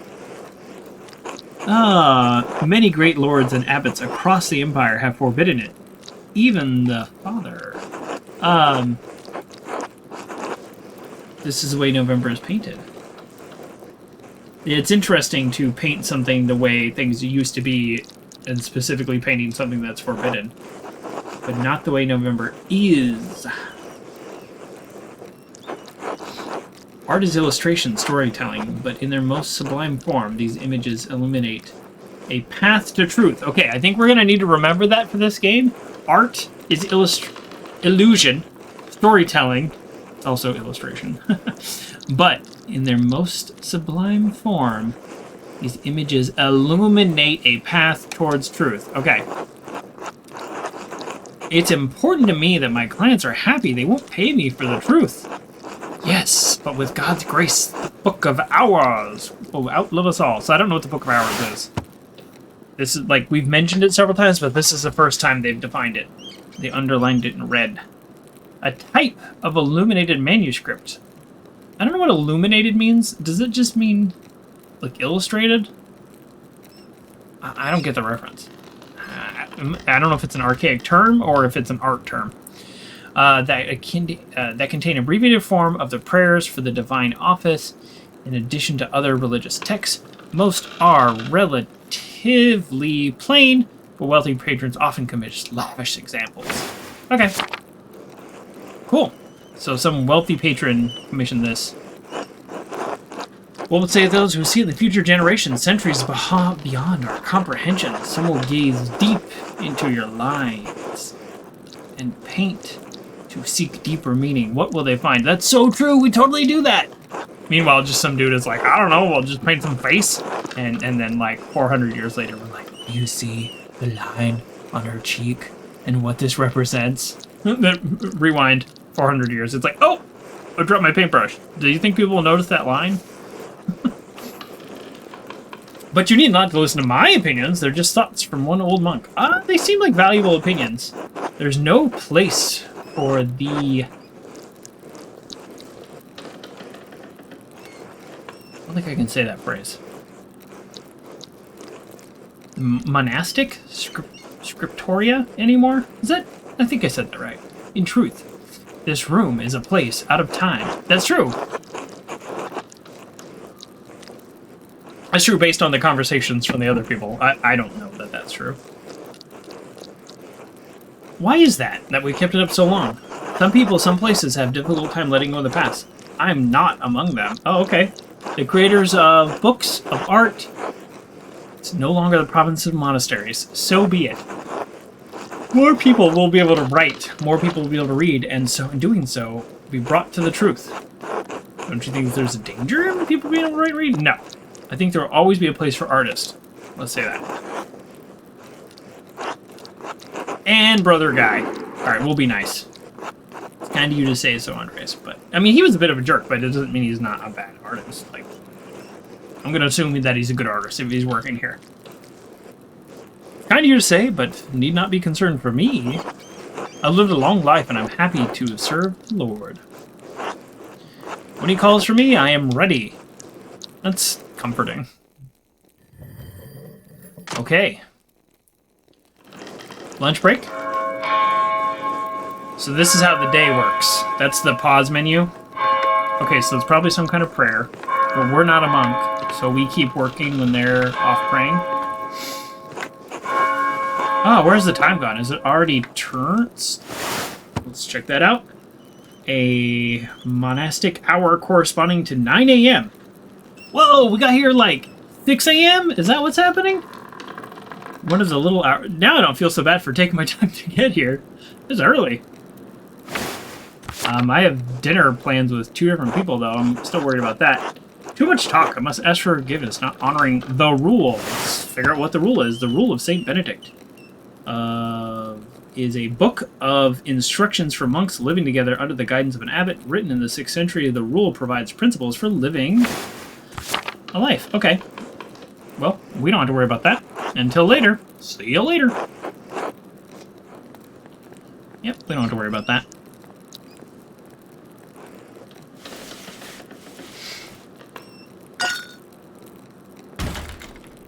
Many great lords and abbots across the empire have forbidden it. Even the father. This is the way November is painted. It's interesting to paint something the way things used to be, and specifically painting something that's forbidden. But not the way November is. Art is illustration, storytelling, but in their most sublime form, these images illuminate a path to truth. Okay, I think we're going to need to remember that for this game. Art is illusion, storytelling, also illustration. But in their most sublime form, these images illuminate a path towards truth. Okay. It's important to me that my clients are happy. They won't pay me for the truth. Yes, but with God's grace, the Book of Hours will outlive us all. So I don't know what the Book of Hours is. This is, like, we've mentioned it several times, but this is the first time they've defined it. They underlined it in red. A type of illuminated manuscript. I don't know what illuminated means. Does it just mean, like, illustrated? I don't get the reference. I don't know if it's an archaic term or if it's an art term. That contain abbreviated form of the prayers for the divine office, in addition to other religious texts. Most are relatively plain, but wealthy patrons often commit lavish examples. Okay. Cool. So some wealthy patron commissioned this. What would say those who see the future generations, centuries beyond our comprehension? Some will gaze deep into your lines and paint to seek deeper meaning. What will they find? That's so true. We totally do that. Meanwhile, just some dude is like, I don't know, we'll just paint some face. And then like 400 years later, we're like, you see the line on her cheek and what this represents? Then rewind 400 years. It's like, oh, I dropped my paintbrush. Do you think people will notice that line? But you need not to listen to my opinions. They're just thoughts from one old monk. They seem like valuable opinions. There's no place for the... I don't think I can say that phrase. Monastic scriptoria anymore? Is that? I think I said that right. In truth, this room is a place out of time. That's true. That's true based on the conversations from the other people. I don't know that that's true. Why is that we kept it up so long? Some people, some places have difficult time letting go of the past. I'm not among them. Oh, okay. The creators of books, of art, it's no longer the province of monasteries. So be it. More people will be able to write, more people will be able to read, and so in doing so, be brought to the truth. Don't you think there's a danger in people being able to write and read? No. I think there will always be a place for artists. Let's say that. And brother guy. Alright, we'll be nice. It's kind of you to say so, Andreas, but... I mean, he was a bit of a jerk, but it doesn't mean he's not a bad artist. Like, I'm gonna assume that he's a good artist if he's working here. Kind of you to say, but need not be concerned for me. I've lived a long life, and I'm happy to have served the Lord. When he calls for me, I am ready. That's comforting. Okay. Lunch break? So this is how the day works. That's the pause menu. Okay, so it's probably some kind of prayer. But we're not a monk, so we keep working when they're off praying. Oh, where's the time gone? Is it already turns? Let's check that out. A monastic hour corresponding to 9 a.m. Whoa, we got here like 6 a.m.? Is that what's happening? One of the little hours. Now I don't feel so bad for taking my time to get here. It's early. I have dinner plans with 2 different people, though. I'm still worried about that. Too much talk. I must ask for forgiveness, not honoring the rule. Let's figure out what the rule is. The rule of St. Benedict is a book of instructions for monks living together under the guidance of an abbot, written in the 6th century. The rule provides principles for living a life. Okay. Well, we don't have to worry about that. Until later. See you later. Yep, we don't have to worry about that.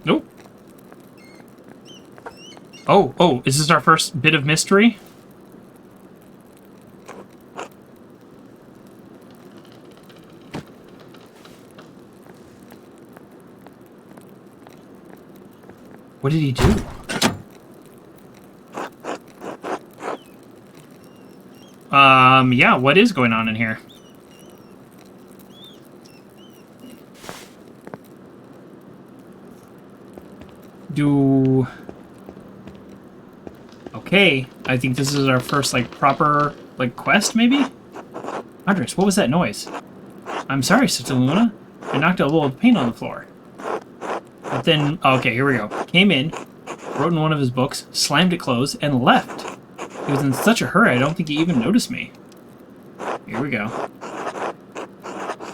Nope. Oh, is this our first bit of mystery? What did he do? Yeah, what is going on in here? Okay, I think this is our first, like, proper, like, quest, maybe? Andreas, what was that noise? I'm sorry, Sister Luna. I knocked a little paint on the floor. But then, okay, here we go. Came in, wrote in one of his books, slammed it closed, and left. He was in such a hurry, I don't think he even noticed me. Here we go.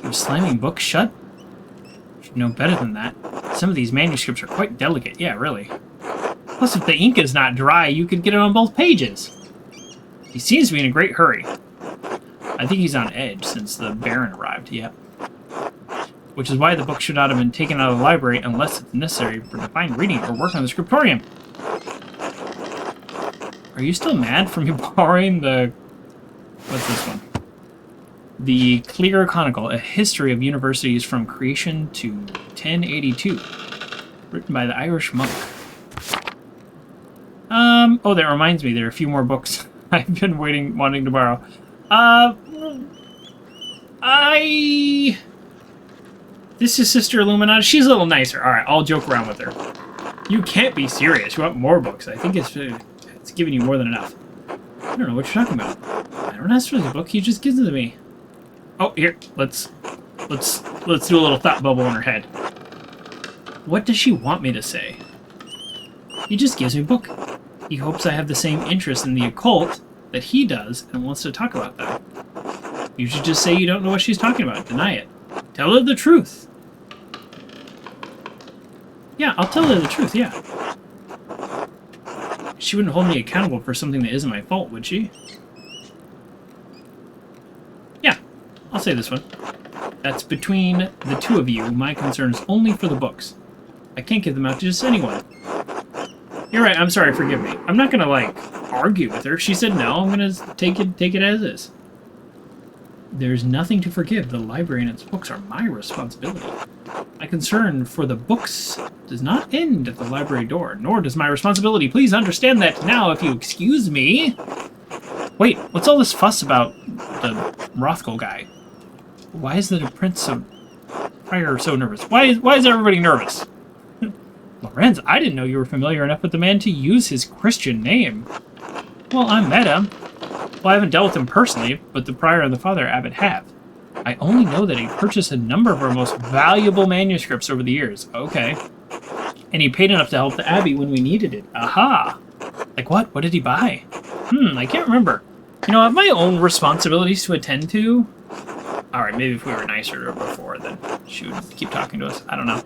He was slamming books shut? Should know better than that. Some of these manuscripts are quite delicate. Yeah, really. Plus, if the ink is not dry, you could get it on both pages. He seems to be in a great hurry. I think he's on edge since the Baron arrived. Yep. Which is why the book should not have been taken out of the library unless it's necessary for defined reading or work on the scriptorium. Are you still mad for me borrowing the... What's this one? The Clear Chronicle, a history of universities from creation to 1082. Written by the Irish monk. Oh, that reminds me, there are a few more books I've been wanting to borrow. This is Sister Illuminati. She's a little nicer. Alright, I'll joke around with her. You can't be serious. You want more books. I think it's giving you more than enough. I don't know what you're talking about. I don't ask for the book, he just gives it to me. Oh, here, let's do a little thought bubble in her head. What does she want me to say? He just gives me a book. He hopes I have the same interest in the occult that he does and wants to talk about them. You should just say you don't know what she's talking about. Deny it. Tell her the truth. Yeah, I'll tell her the truth, yeah. She wouldn't hold me accountable for something that isn't my fault, would she? Yeah, I'll say this one. That's between the two of you. My concern is only for the books. I can't give them out to just anyone. You're right, I'm sorry, forgive me. I'm not gonna, like, argue with her. If she said no, I'm gonna take it as is. There's nothing to forgive. The library and its books are my responsibility. My concern for the books does not end at the library door, nor does my responsibility. Please understand that now, if you excuse me. Wait, what's all this fuss about the Rothko guy? Why is the prince so... Prior so nervous? Why is everybody nervous? Lorenz, I didn't know you were familiar enough with the man to use his Christian name. Well, I met him. Well, I haven't dealt with him personally, but the prior and the father abbot have. I only know that he purchased a number of our most valuable manuscripts over the years. Okay. And he paid enough to help the abbey when we needed it. Aha! Like what? What did he buy? I can't remember. You know, I have my own responsibilities to attend to. Alright, maybe if we were nicer to her before, then she would keep talking to us. I don't know.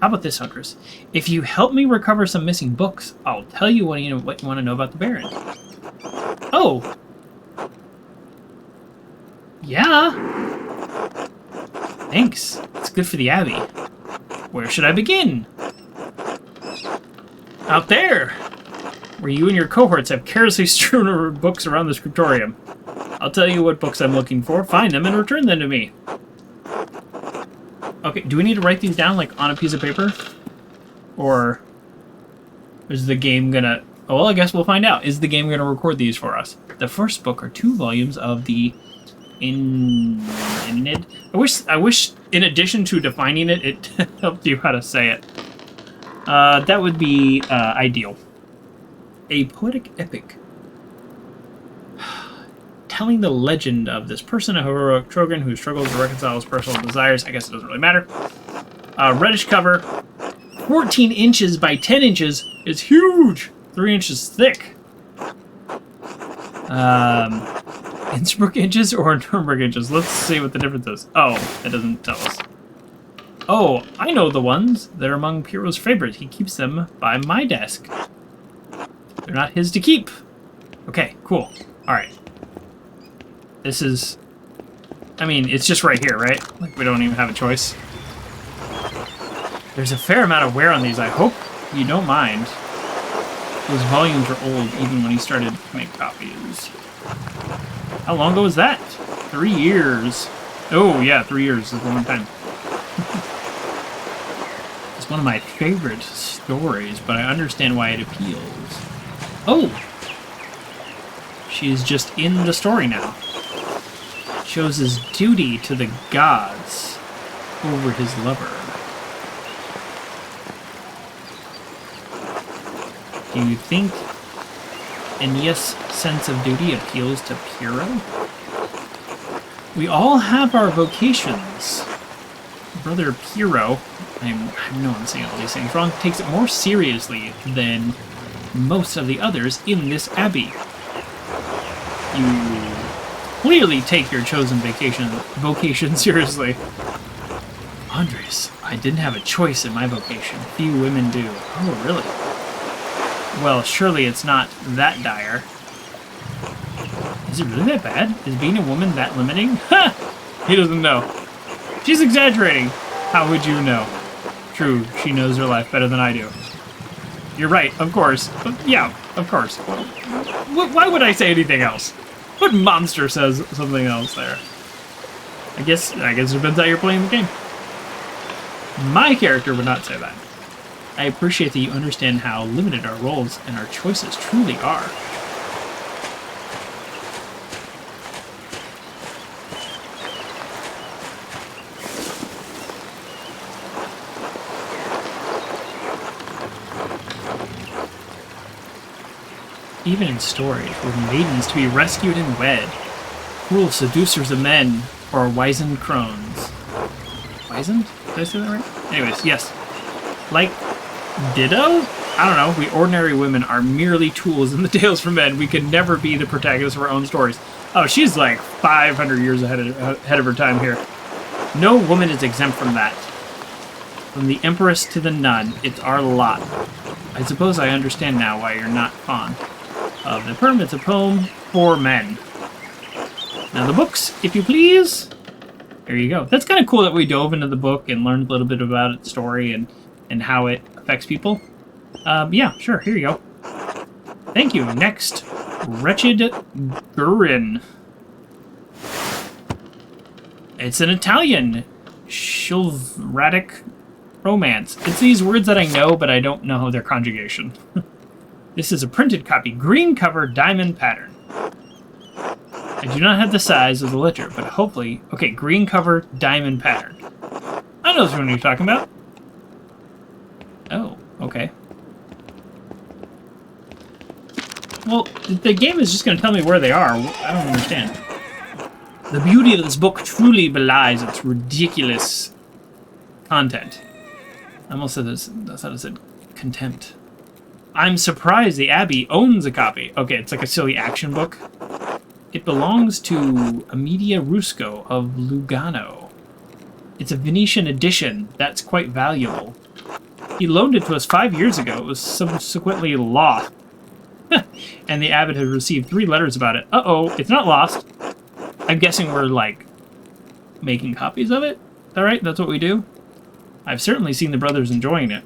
How about this, Huntress? If you help me recover some missing books, I'll tell you what you want to know about the Baron. Oh! Yeah! Thanks. It's good for the Abbey. Where should I begin? Out there! Where you and your cohorts have carelessly strewn books around the scriptorium. I'll tell you what books I'm looking for, find them, and return them to me. Okay, do we need to write these down, like, on a piece of paper? Or is the game gonna... Oh, well, I guess we'll find out. Is the game gonna record these for us? The first book are 2 volumes of the... I wish, in addition to defining it, it helped you how to say it. That would be ideal. A poetic epic. Telling the legend of this person, a heroic Trogan who struggles to reconcile his personal desires. I guess it doesn't really matter. Reddish cover. 14 inches by 10 inches is huge! 3 inches thick. Innsbruck inches or Nuremberg inches? Let's see what the difference is. Oh, it doesn't tell us. Oh, I know the ones. They're among Piero's favorites. He keeps them by my desk. They're not his to keep. Okay, cool. Alright. This is... I mean, it's just right here, right? Like, we don't even have a choice. There's a fair amount of wear on these. I hope you don't mind. Those volumes are old, even when he started to make copies. How long ago was that? 3 years. Oh, yeah, 3 years is a long time. It's one of my favorite stories, but I understand why it appeals. Oh! She's just in the story now. Shows his duty to the gods over his lover. Do you think Aeneas' sense of duty appeals to Piero? We all have our vocations. Brother Piero, I know I'm saying all these things wrong, takes it more seriously than most of the others in this abbey. You clearly take your chosen vocation seriously. Andres, I didn't have a choice in my vocation. Few women do. Oh, really? Well, surely it's not that dire. Is it really that bad? Is being a woman that limiting? Ha! He doesn't know. She's exaggerating. How would you know? True, she knows her life better than I do. You're right, of course. Yeah, of course. Why would I say anything else? What monster says something else there? I guess it depends how you're playing the game. My character would not say that. I appreciate that you understand how limited our roles and our choices truly are. Even in stories, were maidens to be rescued and wed, cruel seducers of men, or wizened crones. Wizened? Did I say that right? Anyways, yes. Like, ditto? I don't know. We ordinary women are merely tools in the tales for men. We could never be the protagonists of our own stories. Oh, she's like 500 years ahead of her time here. No woman is exempt from that. From the empress to the nun, it's our lot. I suppose I understand now why you're not fond of the poem. It's a poem for men. Now the books, if you please. There you go. That's kind of cool that we dove into the book and learned a little bit about its story and how it affects people. Yeah, sure. Here you go. Thank you. Next, Wretched Gurin. It's an Italian chivalric romance. It's these words that I know, but I don't know their conjugation. This is a printed copy, green cover, diamond pattern. I do not have the size of the ledger, but hopefully... Okay, green cover, diamond pattern. I know which one you're talking about. Oh, okay. Well, the game is just going to tell me where they are. I don't understand. The beauty of this book truly belies its ridiculous content. I almost said this. I thought it said contempt. I'm surprised the Abbey owns a copy. Okay, it's like a silly action book. It belongs to Amidia Rusco of Lugano. It's a Venetian edition that's quite valuable. He loaned it to us 5 years ago. It was subsequently lost. And the abbot had received 3 letters about it. Uh-oh, it's not lost. I'm guessing we're, like, making copies of it? Is that right? That's what we do? I've certainly seen the brothers enjoying it.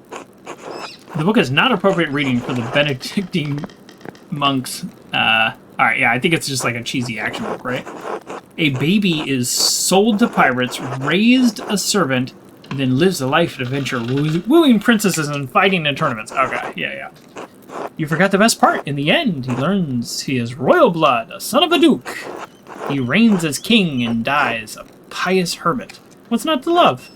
The book is not appropriate reading for the Benedictine monks. Alright, yeah, I think it's just like a cheesy action book, right? A baby is sold to pirates, raised a servant, and then lives a life of adventure, wooing princesses and fighting in tournaments. Okay, yeah. You forgot the best part. In the end, he learns he is royal blood, a son of a duke. He reigns as king and dies a pious hermit. What's not to love?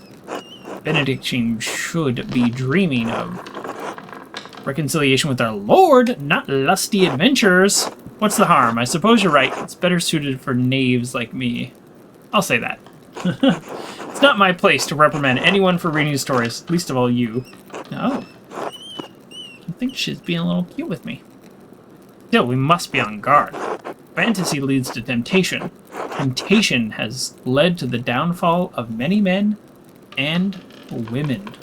Benedictine should be dreaming of reconciliation with our Lord, not lusty adventures. What's the harm? I suppose you're right. It's better suited for knaves like me. I'll say that. It's not my place to reprimand anyone for reading stories, least of all you. Oh. I think she's being a little cute with me. Still, we must be on guard. Fantasy leads to temptation. Temptation has led to the downfall of many men and women.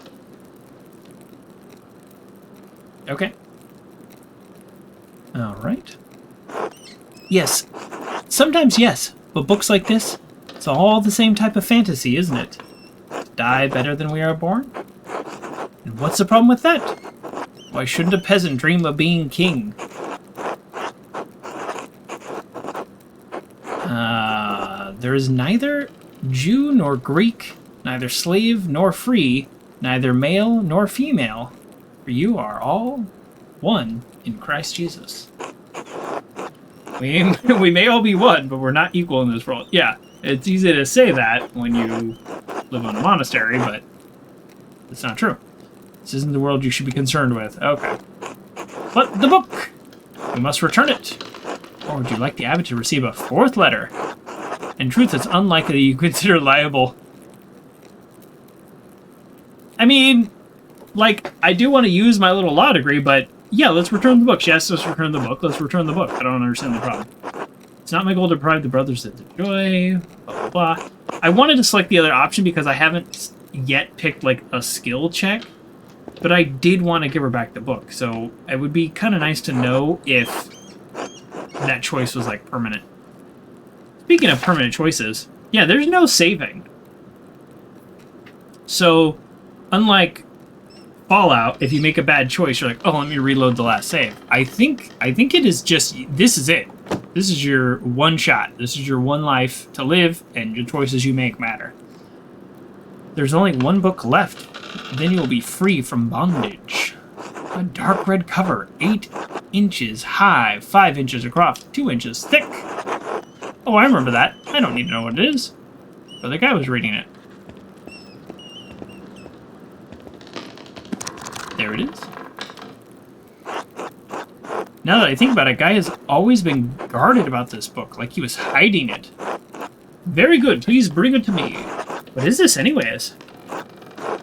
Okay. Alright. Yes. Sometimes yes, but books like this, it's all the same type of fantasy, isn't it? Die better than we are born? And what's the problem with that? Why shouldn't a peasant dream of being king? There is neither Jew nor Greek, neither slave nor free, neither male nor female, for you are all one in Christ Jesus. We may all be one, but we're not equal in this world. Yeah, it's easy to say that when you live in a monastery, but it's not true. This isn't the world you should be concerned with. Okay. But the book! We must return it. Or would you like the abbot to receive a 4th letter? In truth, it's unlikely you consider liable. I mean, like, I do want to use my little law degree, but yeah, let's return the book. Yes, let's return the book. Let's return the book. I don't understand the problem. It's not my goal to deprive the brothers of the joy, blah, blah, blah. I wanted to select the other option because I haven't yet picked, like, a skill check, but I did want to give her back the book, so it would be kind of nice to know if that choice was, like, permanent. Speaking of permanent choices, yeah, there's no saving. So, unlike Fallout, if you make a bad choice, you're like, oh, let me reload the last save. I think it is just, this is it. This is your one shot. This is your one life to live, and your choices you make matter. There's only one book left. Then you'll be free from bondage. A dark red cover, 8 inches high, 5 inches across, 2 inches thick. Oh, I remember that. I don't need to know what it is. But the guy was reading it. There it is. Now that I think about it, guy has always been guarded about this book, like he was hiding it. Very good, please bring it to me. What is this anyways?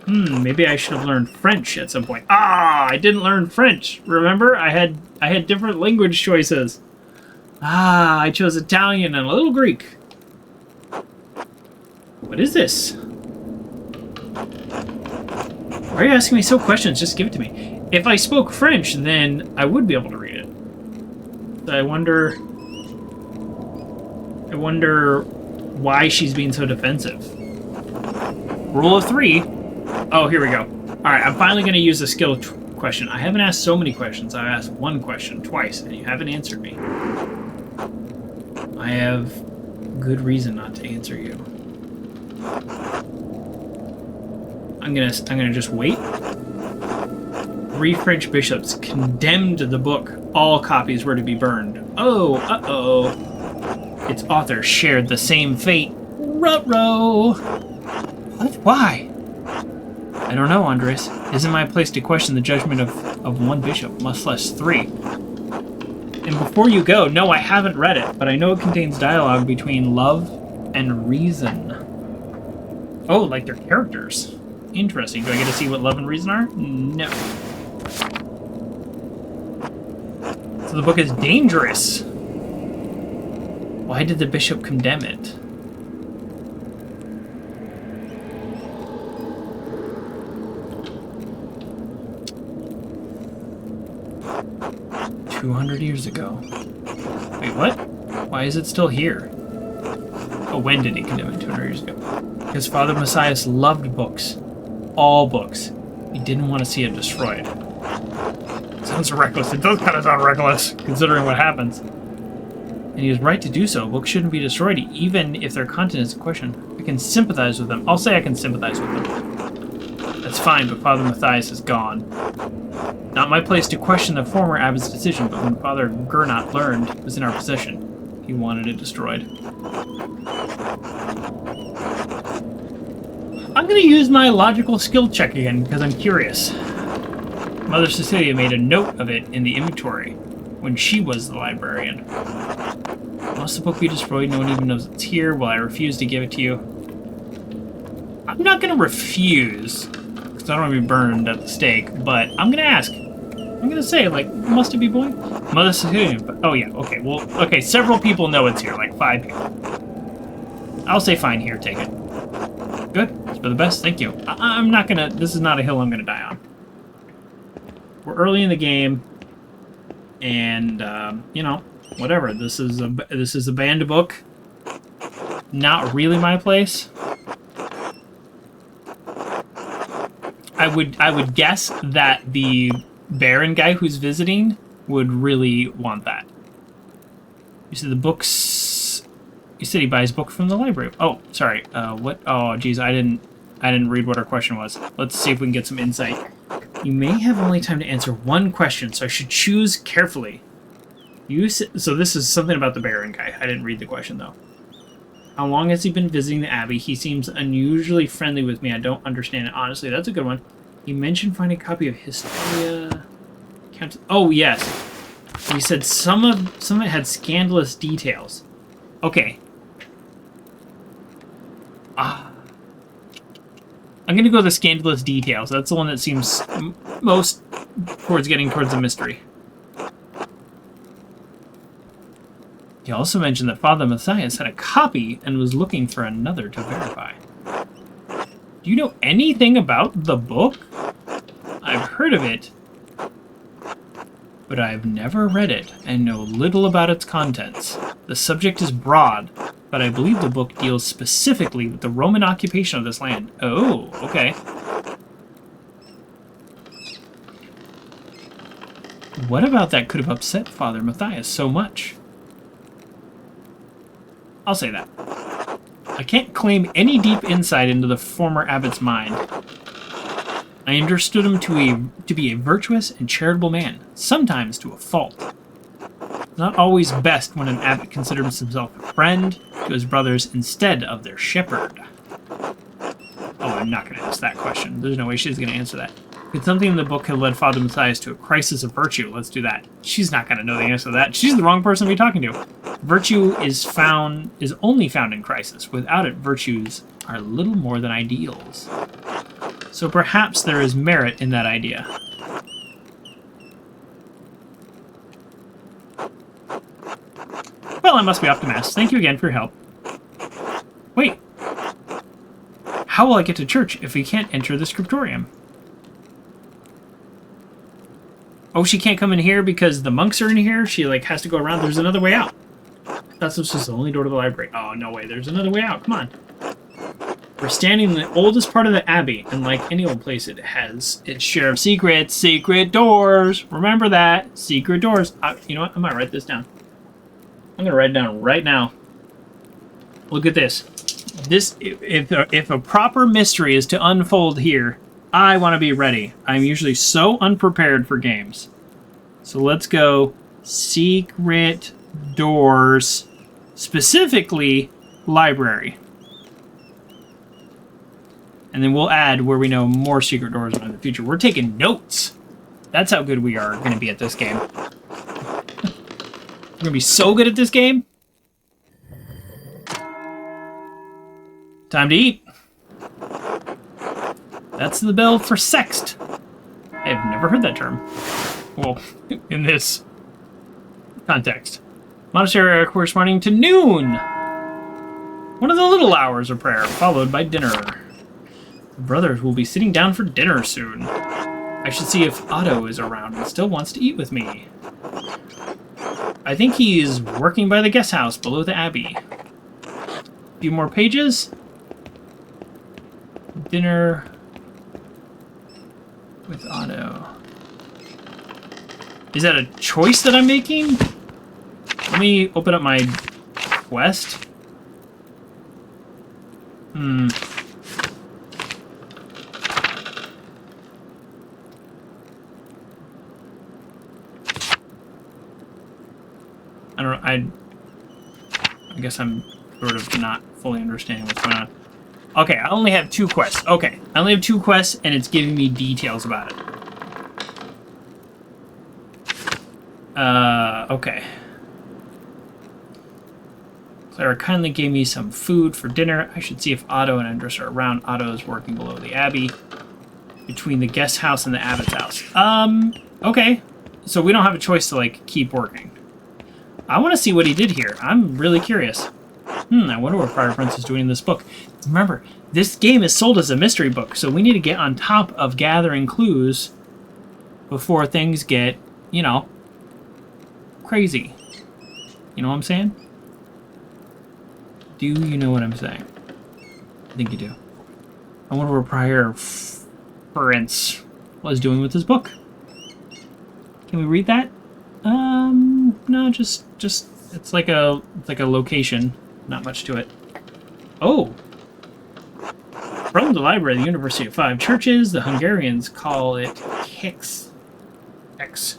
Maybe I should have learned French at some point. Ah, I didn't learn French. Remember? I had different language choices. Ah, I chose Italian and a little Greek. What is this? Why are you asking me so questions? Just give it to me. If I spoke French, then I would be able to read it. I wonder why she's being so defensive. Rule of 3. Oh, here we go. Alright, I'm finally going to use a skill question. I haven't asked so many questions. I've asked one question twice, and you haven't answered me. I have good reason not to answer you. I'm gonna just wait. 3 French bishops condemned the book. All copies were to be burned. Oh, uh-oh. Its author shared the same fate. Ruh-roh. What? Why? I don't know, Andreas. It isn't my place to question the judgment of one bishop, much less 3. And before you go, no, I haven't read it, but I know it contains dialogue between love and reason. Oh, like their characters. Interesting. Do I get to see what love and reason are? No. So the book is dangerous. Why did the bishop condemn it? 200 years ago. Wait, what? Why is it still here? Oh, when did he condemn it? 200 years ago. Because Father Matthias loved books. All books. He didn't want to see it destroyed. Sounds reckless. It does kind of sound reckless, considering what happens. And he was right to do so. Books shouldn't be destroyed, even if their content is in question. I can sympathize with them. I'll say I can sympathize with them. That's fine, but Father Matthias is gone. Not my place to question the former abbot's decision, but when Father Gernot learned it was in our possession, he wanted it destroyed. I'm going to use my logical skill check again, because I'm curious. Mother Cecilia made a note of it in the inventory when she was the librarian. Must the book be destroyed? No one even knows it's here. Will I refuse to give it to you? I'm not going to refuse, because I don't want to be burned at the stake, but I'm going to ask. I'm going to say, like, must it be boy? Mother Cecilia. Oh, yeah, okay. Well, okay, several people know it's here, like 5 people. I'll say fine here, take it. Good. It's for the best. Thank you. I'm not going to... This is not a hill I'm going to die on. We're early in the game, and, you know, whatever. This is a banned book. Not really my place. I would guess that the Baron guy who's visiting would really want that. You said the books. You said he buys book from the library. Oh, sorry. What? Oh, geez, I didn't read what our question was. Let's see if we can get some insight. You may have only time to answer one question, so I should choose carefully. So this is something about the Baron guy. I didn't read the question, though. How long has he been visiting the Abbey? He seems unusually friendly with me. I don't understand it. Honestly, that's a good one. You mentioned finding a copy of Historia... Oh, yes. He said some of it had scandalous details. Okay. I'm going to go with the scandalous details. That's the one that seems most towards getting towards the mystery. He also mentioned that Father Matthias had a copy and was looking for another to verify. Do you know anything about the book? I've heard of it, but I've never read it and know little about its contents. The subject is broad, but I believe the book deals specifically with the Roman occupation of this land. Oh, okay. What about that could have upset Father Matthias so much? I'll say that. I can't claim any deep insight into the former abbot's mind. I understood him to be a virtuous and charitable man, sometimes to a fault. It's not always best when an abbot considers himself a friend to his brothers instead of their shepherd. Oh, I'm not going to ask that question. There's no way she's going to answer that. Could something in the book have led Father Matthias to a crisis of virtue? Let's do that. She's not going to know the answer to that. She's the wrong person to be talking to. Virtue is only found in crisis. Without it, virtues are little more than ideals. So perhaps there is merit in that idea. Well, I must be off to Mass. Thank you again for your help. Wait. How will I get to church if we can't enter the scriptorium? Oh, she can't come in here because the monks are in here? She, like, has to go around? There's another way out. That's just the only door to the library. Oh, no way. There's another way out. Come on. We're standing in the oldest part of the Abbey, and like any old place, it has its share of secrets. Secret doors! Remember that. Secret doors. You know what? I might write this down. I'm going to write it down right now. Look at this. If a proper mystery is to unfold here, I want to be ready. I'm usually so unprepared for games. So let's go secret doors, specifically library. And then we'll add where we know more secret doors in the future. We're taking notes. That's how good we are going to be at this game. We're going to be so good at this game. Time to eat. That's the bell for sext. I've never heard that term. Well, in this context. Monastery corresponding to noon. One of the little hours of prayer, followed by dinner. The brothers will be sitting down for dinner soon. I should see if Otto is around and still wants to eat with me. I think he's working by the guest house below the abbey. A few more pages. Dinner with Otto. Is that a choice that I'm making? Let me open up my quest. I don't know. I guess I'm sort of not fully understanding what's going on. Okay, I only have 2 quests. Okay, I only have 2 quests, and it's giving me details about it. Okay. Clara kindly gave me some food for dinner. I should see if Otto and Andreas are around. Otto is working below the abbey, between the guest house and the abbot's house. Okay. So we don't have a choice to, like, keep working. I want to see what he did here. I'm really curious. I wonder what Prior Prince is doing in this book. Remember, this game is sold as a mystery book, so we need to get on top of gathering clues before things get, you know, crazy. You know what I'm saying? Do you know what I'm saying? I think you do. I wonder what Prior Prince was doing with his book. Can we read that? No, just it's like a location. Not much to it. Oh! From the library of the University of Five Churches, the Hungarians call it Kix. X.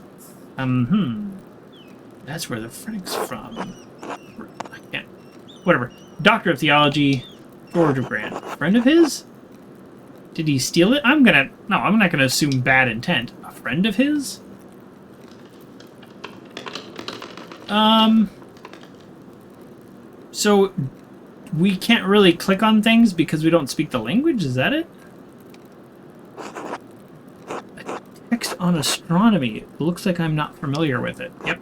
That's where the Frank's from. I can't. Whatever. Doctor of Theology, George of Grant. Friend of his? Did he steal it? I'm not gonna assume bad intent. A friend of his? So we can't really click on things because we don't speak the language? Is that it? A text on astronomy. It looks like I'm not familiar with it. Yep.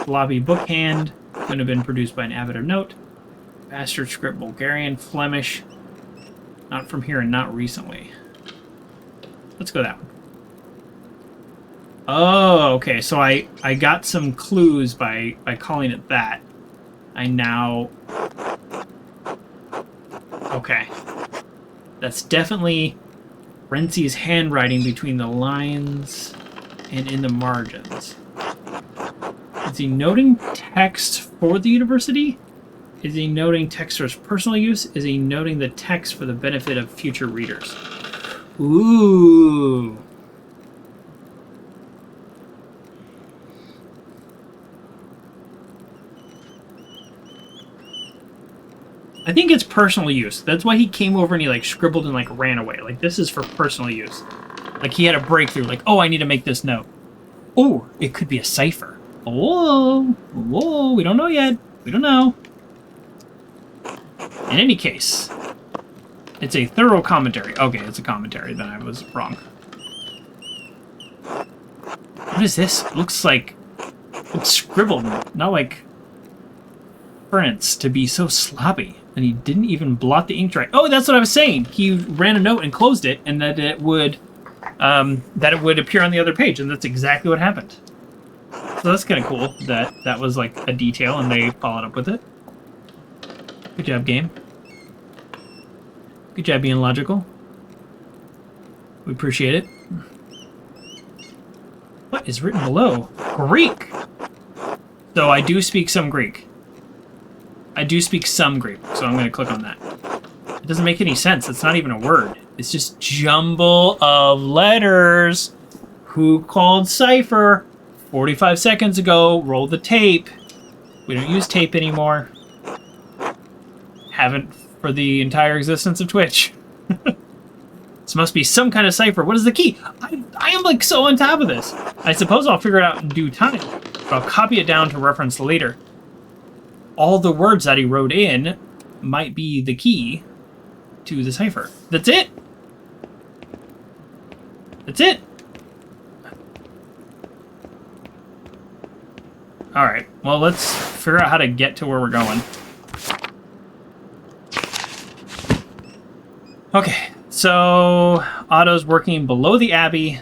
Floppy book hand. Couldn't have been produced by an abbot of note. Bastard script, Bulgarian, Flemish. Not from here and not recently. Let's go that one. Oh, okay. So I got some clues by calling it that. I now... Okay. That's definitely Renzi's handwriting between the lines and in the margins. Is he noting text for the university? Is he noting text for his personal use? Is he noting the text for the benefit of future readers? Ooh. I think it's personal use. That's why he came over and he like scribbled and like ran away. Like this is for personal use. Like he had a breakthrough. Like, oh, I need to make this note. Oh, it could be a cipher. Oh, whoa, we don't know yet. We don't know. In any case, it's a thorough commentary. Okay, it's a commentary. Then I was wrong. What is this? It looks like it's scribbled, not like Prince to be so sloppy. And he didn't even blot the ink dry. Oh, that's what I was saying. He ran a note and closed it, and that it would appear on the other page, and that's exactly what happened. So that's kind of cool that that was like a detail, and they followed up with it. Good job, game. Good job being logical. We appreciate it. What is written below? Greek! So I do speak some Greek. I do speak some Greek, so I'm going to click on that. It doesn't make any sense. It's not even a word. It's just jumble of letters. Who called cipher? 45 seconds ago. Roll the tape. We don't use tape anymore. Haven't for the entire existence of Twitch. This must be some kind of cipher. What is the key? I am like so on top of this. I suppose I'll figure it out in due time. But I'll copy it down to reference later. All the words that he wrote in might be the key to the cipher. That's it. That's it. All right. Well, let's figure out how to get to where we're going. Okay. So Otto's working below the abbey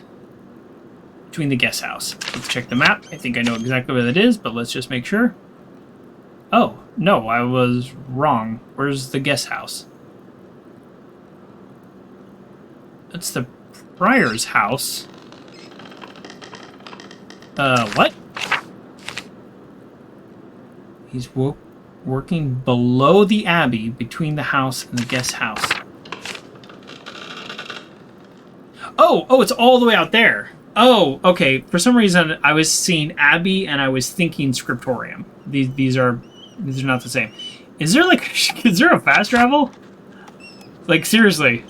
between the guest house. Let's check the map. I think I know exactly what it is, but let's just make sure. Oh, no, I was wrong. Where's the guest house? That's the prior's house. What? He's working below the abbey, between the house and the guest house. Oh, it's all the way out there. Oh, okay. For some reason, I was seeing abbey and I was thinking scriptorium. These are not the same. Is there a fast travel? Like, seriously.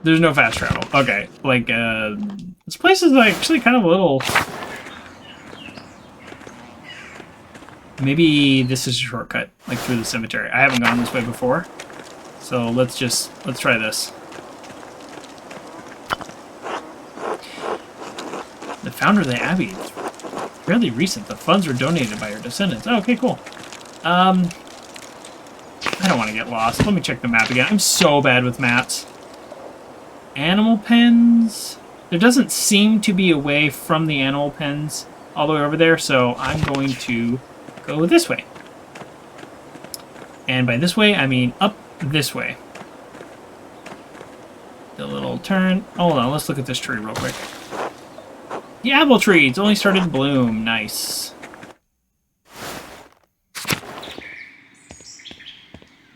There's no fast travel. Okay. Like, this place is actually kind of a little... Maybe this is a shortcut, like through the cemetery. I haven't gone this way before. So let's try this. The founder of the abbey is fairly recent. The funds were donated by her descendants. Oh, okay, cool. I don't want to get lost. Let me check the map again. I'm so bad with maps. Animal pens. There doesn't seem to be a way from the animal pens all the way over there, so I'm going to go this way. And by this way, I mean up this way. The little turn. Hold on, let's look at this tree real quick. The apple tree, it's only started to bloom. Nice.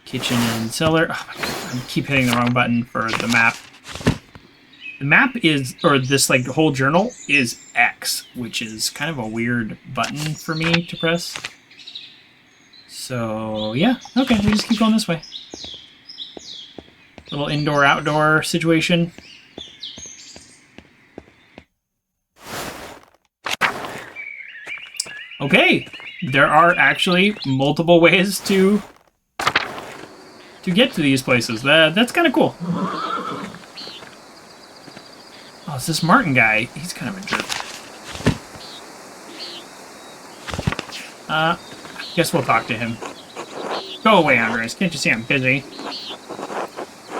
Kitchen and cellar. Oh my god, I keep hitting the wrong button for the map. The map is, or this like whole journal is X, which is kind of a weird button for me to press. So yeah, okay, we just keep going this way. Little indoor-outdoor situation. Okay, there are actually multiple ways to get to these places. That's kind of cool. Oh, it's this Martin guy. He's kind of a jerk. I guess we'll talk to him. Go away, Andreas. Can't you see I'm busy?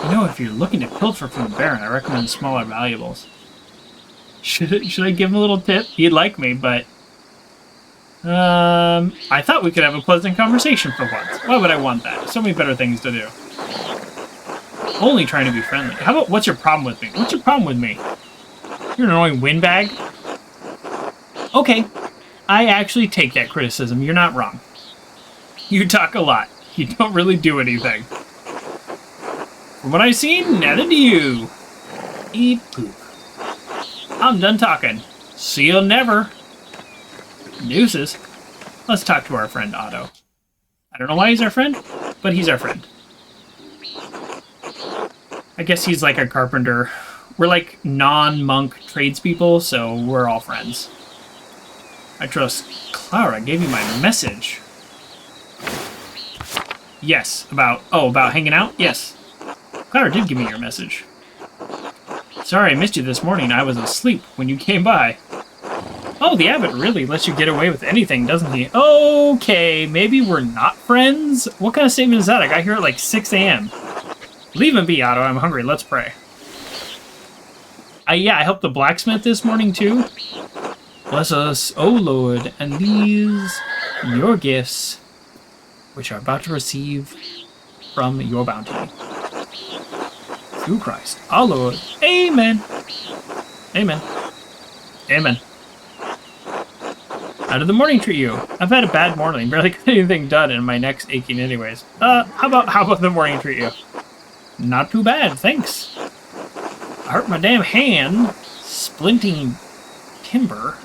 You know, if you're looking to pilfer from the Baron, I recommend smaller valuables. Should I give him a little tip? He'd like me, but... I thought we could have a pleasant conversation for once. Why would I want that? So many better things to do. Only trying to be friendly. How about, what's your problem with me? What's your problem with me? You're an annoying windbag. Okay, I actually take that criticism. You're not wrong. You talk a lot. You don't really do anything. From what I've seen, neither do you. Eat poop. I'm done talking. See you never. Deuces. Let's talk to our friend Otto. I don't know why he's our friend, but he's our friend. I guess he's like a carpenter. We're like non-monk tradespeople, so we're all friends. I trust Clara gave you my message. Yes, about hanging out? Yes. Clara did give me your message. Sorry I missed you this morning. I was asleep when you came by. Oh, the abbot really lets you get away with anything, doesn't he? Okay, maybe we're not friends? What kind of statement is that? I got here at like 6 a.m. Leave him be, Otto. I'm hungry. Let's pray. Yeah, I helped the blacksmith this morning, too. Bless us, O Lord, and these your gifts, which are about to receive from your bounty. Through Christ, our Lord. Amen. Amen. Amen. How did the morning treat you? I've had a bad morning. Barely got anything done, and my neck's aching anyways. How about the morning treat you? Not too bad, thanks. I hurt my damn hand splinting timber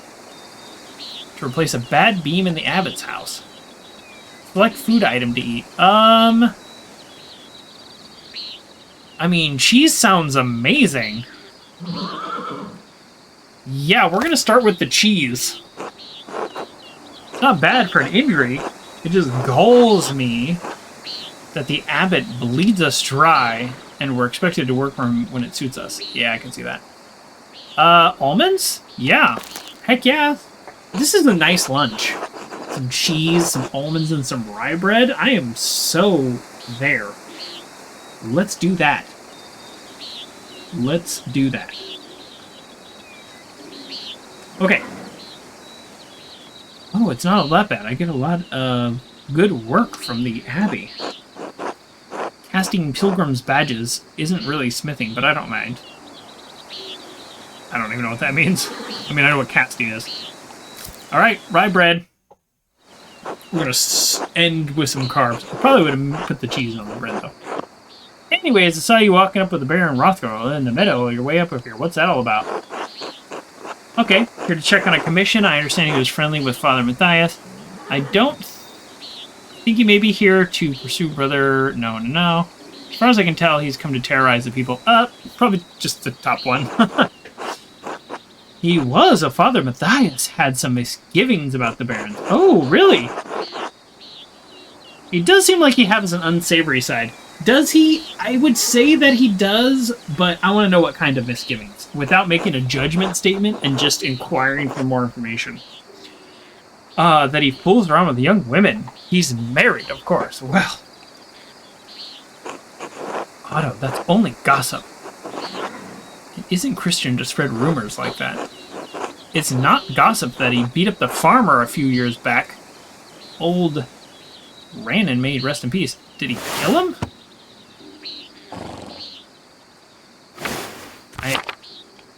to replace a bad beam in the abbot's house. Select food item to eat. I mean, cheese sounds amazing. Yeah, we're gonna start with the cheese. It's not bad for an injury. It just galls me that the abbot bleeds us dry and we're expected to work for him when it suits us. Yeah, I can see that. Almonds? Yeah. Heck yeah. This is a nice lunch. some cheese, some almonds, and some rye bread. I am so there. Let's do that. Let's do that. Okay. Oh, it's not all that bad. I get a lot of good work from the Abbey. Casting pilgrims' badges isn't really smithing, but I don't mind. I don't even know what that means. I mean, I know what casting is. Alright, rye bread. We're going to end with some carbs. I probably would have put the cheese on the bread, though. Anyways, I saw you walking up with the Baron Rothgar in the meadow. You're way up here. What's that all about? Okay, here to check on a commission. I understand he was friendly with Father Matthias. I don't think he may be here to pursue brother... No. As far as I can tell, he's come to terrorize the people. Probably just the top one. He was a Father Matthias. Had some misgivings about the Baron. Oh, really? He does seem like he has an unsavory side. Does he? I would say that he does, but I want to know what kind of misgivings, without making a judgment statement and just inquiring for more information. That he fools around with young women. He's married, of course. Well. Otto, that's only gossip. It isn't Christian to spread rumors like that. It's not gossip that he beat up the farmer a few years back. Old Rannon may rest in peace. Did he kill him?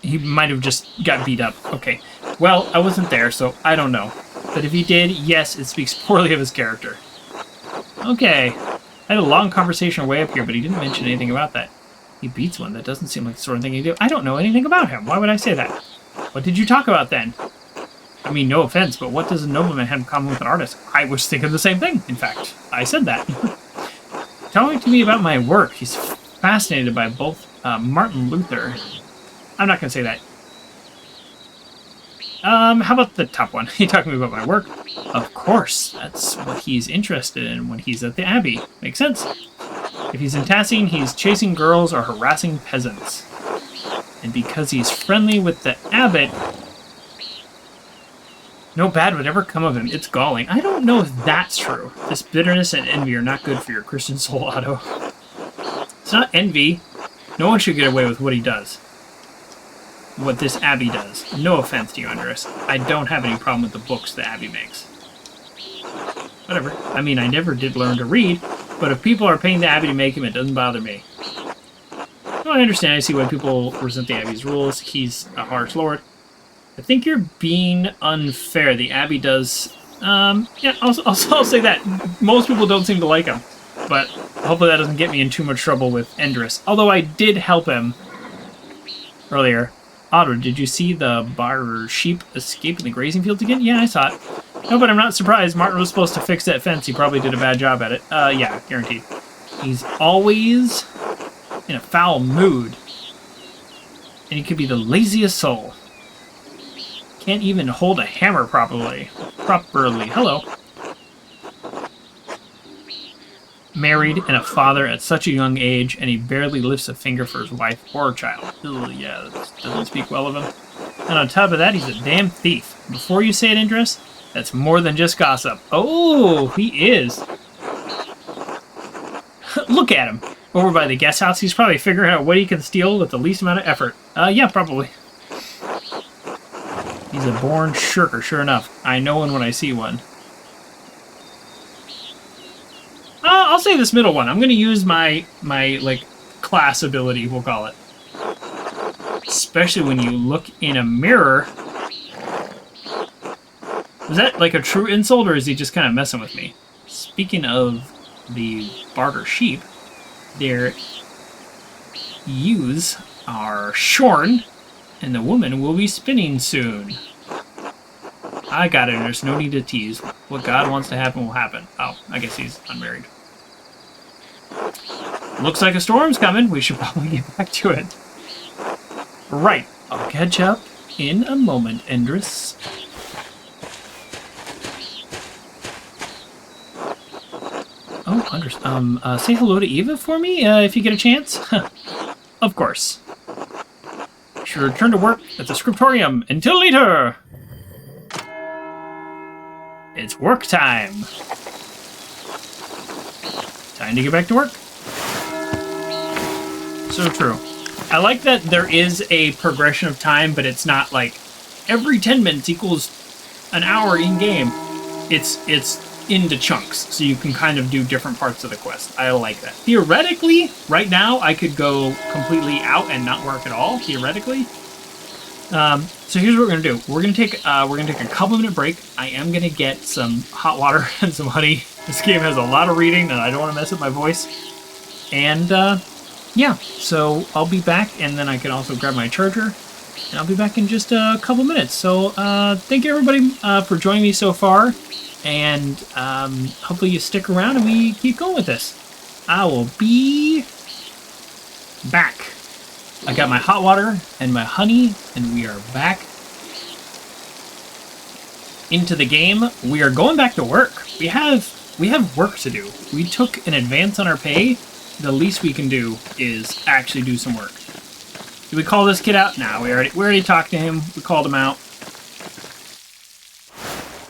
He might have just got beat up. Okay. Well, I wasn't there, so I don't know. But if he did, yes, it speaks poorly of his character. Okay. I had a long conversation way up here, but he didn't mention anything about that. He beats one. That doesn't seem like the sort of thing he'd do. I don't know anything about him. Why would I say that? What did you talk about then? I mean, no offense, but what does a nobleman have in common with an artist? I was thinking the same thing, in fact. I said that. Telling to me about my work. He's fascinated by both Martin Luther. I'm not going to say that. How about the top one? He talked to me about my work. Of course, that's what he's interested in when he's at the Abbey. Makes sense. If he's in Tassing, he's chasing girls or harassing peasants. And because he's friendly with the abbot, no bad would ever come of him. It's galling. I don't know if that's true. This bitterness and envy are not good for your Christian soul, Otto. It's not envy. No one should get away with what he does. What this Abbey does. No offense to you, Andreas. I don't have any problem with the books the Abbey makes. Whatever. I mean, I never did learn to read, but if people are paying the Abbey to make him, it doesn't bother me. No, I understand. I see why people resent the Abbey's rules. He's a harsh lord. I think you're being unfair. The Abbey does... yeah, I'll say that. Most people don't seem to like him. But hopefully that doesn't get me in too much trouble with Andreas. Although I did help him earlier. Otto, did you see the bar sheep escape in the grazing fields again? Yeah, I saw it. No, but I'm not surprised. Martin was supposed to fix that fence. He probably did a bad job at it. Yeah, guaranteed. He's always in a foul mood. And he could be the laziest soul. Can't even hold a hammer properly. Hello. Married and a father at such a young age, and he barely lifts a finger for his wife or child. Ugh, yeah, that doesn't speak well of him. And on top of that, he's a damn thief. Before you say it, Andreas, that's more than just gossip. Oh, he is. Look at him. Over by the guest house, he's probably figuring out what he can steal with the least amount of effort. Yeah, probably. He's a born shirker, sure enough. I know one when I see one. I'll say this middle one. I'm going to use my like, class ability, we'll call it. Especially when you look in a mirror. Is that like a true insult, or is he just kind of messing with me? Speaking of the barter sheep, their ewes are shorn, and the woman will be spinning soon. I got it, there's no need to tease. What God wants to happen will happen. Oh, I guess he's unmarried. Looks like a storm's coming. We should probably get back to it. Right. I'll catch up in a moment, Andreas. Oh, Andreas. Say hello to Eva for me, if you get a chance. Of course. Should return to work at the scriptorium. Until later! It's work time. Time to get back to work. So true. I like that there is a progression of time, but it's not like every 10 minutes equals an hour in game. It's into chunks, so you can kind of do different parts of the quest. I like that. Theoretically, right now, I could go completely out and not work at all, theoretically. So here's what we're gonna do. We're gonna take a couple-minute break. I am gonna get some hot water and some honey. This game has a lot of reading, and I don't want to mess up my voice. And yeah, so I'll be back, and then I can also grab my charger, and I'll be back in just a couple minutes. So thank you everybody for joining me so far, and hopefully you stick around and we keep going with this. I will be back. I got my hot water and my honey, and we are back into the game. We are going back to work. We have work to do. We took an advance on our pay. The least we can do is actually do some work. Did we call this kid out? No, we already talked to him. We called him out.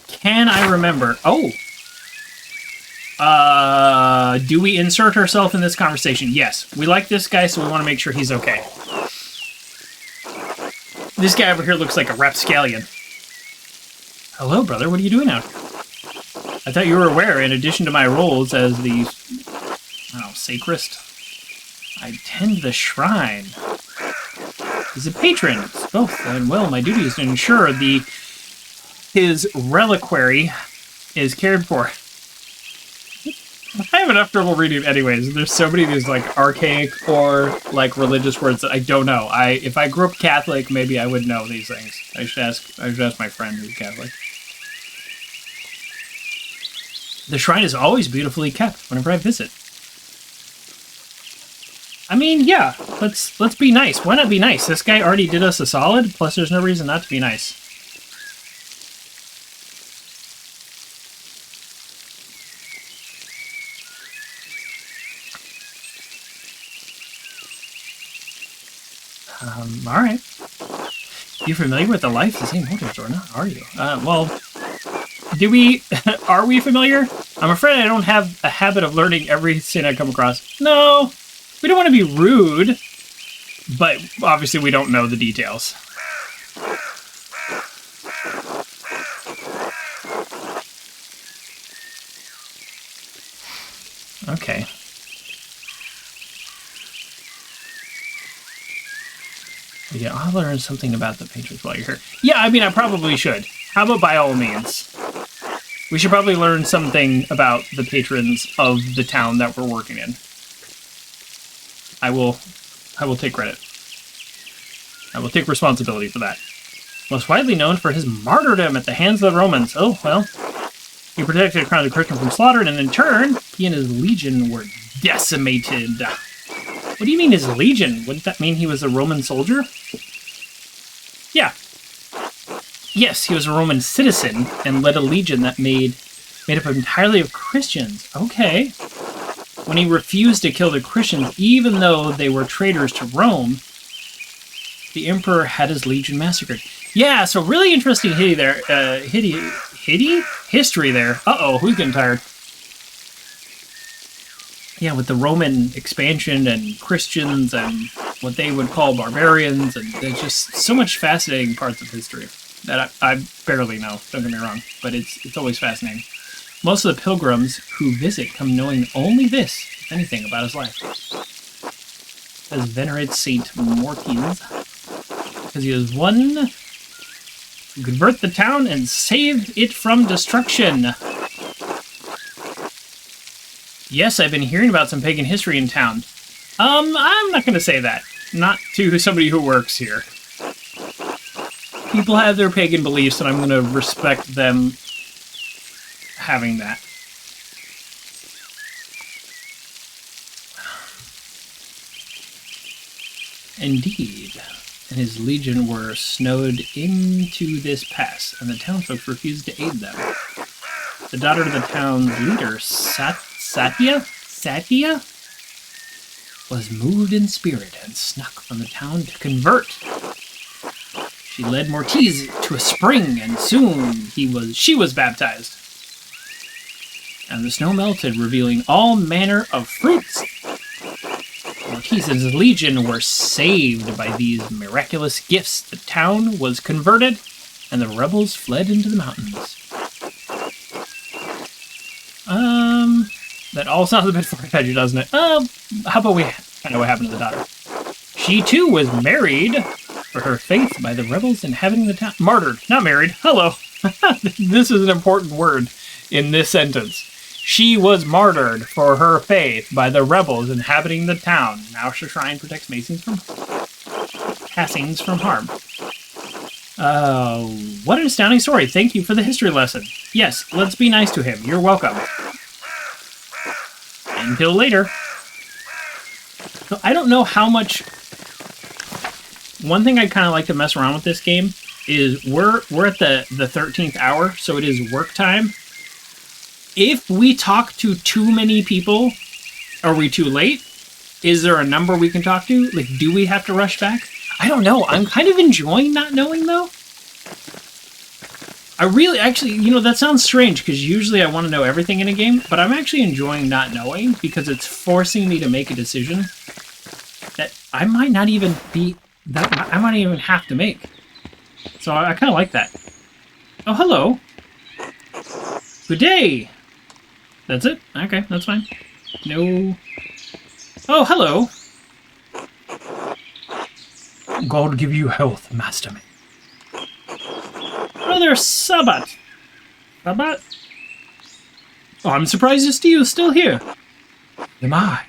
Can I remember? Oh. Do we insert ourselves in this conversation? Yes. We like this guy, so we want to make sure he's okay. This guy over here looks like a rapscallion. Hello, brother. What are you doing out here? I thought you were aware, in addition to my roles as the, sacrist, I tend the shrine. He's a patron. It's both, and well, my duty is to ensure his reliquary is cared for. I have enough trouble reading anyways. There's so many of these like archaic or like religious words that I don't know. If I grew up Catholic, maybe I would know these things. I should ask my friend who's Catholic. The shrine is always beautifully kept whenever I visit. I mean, yeah, let's be nice. Why not be nice? This guy already did us a solid, plus there's no reason not to be nice. Alright. You familiar with the life of St. Motives or not, are you? Well, are we familiar? I'm afraid I don't have a habit of learning everything I come across. No, we don't want to be rude, but obviously we don't know the details. Okay. Yeah, I'll learn something about the patrons while you're here. Yeah, I mean, I probably should. How about by all means? We should probably learn something about the patrons of the town that we're working in. I will take credit. I will take responsibility for that. Most widely known for his martyrdom at the hands of the Romans. Oh, well. He protected a crown of Christians from slaughter, and in turn, he and his legion were decimated. What do you mean his legion? Wouldn't that mean he was a Roman soldier? Yeah. Yes, he was a Roman citizen and led a legion that made up entirely of Christians. Okay. When he refused to kill the Christians, even though they were traitors to Rome, the emperor had his legion massacred. Yeah, so really interesting history there. Uh-oh, who's getting tired? Yeah, with the Roman expansion and Christians and what they would call barbarians, and there's just so much fascinating parts of history that I barely know, don't get me wrong, but it's always fascinating. Most of the pilgrims who visit come knowing only this, if anything, about his life. As venerated Saint Mortines, because he was one who convert the town and save it from destruction. Yes, I've been hearing about some pagan history in town. I'm not going to say that. Not to somebody who works here. People have their pagan beliefs, and I'm going to respect them having that. Indeed. And his legion were snowed into this pass, and the townsfolk refused to aid them. The daughter of the town's leader, Satya, was moved in spirit and snuck from the town to convert. She led Mortiz to a spring, and soon she was baptized. and the snow melted, revealing all manner of fruits. Marquis and his legion were saved by these miraculous gifts. The town was converted, and the rebels fled into the mountains. That all sounds a bit far-fetched, doesn't it? How about we find out what happened to the daughter? She, too, was married for her faith by the rebels inhabiting the town. Martyred, not married. Hello. This is an important word in this sentence. She was martyred for her faith by the rebels inhabiting the town. Now her shrine protects passings from harm. What an astounding story. Thank you for the history lesson. Yes, let's be nice to him. You're welcome. Until later. So I don't know how much... One thing I kind of like to mess around with this game is we're at the 13th hour, so it is work time. If we talk to too many people, are we too late? Is there a number we can talk to? Like, do we have to rush back? I don't know. I'm kind of enjoying not knowing, though. I really, actually, you know, that sounds strange, because usually I want to know everything in a game, but I'm actually enjoying not knowing, because it's forcing me to make a decision that I might not even be, that I might even have to make. So I kind of like that. Oh, hello. Good day. That's it? Okay, that's fine. No. Oh, hello. God give you health, Master Man. Brother Sabat. Sabat? Oh, I'm surprised you're still here. Am I?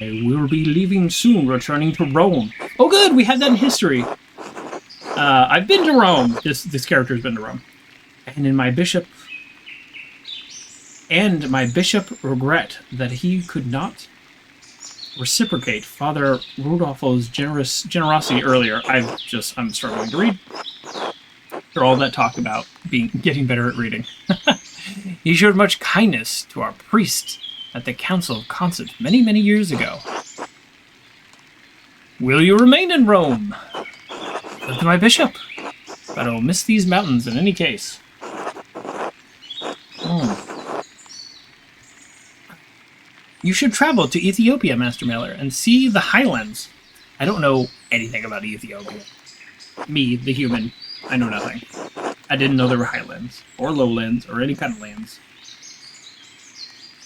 I will be leaving soon, returning to Rome. Oh, good, we had that in history. I've been to Rome. This character's been to Rome. And my bishop regret that he could not reciprocate Father Rodolfo's generosity earlier. I'm struggling to read. After all that talk about getting better at reading. He showed much kindness to our priest at the Council of Constance many, many years ago. Will you remain in Rome? Up to my bishop. But I will miss these mountains in any case. You should travel to Ethiopia, Master Maler, and see the highlands. I don't know anything about Ethiopia. Me, the human, I know nothing. I didn't know there were highlands, or lowlands, or any kind of lands.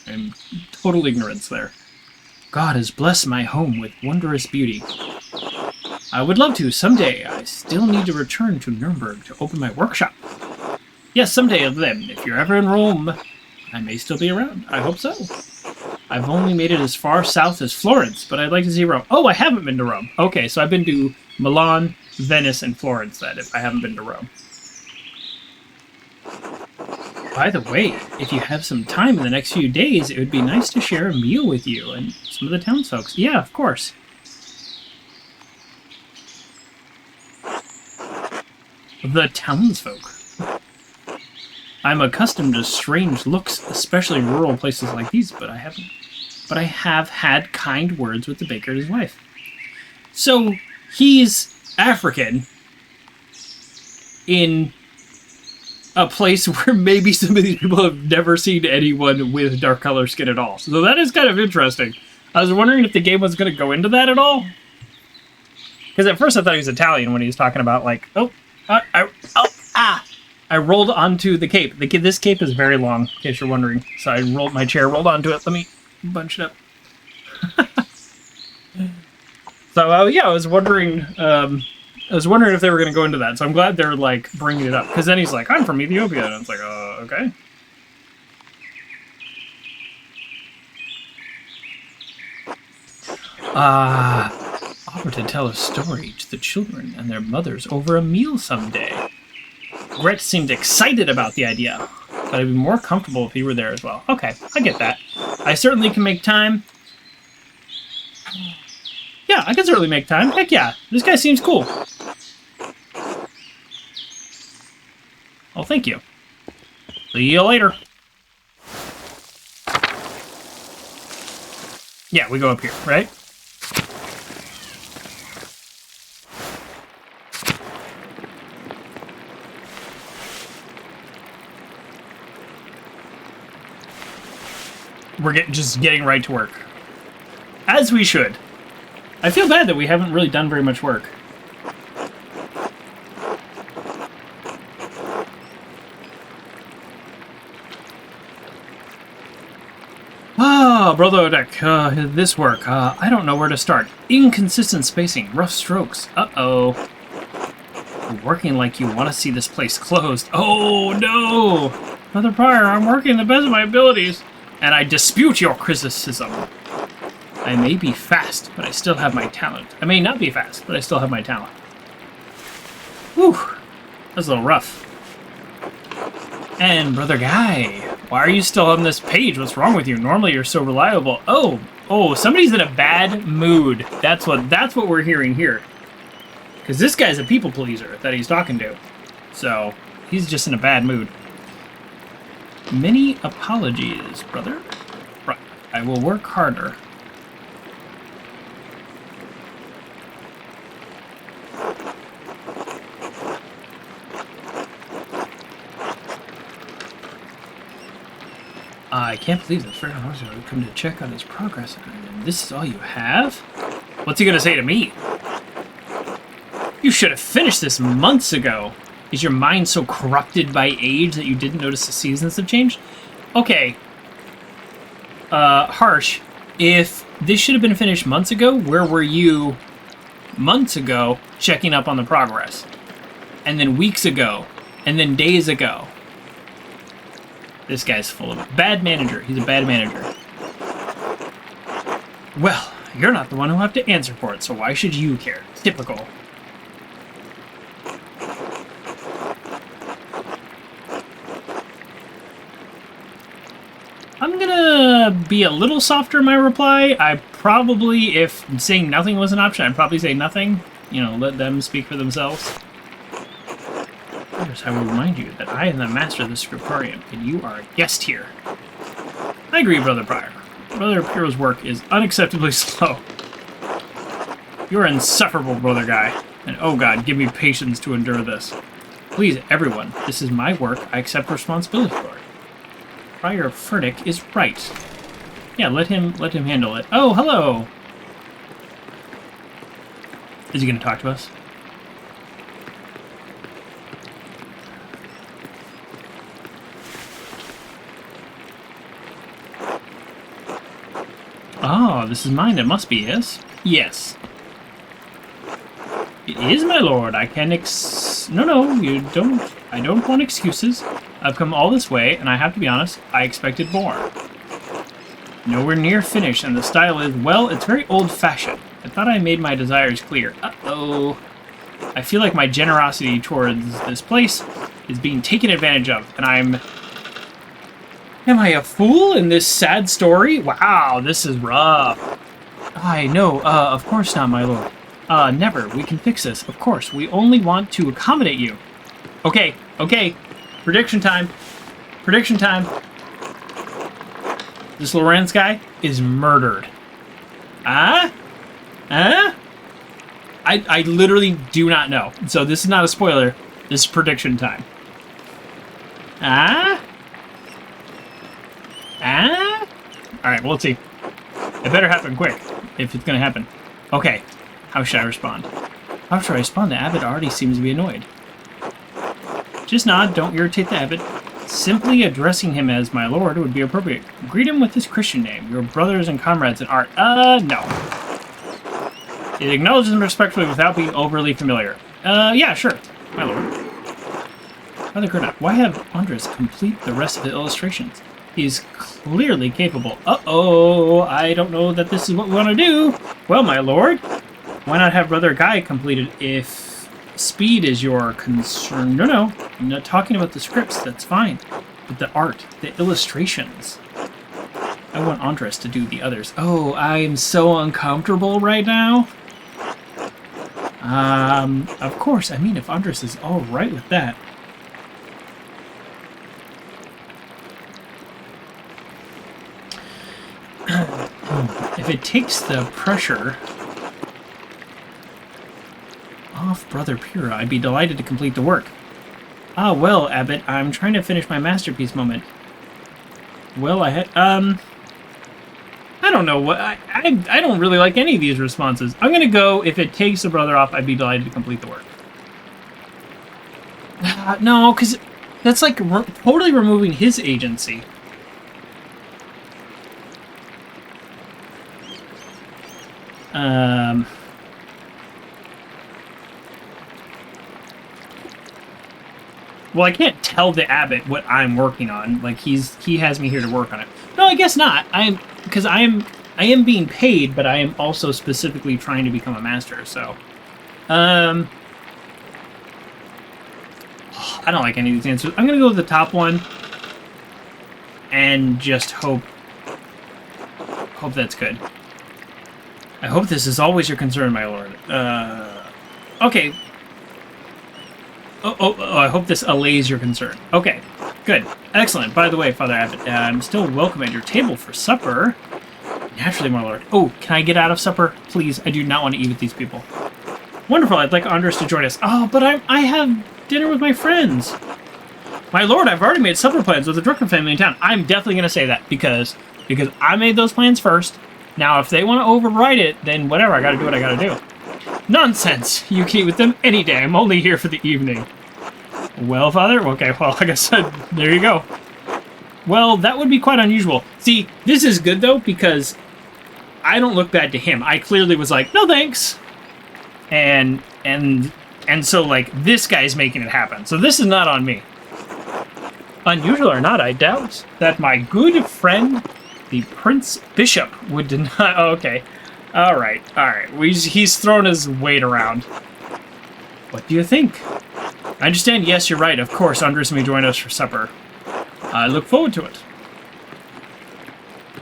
I'm total ignorance there. God has blessed my home with wondrous beauty. I would love to someday. I still need to return to Nuremberg to open my workshop. Yes, someday then. If you're ever in Rome, I may still be around. I hope so. I've only made it as far south as Florence, but I'd like to see Rome. Oh, I haven't been to Rome. Okay, so I've been to Milan, Venice, and Florence then, if I haven't been to Rome. By the way, if you have some time in the next few days, it would be nice to share a meal with you and some of the townsfolk. Yeah, of course. The townsfolk. I'm accustomed to strange looks, especially in rural places like these, but I have had kind words with the baker and his wife. So, he's African in a place where maybe some of these people have never seen anyone with dark color skin at all. So that is kind of interesting. I was wondering if the game was going to go into that at all. Because at first I thought he was Italian when he was talking about, like, I rolled onto the cape. This cape is very long, in case you're wondering. So I my chair rolled onto it. Let me bunch it up. So, yeah, I was wondering if they were going to go into that. So I'm glad they're, like, bringing it up. Because then he's like, I'm from Ethiopia. And it's like, okay. Offer to tell a story to the children and their mothers over a meal someday. Gret seemed excited about the idea, but I'd be more comfortable if he were there as well. Okay, I get that. I certainly can make time. Yeah, I can certainly make time. Heck yeah, this guy seems cool. Oh, thank you. See you later. Yeah, we go up here, right? we're just getting right to work. As we should. I feel bad that we haven't really done very much work. Brother Deck, this work, I don't know where to start. Inconsistent spacing, rough strokes. Uh-oh. Working like you want to see this place closed. Oh, no! Brother Pryor, I'm working the best of my abilities, and I dispute your criticism. I may be fast, but I still have my talent. I may not be fast, but I still have my talent. Whew. That's a little rough. And Brother Guy, why are you still on this page? What's wrong with you? Normally you're so reliable. Oh, somebody's in a bad mood. That's what we're hearing here. Because this guy's a people pleaser that he's talking to. So, he's just in a bad mood. Many apologies, brother. Right. I will work harder. I can't believe this. Friend Officer would come to check on his progress. And this is all you have? What's he gonna say to me? You should have finished this months ago. Is your mind so corrupted by age that you didn't notice the seasons have changed? Okay. Harsh. If this should have been finished months ago, where were you months ago checking up on the progress? And then weeks ago. And then days ago. This guy's full of it. Bad manager. He's a bad manager. Well, you're not the one who'll have to answer for it, so why should you care? Typical. I'm gonna be a little softer in my reply. I probably, if saying nothing was an option, I'd probably say nothing. You know, let them speak for themselves. I will remind you that I am the master of the scriptorium, and you are a guest here. I agree, Brother Pryor. Brother Piero's work is unacceptably slow. You're insufferable, Brother Guy, and oh god, give me patience to endure this. Please, everyone, this is my work. I accept responsibility for it. Pryor Furtick is right. Yeah, let him handle it. Oh, hello! Is he going to talk to us? Oh, this is mine. It must be, yes? Yes. It is, my lord. I can No, you don't. I don't want excuses. I've come all this way, and I have to be honest, I expected more. Nowhere near finished, and the style is, well, it's very old-fashioned. I thought I made my desires clear. Uh-oh. I feel like my generosity towards this place is being taken advantage of, and Am I a fool in this sad story? Wow, this is rough. I know, of course not, my lord. Never. We can fix this. Of course. We only want to accommodate you. Okay. Prediction time. Prediction time. This Lorenz guy is murdered. I literally do not know. So this is not a spoiler. This is prediction time. Alright, well, let's see. It better happen quick, if it's gonna happen. Okay, how should I respond? How should I respond? The abbot already seems to be annoyed. Just nod, don't irritate the abbot. Simply addressing him as my lord would be appropriate. Greet him with his Christian name. Your brothers and comrades in art. No. It acknowledges him respectfully without being overly familiar. Yeah, sure. My lord. Father Gurnot, why have Andres complete the rest of the illustrations? He's clearly capable. Uh-oh, I don't know that this is what we want to do. Well, my lord, why not have Brother Guy completed if speed is your concern? No, I'm not talking about the scripts, that's fine. But the art, the illustrations. I want Andres to do the others. Oh, I'm so uncomfortable right now. Of course, I mean, if Andres is all right with that. If it takes the pressure off Brother Pura, I'd be delighted to complete the work. Ah, well, Abbot, I'm trying to finish my masterpiece moment. Well, don't know what... I don't really like any of these responses. I'm going to go, if it takes the brother off, I'd be delighted to complete the work. No, because that's like totally removing his agency. Well, I can't tell the abbot what I'm working on. Like he has me here to work on it. No, I guess not. I am being paid, but I am also specifically trying to become a master. So, I don't like any of these answers. I'm gonna go with the top one, and just hope that's good. I hope this is always your concern, my lord. Okay. Oh, I hope this allays your concern. Okay, good. Excellent. By the way, Father Abbot, I'm still welcome at your table for supper. Naturally, my lord. Oh, can I get out of supper? Please, I do not want to eat with these people. Wonderful, I'd like Andreas to join us. Oh, but I have dinner with my friends. My lord, I've already made supper plans with the Drucker family in town. I'm definitely going to say that because I made those plans first. Now, if they want to override it, then whatever, I got to do what I got to do. Nonsense! You can eat with them any day. I'm only here for the evening. Well, Father? Okay, well, like I said, there you go. Well, that would be quite unusual. See, this is good, though, because I don't look bad to him. I clearly was like, no thanks. And so, like, this guy's making it happen. So this is not on me. Unusual or not, I doubt that my good friend, the Prince Bishop, would deny... Oh, okay. All right. He's thrown his weight around. What do you think? I understand, yes, you're right. Of course, Andres may join us for supper. I look forward to it.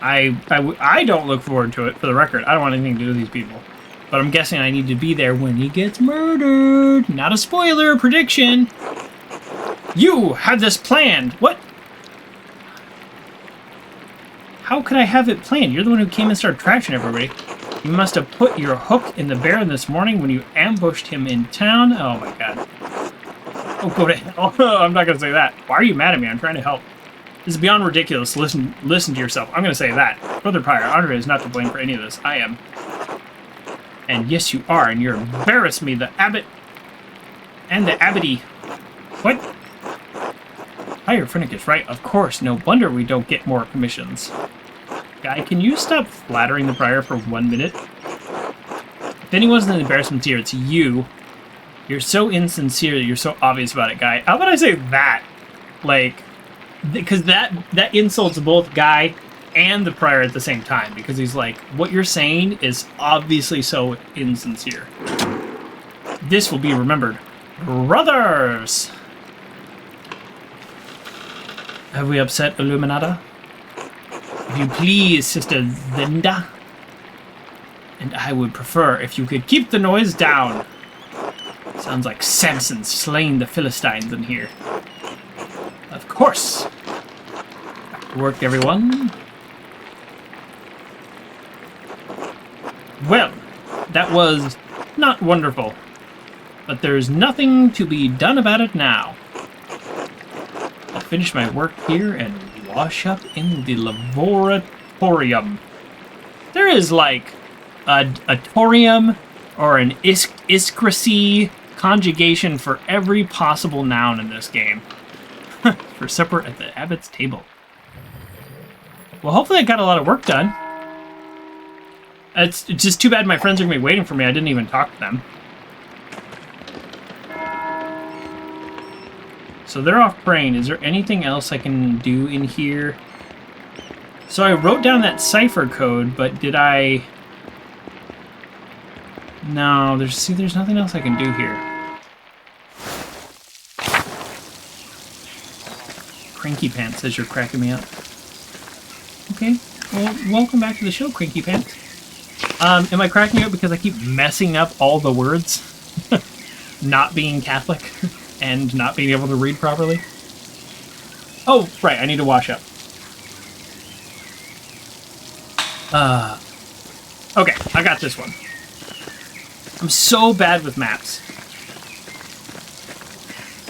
I don't look forward to it, for the record. I don't want anything to do with these people. But I'm guessing I need to be there when he gets murdered. Not a spoiler, prediction. You had this planned. What? How could I have it planned? You're the one who came and started trashing everybody. You must have put your hook in the Baron this morning when you ambushed him in town. Oh my god. Oh, go to hell. I'm not going to say that. Why are you mad at me? I'm trying to help. This is beyond ridiculous. Listen to yourself. I'm going to say that. Brother Prior, Andre is not to blame for any of this. I am. And yes, you are, and you're embarrassed me, the abbot and the abbey. What? Prior Finnick is right. Of course. No wonder we don't get more commissions. Guy, can you stop flattering the Prior for 1 minute? If anyone's an embarrassment here, it's you. You're so insincere, you're so obvious about it, Guy. How about I say that? Like, because that insults both Guy and the Prior at the same time. Because he's like, what you're saying is obviously so insincere. This will be remembered. Brothers! Have we upset Illuminata? If you please, Sister Linda. And I would prefer if you could keep the noise down. Sounds like Samson slaying the Philistines in here. Of course. Back to work, everyone. Well, that was not wonderful. But there's nothing to be done about it now. I'll finish my work here and wash up in the laboratorium. There is like a torium or an iscracy conjugation for every possible noun in this game. For supper at the abbot's table. Well, hopefully I got a lot of work done. It's just too bad my friends are going to be waiting for me. I didn't even talk to them. So they're off praying. Is there anything else I can do in here? So I wrote down that cipher code, but did I... No, there's nothing else I can do here. Cranky Pants says you're cracking me up. Okay, well, welcome back to the show, Cranky Pants. Am I cracking you up because I keep messing up all the words? Not being Catholic and not being able to read properly? Oh, right, I need to wash up. Okay, I got this one. I'm so bad with maps.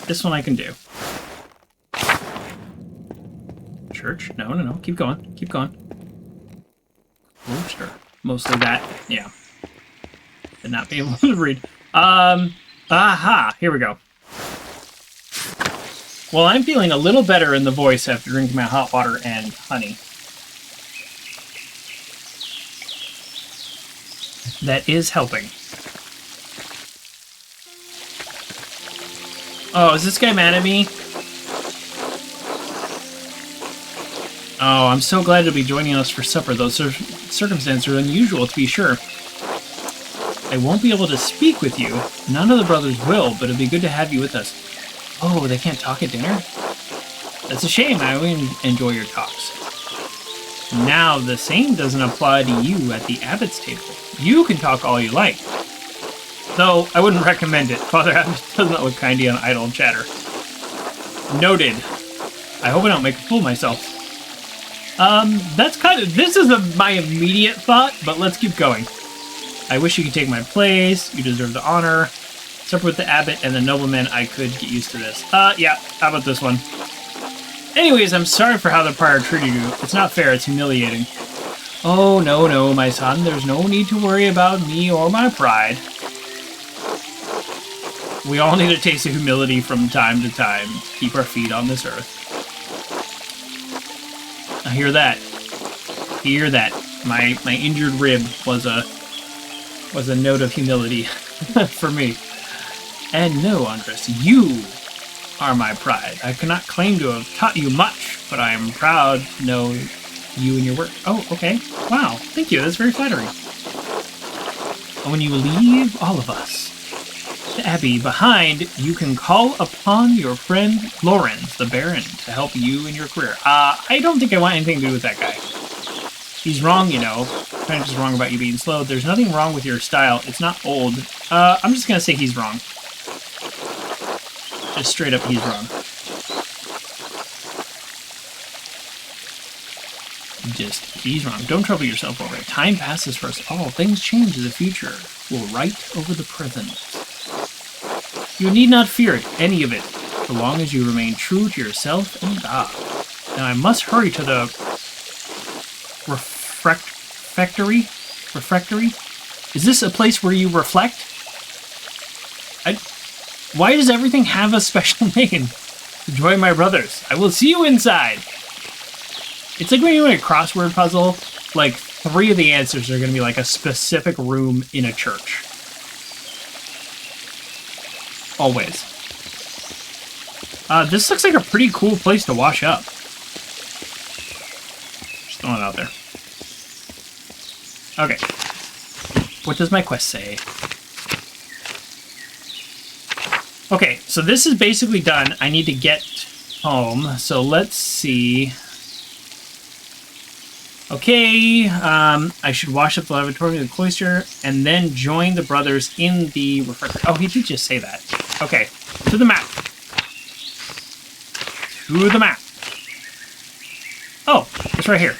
This one I can do. Church? No, keep going, keep going. Poster. Mostly that. Yeah. Did not be able to read. Aha! Here we go. Well, I'm feeling a little better in the voice after drinking my hot water and honey. That is helping. Oh, is this guy mad at me? Oh, I'm so glad to be joining us for supper. Those circumstances are unusual, to be sure. I won't be able to speak with you. None of the brothers will, but it'd be good to have you with us. Oh, they can't talk at dinner? That's a shame. I always enjoy your talks. Now, the same doesn't apply to you at the abbot's table. You can talk all you like. Though, I wouldn't recommend it. Father Abbot does not look kindly on idle chatter. Noted. I hope I don't make a fool of myself. That's kind of... This is my immediate thought, but let's keep going. I wish you could take my place. You deserve the honor. Supper with the abbot and the nobleman. I could get used to this. Yeah. How about this one? Anyways, I'm sorry for how the prior treated you. It's not fair. It's humiliating. Oh, no, my son. There's no need to worry about me or my pride. We all need a taste of humility from time to time to keep our feet on this earth. I hear that. Hear that. My injured rib was a note of humility for me. And no, Andres, you are my pride. I cannot claim to have taught you much, but I am proud to know you and your work. Oh, okay. Wow. Thank you. That's very flattering. And when you leave all of us, the Abbey behind, you can call upon your friend Lorenz, the Baron, to help you in your career. I don't think I want anything to do with that guy. He's wrong, you know. Kind of just wrong about you being slow. There's nothing wrong with your style. It's not old. I'm just gonna say he's wrong. Just straight up, he's wrong. He's wrong. Don't trouble yourself over it. Time passes for us all. Things change in the future. We'll write over the present. You need not fear it, any of it, so long as you remain true to yourself and God. Now I must hurry to the refectory? Refectory? Is this a place where you reflect? Why does everything have a special name? Enjoy, my brothers. I will see you inside. It's like when you're doing a crossword puzzle, like 3 of the answers are going to be like a specific room in a church. Always. This looks like a pretty cool place to wash up. Just throwing it out there. Okay. What does my quest say? Okay, so this is basically done. I need to get home. So let's see. Okay, I should wash up the lavatory in the cloister and then join the brothers in the refectory. Oh, he did just say that. Okay, to the map. To the map. Oh, it's right here.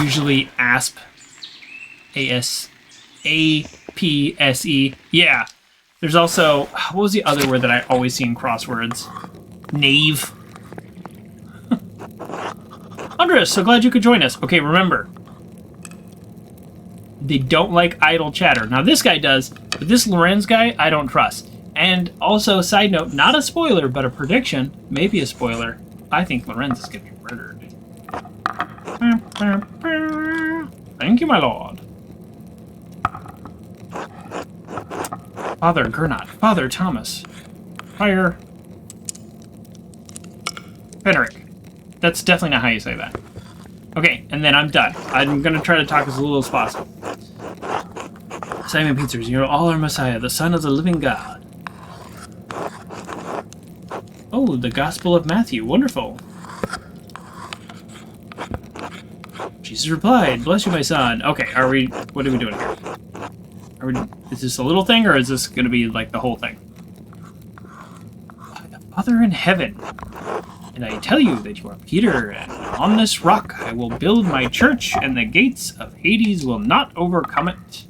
Usually ASP. A-S-A-P-S-E. Yeah. There's also, what was the other word that I always see in crosswords? Knave. Andreas, so glad you could join us. Okay, remember. They don't like idle chatter. Now this guy does, but this Lorenz guy, I don't trust. And also, side note, not a spoiler, but a prediction. Maybe a spoiler. I think Lorenz is going to be murdered. Thank you, my lord. Father Gernot. Father Thomas. Fire. Fenric. That's definitely not how you say that. Okay, and then I'm done. I'm going to try to talk as little as possible. Simon Peters, you're all our Messiah, the Son of the living God. Oh, the Gospel of Matthew. Wonderful. Jesus replied, bless you, my son. Okay, what are we doing here? Is this a little thing, or is this going to be like the whole thing? The Father in heaven. And I tell you that you are Peter, and on this rock I will build my church, and the gates of Hades will not overcome it.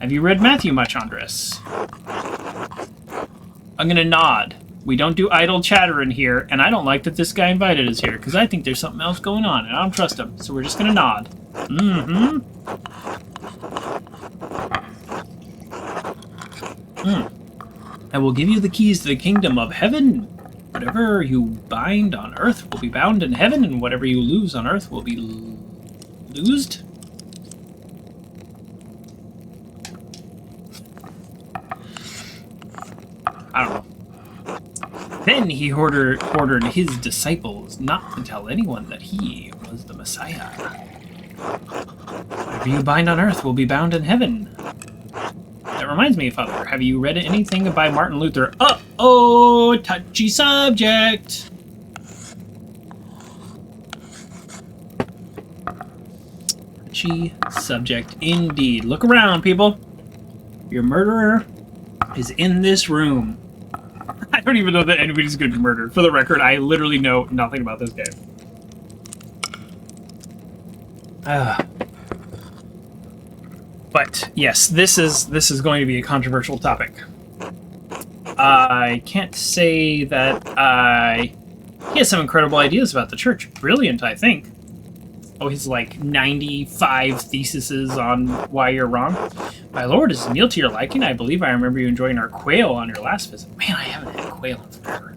Have you read Matthew much, Andres? I'm going to nod. We don't do idle chatter in here, and I don't like that this guy invited us here, because I think there's something else going on, and I don't trust him, so we're just gonna nod. Mm-hmm. I will give you the keys to the kingdom of heaven. Whatever you bind on earth will be bound in heaven, and whatever you lose on earth will be loosed. I don't know. Then he ordered his disciples not to tell anyone that he was the Messiah. Whatever you bind on earth will be bound in heaven. That reminds me, Father, have you read anything by Martin Luther? Uh-oh, touchy subject. Touchy subject indeed. Look around, people. Your murderer is in this room. I don't even know that anybody's going to be murdered. For the record, I literally know nothing about this game. But yes, this is going to be a controversial topic. I can't say that he has some incredible ideas about the church. Brilliant, I think. Oh, he's like 95 theses on why you're wrong. My lord, is the meal to your liking? I believe I remember you enjoying our quail on your last visit. Man, I haven't had quail in forever.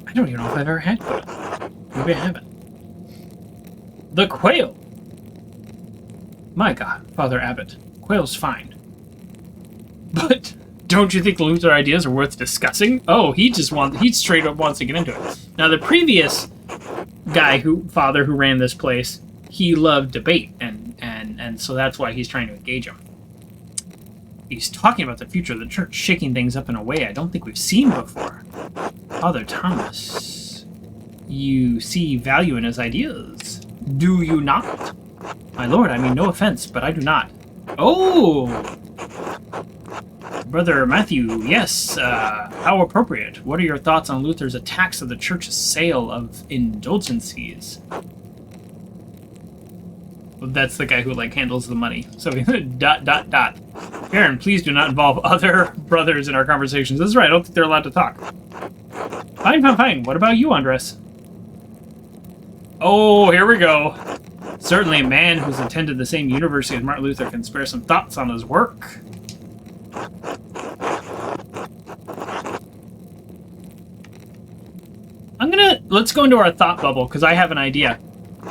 I don't even know if I've ever had quail. Maybe I haven't. The quail! My God, Father Abbot, quail's fine. But don't you think Luther's ideas are worth discussing? Oh, he straight up wants to get into it. Now, the previous father who ran this place, he loved debate, and so that's why he's trying to engage him. He's talking about the future of the church, shaking things up in a way I don't think we've seen before. Father Thomas, you see value in his ideas, do you not? My lord, I mean no offense, but I do not. Oh! Brother Matthew, yes, how appropriate. What are your thoughts on Luther's attacks of the church's sale of indulgences? Well, that's the guy who, like, handles the money. So, ... Aaron, please do not involve other brothers in our conversations. This is right, I don't think they're allowed to talk. Fine. What about you, Andres? Oh, here we go. Certainly a man who's attended the same university as Martin Luther can spare some thoughts on his work. Let's go into our thought bubble, because I have an idea.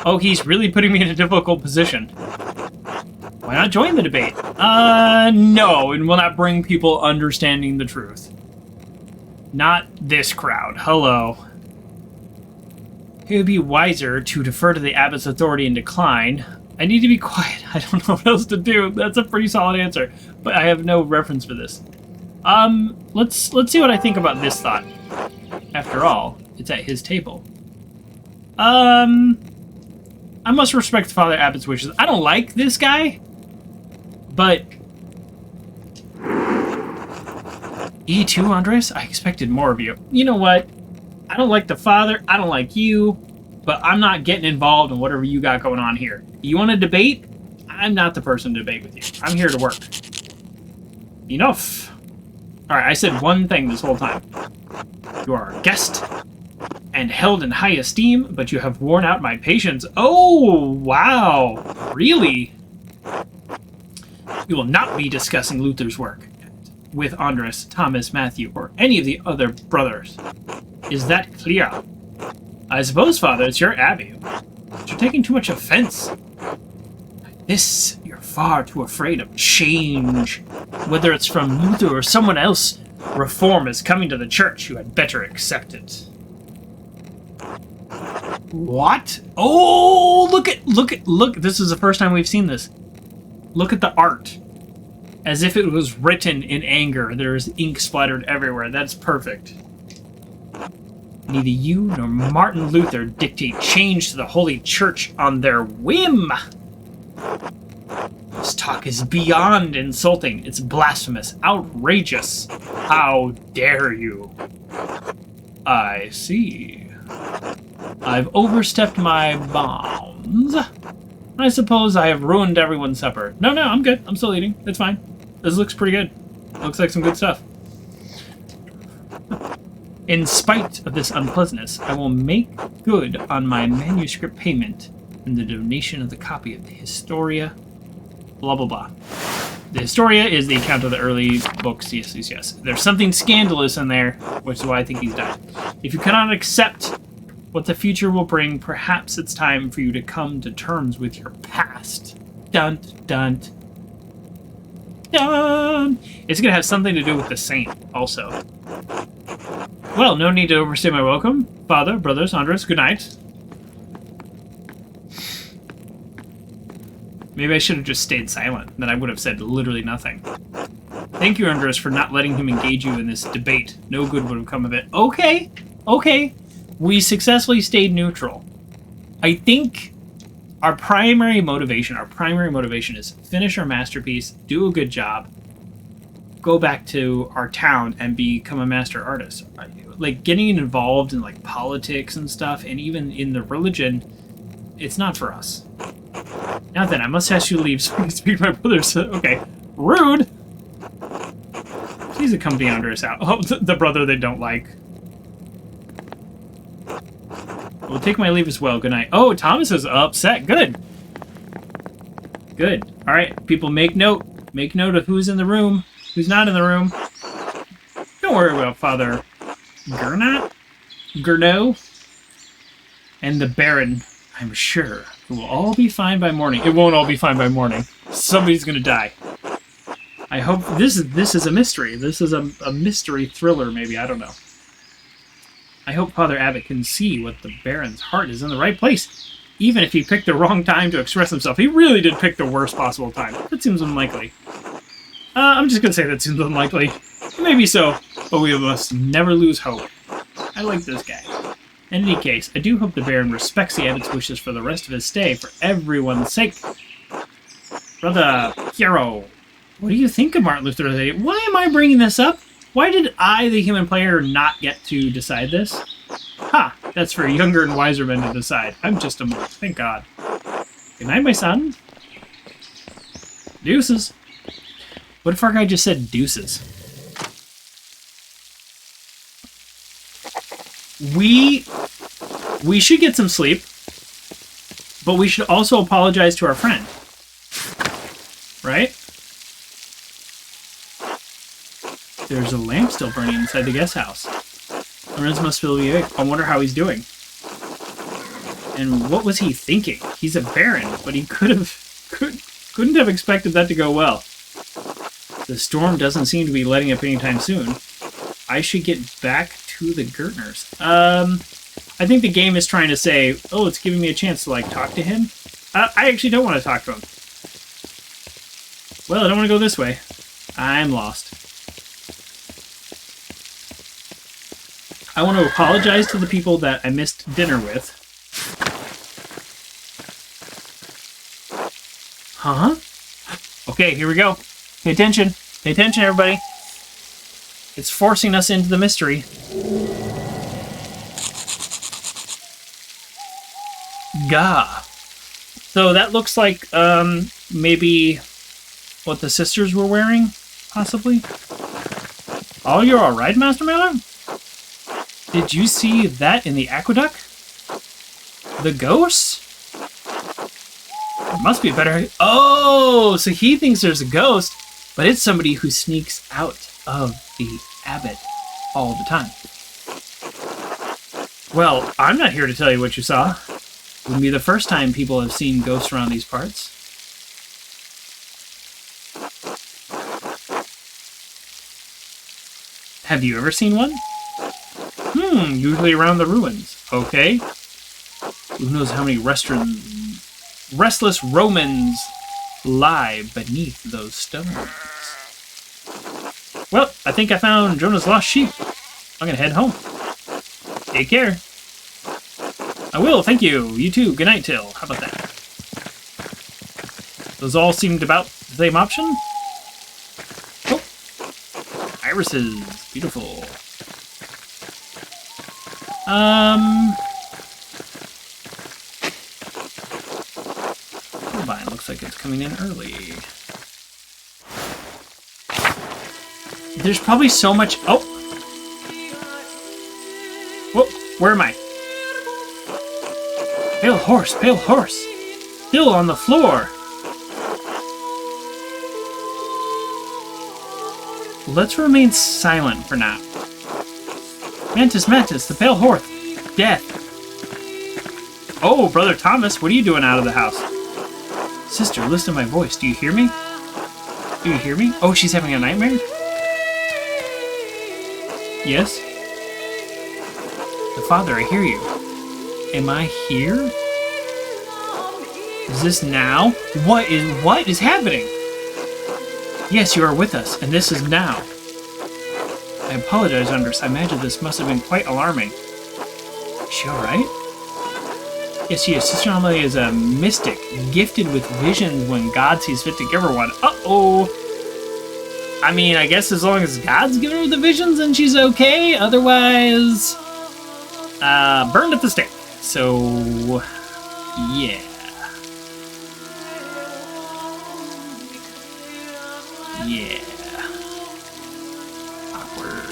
Oh, he's really putting me in a difficult position. Why not join the debate? No, and will not bring people understanding the truth. Not this crowd. Hello. It would be wiser to defer to the abbot's authority and decline. I need to be quiet. I don't know what else to do. That's a pretty solid answer, but I have no reference for this. Let's see what I think about this thought. After all, it's at his table. I must respect Father Abbot's wishes. I don't like this guy, but... E2, Andres? I expected more of you. You know what? I don't like the father, I don't like you, but I'm not getting involved in whatever you got going on here. You want to debate? I'm not the person to debate with you. I'm here to work. Enough. Alright, I said one thing this whole time. You are a guest and held in high esteem, but you have worn out my patience. Oh, wow. Really? You will not be discussing Luther's work with Andres, Thomas, Matthew, or any of the other brothers. Is that clear? I suppose, Father, it's your abbey. But you're taking too much offense. This, you're far too afraid of change. Whether it's from Luther or someone else, reform is coming to the church. You had better accept it. What? Oh, look. This is the first time we've seen this. Look at the art. As if it was written in anger. There's ink splattered everywhere. That's perfect. Neither you nor Martin Luther dictate change to the Holy Church on their whim. This talk is beyond insulting. It's blasphemous, outrageous. How dare you? I see. I've overstepped my bounds. I suppose I have ruined everyone's supper. No, I'm good. I'm still eating. It's fine. This looks pretty good. Looks like some good stuff. In spite of this unpleasantness, I will make good on my manuscript payment and the donation of the copy of the Historia. Blah, blah, blah. The Historia is the account of the early books. Yes, yes, yes. There's something scandalous in there, which is why I think he's died. If you cannot accept what the future will bring, perhaps it's time for you to come to terms with your past. Dun, dun, dun. It's going to have something to do with the saint, also. Well, no need to overstay my welcome. Father, brothers, Andreas, good night. Maybe I should have just stayed silent. Then I would have said literally nothing. Thank you, Andreas, for not letting him engage you in this debate. No good would have come of it. Okay, okay. We successfully stayed neutral. I think our primary motivation is finish our masterpiece, do a good job, go back to our town and become a master artist. Like, getting involved in, like, politics and stuff, and even in the religion, it's not for us. Now then, I must ask you to leave so I can speak to my brothers. Okay. Rude! Please accompany Andreas out. Oh, the brother they don't like. We'll take my leave as well. Good night. Oh, Thomas is upset. Good. Good. Alright, people, make note. Make note of who's in the room, who's not in the room. Don't worry about Father Gernot? Gernot? And the Baron, I'm sure. It will all be fine by morning. It won't all be fine by morning. Somebody's gonna die. I hope this is a mystery. This is a mystery thriller, maybe. I don't know. I hope Father Abbot can see what the Baron's heart is in the right place, even if he picked the wrong time to express himself. He really did pick the worst possible time. That seems unlikely. I'm just gonna say that seems unlikely. Maybe so, but we must never lose hope. I like this guy. In any case, I do hope the Baron respects the Abbot's wishes for the rest of his stay, for everyone's sake. Brother Piero, what do you think of Martin Luther Day? Why am I bringing this up? Why did I, the human player, not get to decide this? Ha! That's for younger and wiser men to decide. I'm just a monk, thank God. Good night, my son. Deuces. What if our guy just said deuces? We should get some sleep, but we should also apologize to our friend. Right? There's a lamp still burning inside the guest house. Lorenz must still be awake. I wonder how he's doing. And what was he thinking? He's a baron, but he couldn't have expected that to go well. The storm doesn't seem to be letting up anytime soon. I should get back to the Gertners. I think the game is trying to say, oh, it's giving me a chance to, like, talk to him. I actually don't want to talk to him. Well, I don't want to go this way. I'm lost. I want to apologize to the people that I missed dinner with. Huh? Okay, here we go. Pay attention. Pay attention, everybody. It's forcing us into the mystery. Gah. So that looks like, maybe what the sisters were wearing, possibly? Oh, you're alright, Master Maler? Did you see that in the aqueduct? The ghost? It must be better. Oh, so he thinks there's a ghost, but it's somebody who sneaks out of the abbot all the time. Well, I'm not here to tell you what you saw. It wouldn't be the first time people have seen ghosts around these parts. Have you ever seen one? Usually around the ruins. Okay. Who knows how many restless Romans lie beneath those stones. Well, I think I found Jonah's lost sheep. I'm gonna head home. Take care. I will, thank you. You too. Good night, Till. How about that? Those all seemed about the same option? Oh. Irises. Beautiful. Combine looks like it's coming in early. There's probably so much... Oh! Where am I? Pale horse, pale horse. Still on the floor. Let's remain silent for now. Mantis, Mantis, the pale horse. Death. Oh, Brother Thomas, what are you doing out of the house? Sister, listen to my voice. Do you hear me? Do you hear me? Oh, she's having a nightmare? Yes? The Father, I hear you. Am I here? Is this now? What is happening? Yes, you are with us, and this is now. I apologize, Andres. I imagine this must have been quite alarming. Is she alright? Yes, she is. Sister Amelie is a mystic, gifted with visions when God sees fit to give her one. Uh-oh! I mean, I guess as long as God's giving her the visions, then she's okay. Otherwise, burned at the stake. So, yeah. Yeah. Awkward.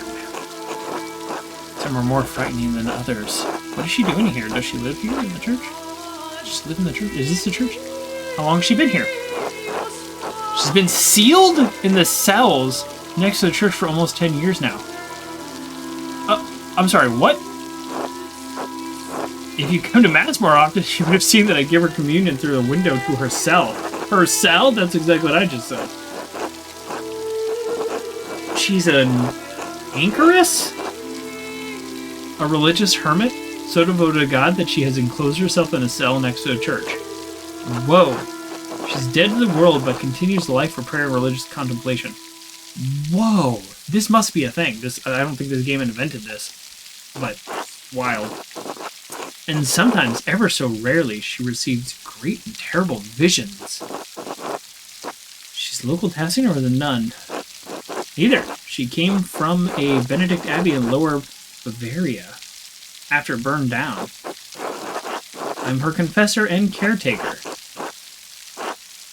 Some are more frightening than others. What is she doing here? Does she live here in the church? Does she live in the church? Is this the church? How long has she been here? She's been sealed in the cells next to the church for almost 10 years now. I'm sorry, what? If you come to Mass more often, you would have seen that I give her communion through the window to her cell. Her cell? That's exactly what I just said. She's an anchoress? A religious hermit? So devoted to God that she has enclosed herself in a cell next to a church. Whoa. She's dead to the world, but continues life for prayer and religious contemplation. Whoa. This must be a thing. I don't think this game invented this. But, wild. And sometimes, ever so rarely, she receives great and terrible visions. She's local Tassian or the nun? Neither. She came from a Benedict Abbey in Lower Bavaria after it burned down. I'm her confessor and caretaker.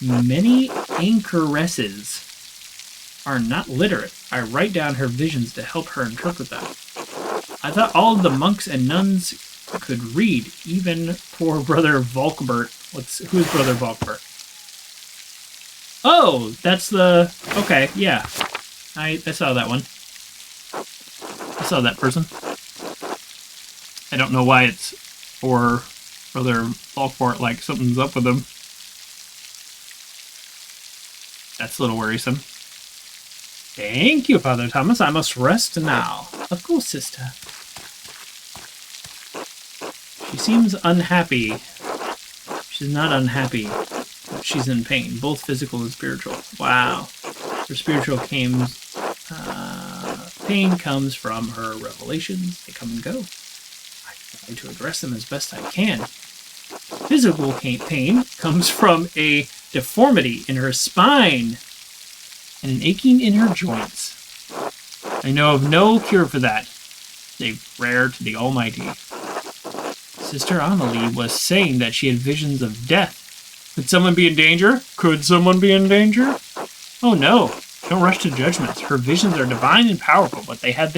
Many anchoresses are not literate. I write down her visions to help her interpret them. I thought all of the monks and nuns could read, even poor Brother Volkbert. Who's Brother Volkbert? Oh, that's the... Okay, yeah. I saw that one. I saw that person. I don't know why it's for Brother Volkbert, like something's up with him. That's a little worrisome. Thank you, Father Thomas. I must rest now. Of course, sister. She seems unhappy. She's not unhappy, but she's in pain, both physical and spiritual. Wow. Her spiritual pain comes from her revelations. They come and go. I try to address them as best I can. Physical pain comes from a deformity in her spine and an aching in her joints. I know of no cure for that, save prayer to the Almighty. Sister Amelie was saying that she had visions of death. Could someone be in danger? Could someone be in danger? Oh no, don't rush to judgments. Her visions are divine and powerful, but they have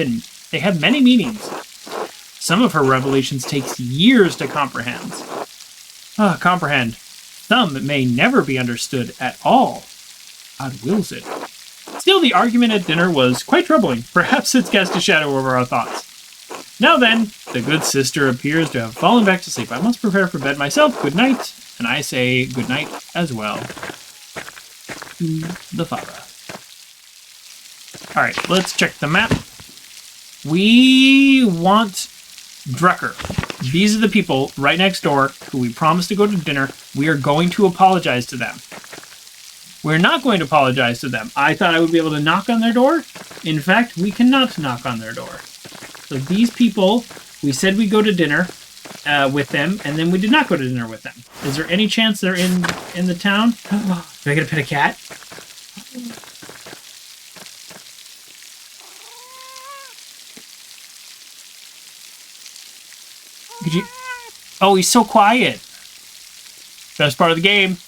many meanings. Some of her revelations takes years to comprehend. Comprehend. Some may never be understood at all. God wills it. Still, the argument at dinner was quite troubling. Perhaps it's cast a shadow over our thoughts. Now then, the good sister appears to have fallen back to sleep. I must prepare for bed myself. Good night. And I say good night as well to the Father. Alright, let's check the map. We want Drucker. These are the people right next door who we promised to go to dinner. We are going to apologize to them. We're not going to apologize to them. I thought I would be able to knock on their door. In fact, we cannot knock on their door. So these people, we said we'd go to dinner with them, and then we did not go to dinner with them. Is there any chance they're in the town? Do I get to pet a cat? Could you... Oh, he's so quiet. Best part of the game.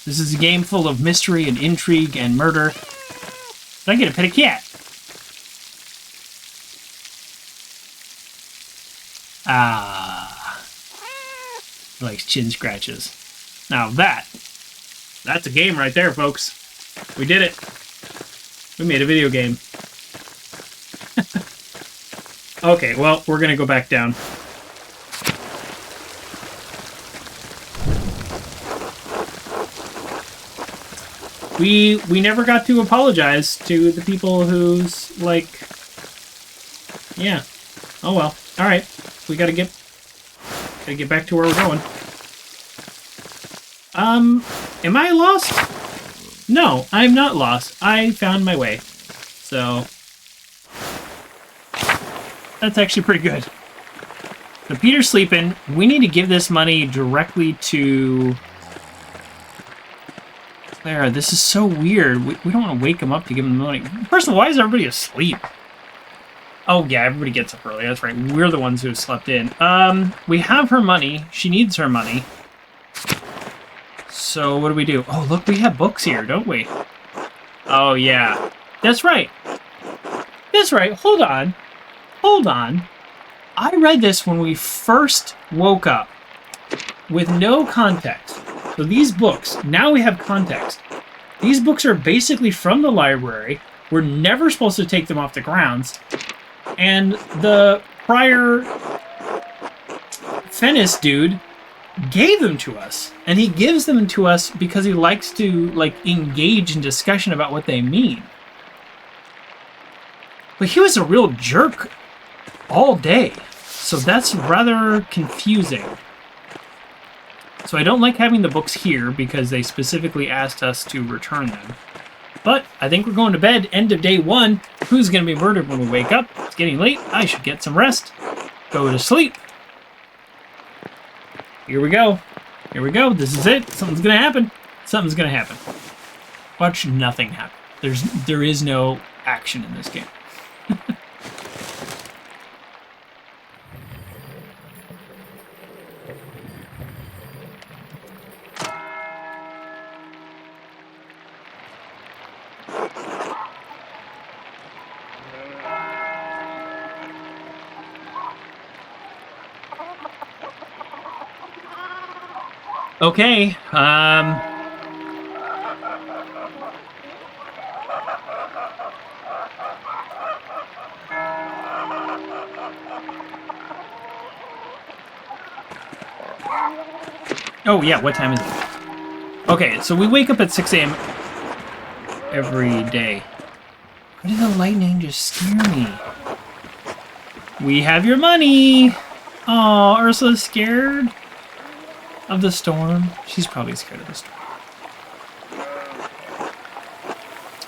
This is a game full of mystery and intrigue and murder. But I get to pet a cat. Ah. He likes chin scratches. Now that's a game right there, folks. We did it. We made a video game. Okay, well, we're gonna go back down. We never got to apologize to the people who's like, yeah. Oh well. All right, we gotta get back to where we're going. Am I lost? No, I'm not lost. I found my way. So that's actually pretty good. So Peter's sleeping. We need to give this money directly to Clara. This is so weird. We don't want to wake him up to give him the money. First of all, why is everybody asleep? Oh, yeah, everybody gets up early. That's right. We're the ones who have slept in. We have her money. She needs her money. So what do we do? Oh, look, we have books here, don't we? Oh, yeah. That's right. That's right. Hold on. Hold on. I read this when we first woke up with no context. So these books, now we have context. These books are basically from the library. We're never supposed to take them off the grounds. And the prior Fennis dude gave them to us. And he gives them to us because he likes to, like, engage in discussion about what they mean. But he was a real jerk all day. So that's rather confusing. So I don't like having the books here because they specifically asked us to return them. But I think we're going to bed. End of day 1. Who's going to be murdered when we wake up? It's getting late. I should get some rest. Go to sleep. Here we go. Here we go. This is it. Something's going to happen. Something's going to happen. Watch nothing happen. There is no action in this game. Okay, oh yeah, what time is it? Okay, so we wake up at 6 a.m. every day. Why did the lightning just scare me? We have your money! Aw, Ursula's scared of the storm. She's probably scared of the storm.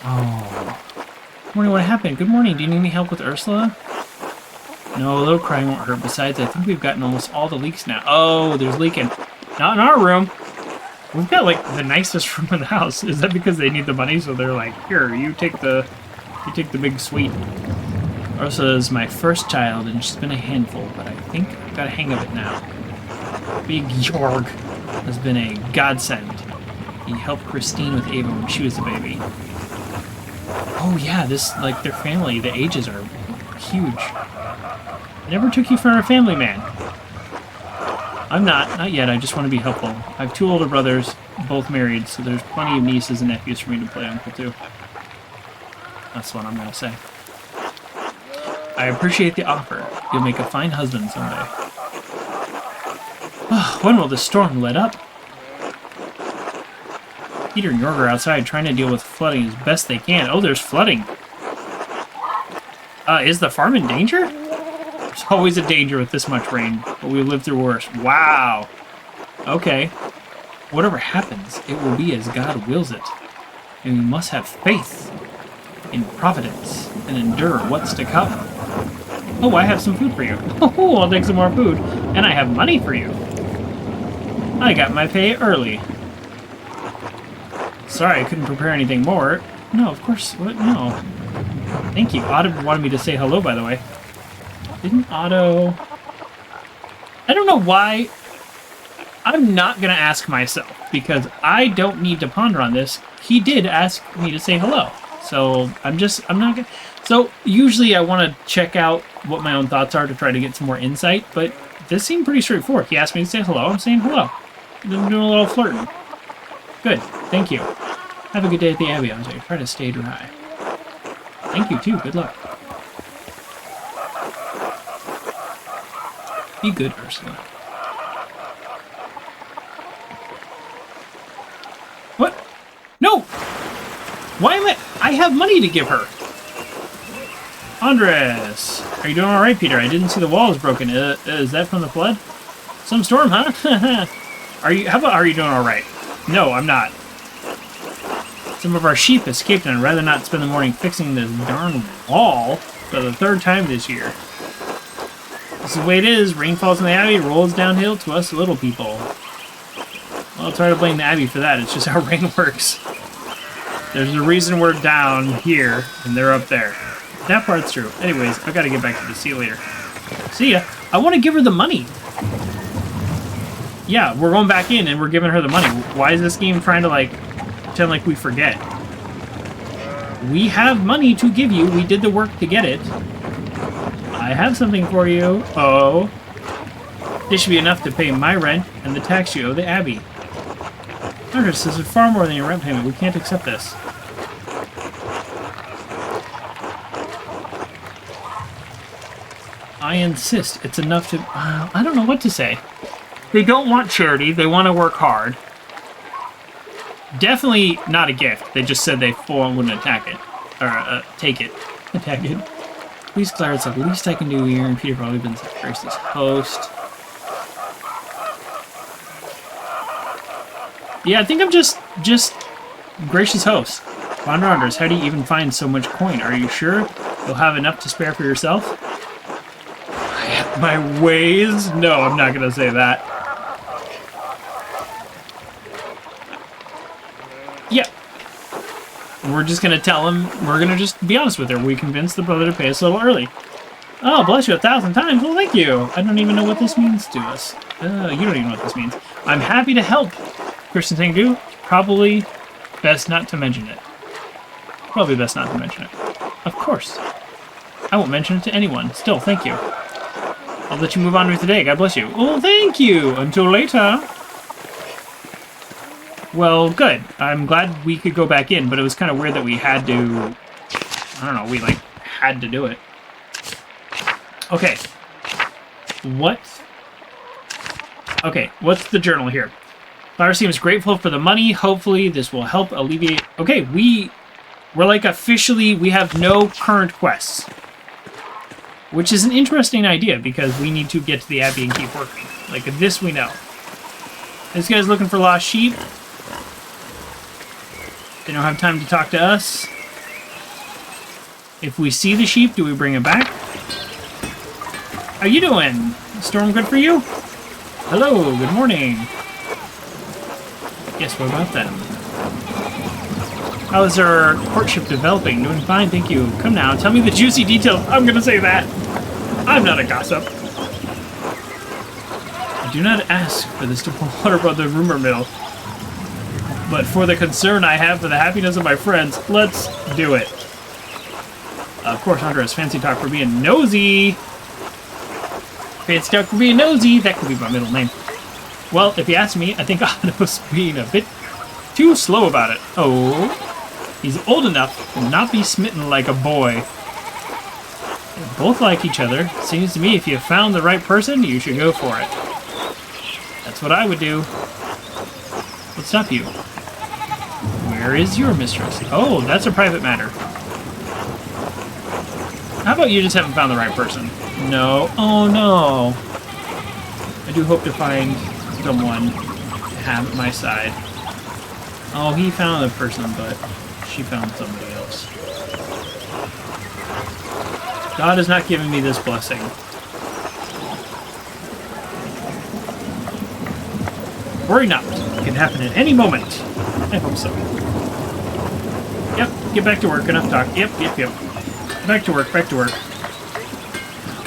Oh. Good morning, what happened? Good morning, do you need any help with Ursula? No, a little crying won't hurt. Besides, I think we've gotten almost all the leaks now. Oh, there's leaking. Not in our room. We've got, like, the nicest room in the house. Is that because they need the money? So they're like, here, you take the big suite. Ursula's my first child, and she's been a handful, but I think I've got a hang of it now. Big Jorg has been a godsend. He helped Christine with Ava when she was a baby. Oh yeah, this, like, their family, the ages are huge. I never took you for a family man. I'm not yet, I just want to be helpful. I have 2 older brothers, both married, so there's plenty of nieces and nephews for me to play uncle to. That's what I'm going to say. I appreciate the offer. You'll make a fine husband someday. When will the storm let up? Peter and Jorg are outside trying to deal with flooding as best they can. Oh, there's flooding. Is the farm in danger? There's always a danger with this much rain, but we've lived through worse. Wow. Okay. Whatever happens, it will be as God wills it. And we must have faith in providence and endure what's to come. Oh, I have some food for you. Oh, I'll take some more food. And I have money for you. I got my pay early. Sorry, I couldn't prepare anything more. No, of course. What? No. Thank you. Otto wanted me to say hello, by the way. Didn't Otto... I don't know why. I'm not going to ask myself, because I don't need to ponder on this. He did ask me to say hello. So I'm not gonna... So usually I want to check out what my own thoughts are to try to get some more insight, but this seemed pretty straightforward. He asked me to say hello. I'm saying hello. I'm doing a little flirting. Good. Thank you. Have a good day at the Abbey, Andre. Try to stay dry. Thank you, too. Good luck. Be good, Ursula. What? No! Why am I have money to give her. Andreas! Are you doing alright, Peter? I didn't see the wall was broken. Is that from the flood? Some storm, huh? How about, are you doing alright? No, I'm not. Some of our sheep escaped, and I'd rather not spend the morning fixing this darn wall for the 3rd time this year. This is the way it is. Rain falls in the Abbey, rolls downhill to us little people. Well, it's hard to blame the Abbey for that. It's just how rain works. There's a reason we're down here, and they're up there. That part's true. Anyways, I gotta get back to this. See you later. See ya. I want to give her the money. Yeah, we're going back in, and we're giving her the money. Why is this game trying to, like, pretend like we forget? We have money to give you. We did the work to get it. I have something for you. Oh. This should be enough to pay my rent and the tax you owe the Abbey. Andreas, this is far more than your rent payment. We can't accept this. I insist. It's enough to... I don't know what to say. They don't want charity. They want to work hard. Definitely not a gift. They just said they full on wouldn't attack it. Or, take it. Attack it. Please, Claire, it's the least I can do here, and Peter probably been such gracious host. Yeah, I think I'm just gracious host. Wander Anders, how do you even find so much coin? Are you sure you'll have enough to spare for yourself? My ways? No, I'm not gonna say that. Yeah. We're just gonna tell him, we're gonna just be honest with her. We convinced the brother to pay us a little early. Oh, bless you 1,000 times. Well, thank you. I don't even know what this means to us. You don't even know what this means. I'm happy to help. Christian thing to do? Probably best not to mention it. Probably best not to mention it. Of course. I won't mention it to anyone. Still, thank you. I'll let you move on with the day. God bless you. Oh, thank you. Until later. Well, good. I'm glad we could go back in, but it was kind of weird that we had to... I don't know, we, like, had to do it. Okay. What? Okay, what's the journal here? Clara seems grateful for the money. Hopefully this will help alleviate... Okay, we're like officially... We have no current quests. Which is an interesting idea, because we need to get to the Abbey and keep working. Like, this we know. This guy's looking for lost sheep. They don't have time to talk to us. If we see the sheep, do we bring it back? How you doing? Storm good for you? Hello, good morning. Yes, what about them? How is our courtship developing? Doing fine, thank you. Come now, tell me the juicy details. I'm gonna say that. I'm not a gossip. I do not ask for this to pour water about the rumor mill. But for the concern I have for the happiness of my friends, let's do it. Of course, Andreas, fancy talk for being nosy. Fancy talk for being nosy. That could be my middle name. Well, if you ask me, I think Otto's being a bit too slow about it. Oh, he's old enough to not be smitten like a boy. They both like each other. Seems to me if you found the right person, you should go for it. That's what I would do. What's up, you? Where is your mistress? Oh, that's a private matter. How about you just haven't found the right person? No. Oh, no. I do hope to find someone to have at my side. Oh, he found a person, but she found somebody else. God has not given me this blessing. Worry not. It can happen at any moment. I hope so. Yep, get back to work. Enough talk. Yep. Back to work,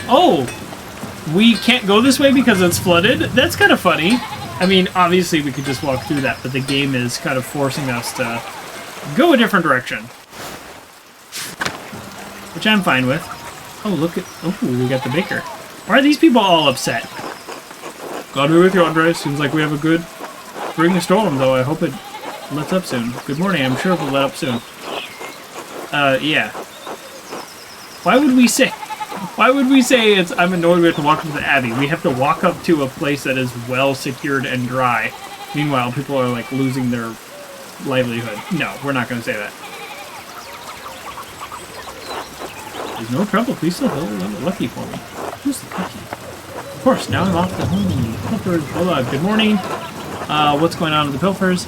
Oh! We can't go this way because it's flooded? That's kind of funny. I mean, obviously we could just walk through that, but the game is kind of forcing us to go a different direction. which I'm fine with. Oh, look at... Oh, we got the baker. Why are these people all upset? God be with you, Andreas. Seems like we have a good spring storm, though. I hope it lets up soon. Good morning. I'm sure it'll let up soon. Yeah. Why would we say it's... I'm annoyed we have to walk up to the Abbey. We have to walk up to a place that is well secured and dry. Meanwhile, people are, like, losing their livelihood. No, we're not going to say that. There's no trouble. Please still hold lucky for me. Who's the lucky? Of course, now I'm off to home. Pilfers. Hola, good morning. What's going on with the Pilfers?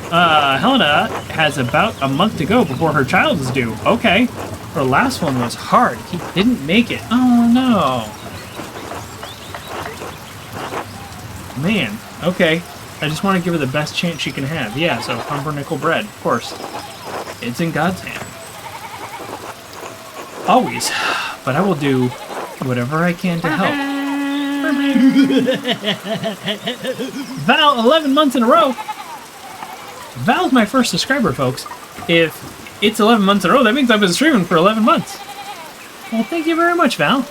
Helena has about a month to go before her child is due. Okay. Her last one was hard. He didn't make it. Oh, no. Man. Okay. I just want to give her the best chance she can have. Yeah, so pumpernickel bread, of course. It's in God's hand. Always. But I will do whatever I can to help. Val, 11 months in a row. Val's my first subscriber, folks. If it's 11 months in a row, that means I've been streaming for 11 months. Well, thank you very much, Val.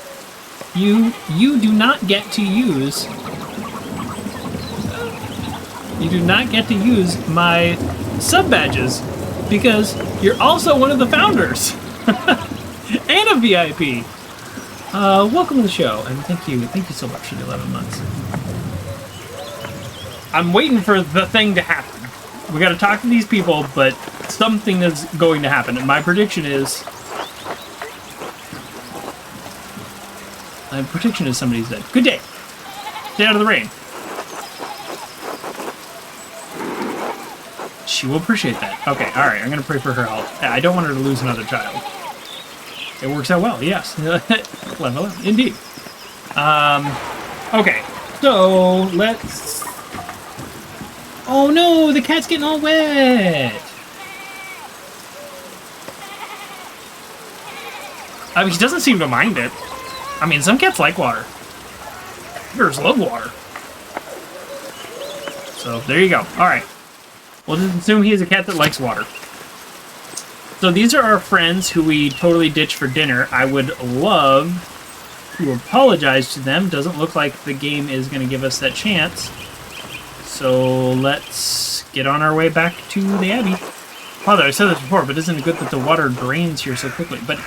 You do not get to use... You do not get to use my sub-badges because you're also one of the founders. And a VIP. Welcome to the show, and thank you so much for the 11 months. I'm waiting for the thing to happen. We got to talk to these people, but something is going to happen, and my prediction is somebody's dead. Good day. Stay out of the rain. She will appreciate that. Okay, all right. I'm gonna pray for her health. I don't want her to lose another child. It works out well, yes. Level up, indeed. Okay, so let's... Oh no, the cat's getting all wet! I mean, he doesn't seem to mind it. I mean, some cats like water. Bears love water. So, there you go. Alright. We'll just assume he is a cat that likes water. So these are our friends who we totally ditched for dinner. I would love to apologize to them. Doesn't look like the game is going to give us that chance. So let's get on our way back to the Abbey. Father, I said this before, but isn't it good that the water drains here so quickly? But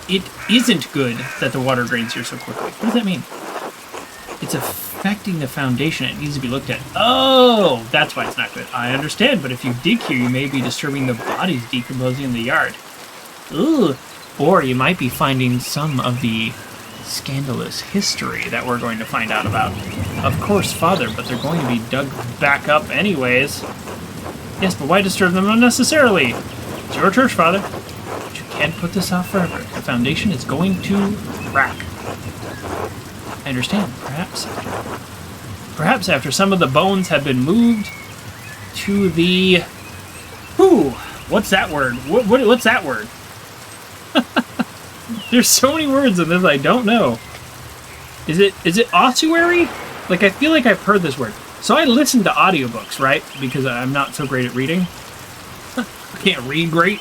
it isn't good that the water drains here so quickly. What does that mean? It's affecting the foundation. It needs to be looked at. Oh, that's why it's not good. I understand, but if you dig here, you may be disturbing the bodies decomposing in the yard. Ugh. Or you might be finding some of the scandalous history that we're going to find out about. Of course, Father, but they're going to be dug back up anyways. Yes, but why disturb them unnecessarily? It's your church, Father. But you can't put this off forever. The foundation is going to crack. I understand. Perhaps after some of the bones have been moved to the... Whew! What's that word? What's that word? There's so many words in this I don't know. Is it ossuary? Like, I feel like I've heard this word. So I listen to audiobooks, right? Because I'm not so great at reading. I can't read great.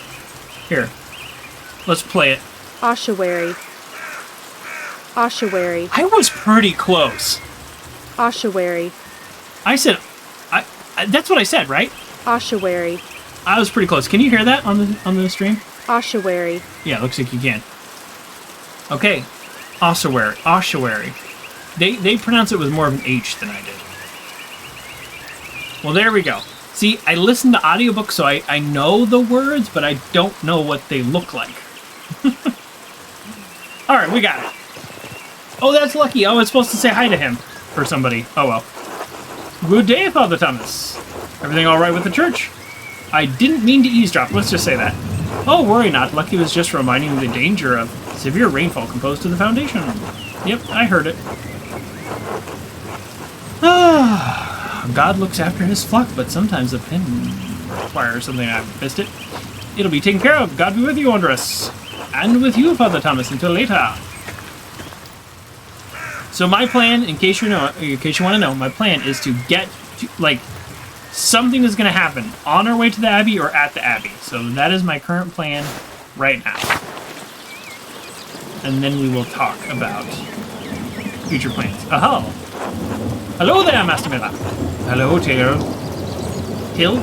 Here. Let's play it. Ossuary. Ossuary. I was pretty close. Ossuary. I said... that's what I said, right? Ossuary. I was pretty close. Can you hear that on the stream? Ossuary. Yeah, looks like you can. Okay. Ossuary. Ossuary. They pronounce it with more of an H than I did. Well, there we go. See, I listen to audiobooks, so I know the words, but I don't know what they look like. Alright, we got it. Oh, that's lucky. I was supposed to say hi to him. Or somebody. Oh, well. Good day, Father Thomas. Everything alright with the church? I didn't mean to eavesdrop, let's just say that. Oh, worry not. Lucky was just reminding me of the danger of severe rainfall composed to the foundation. Yep, I heard it. God looks after his flock, but sometimes the pen requires something. I missed it. It'll be taken care of. God be with you, Andreas. And with you, Father Thomas, until later. So my plan, in case you want to know, my plan is to get to, like, something is going to happen on our way to the Abbey or at the Abbey. So that is my current plan right now. And then we will talk about future plans. Oh, hello there, Master Miller. Hello, Taylor. Heel.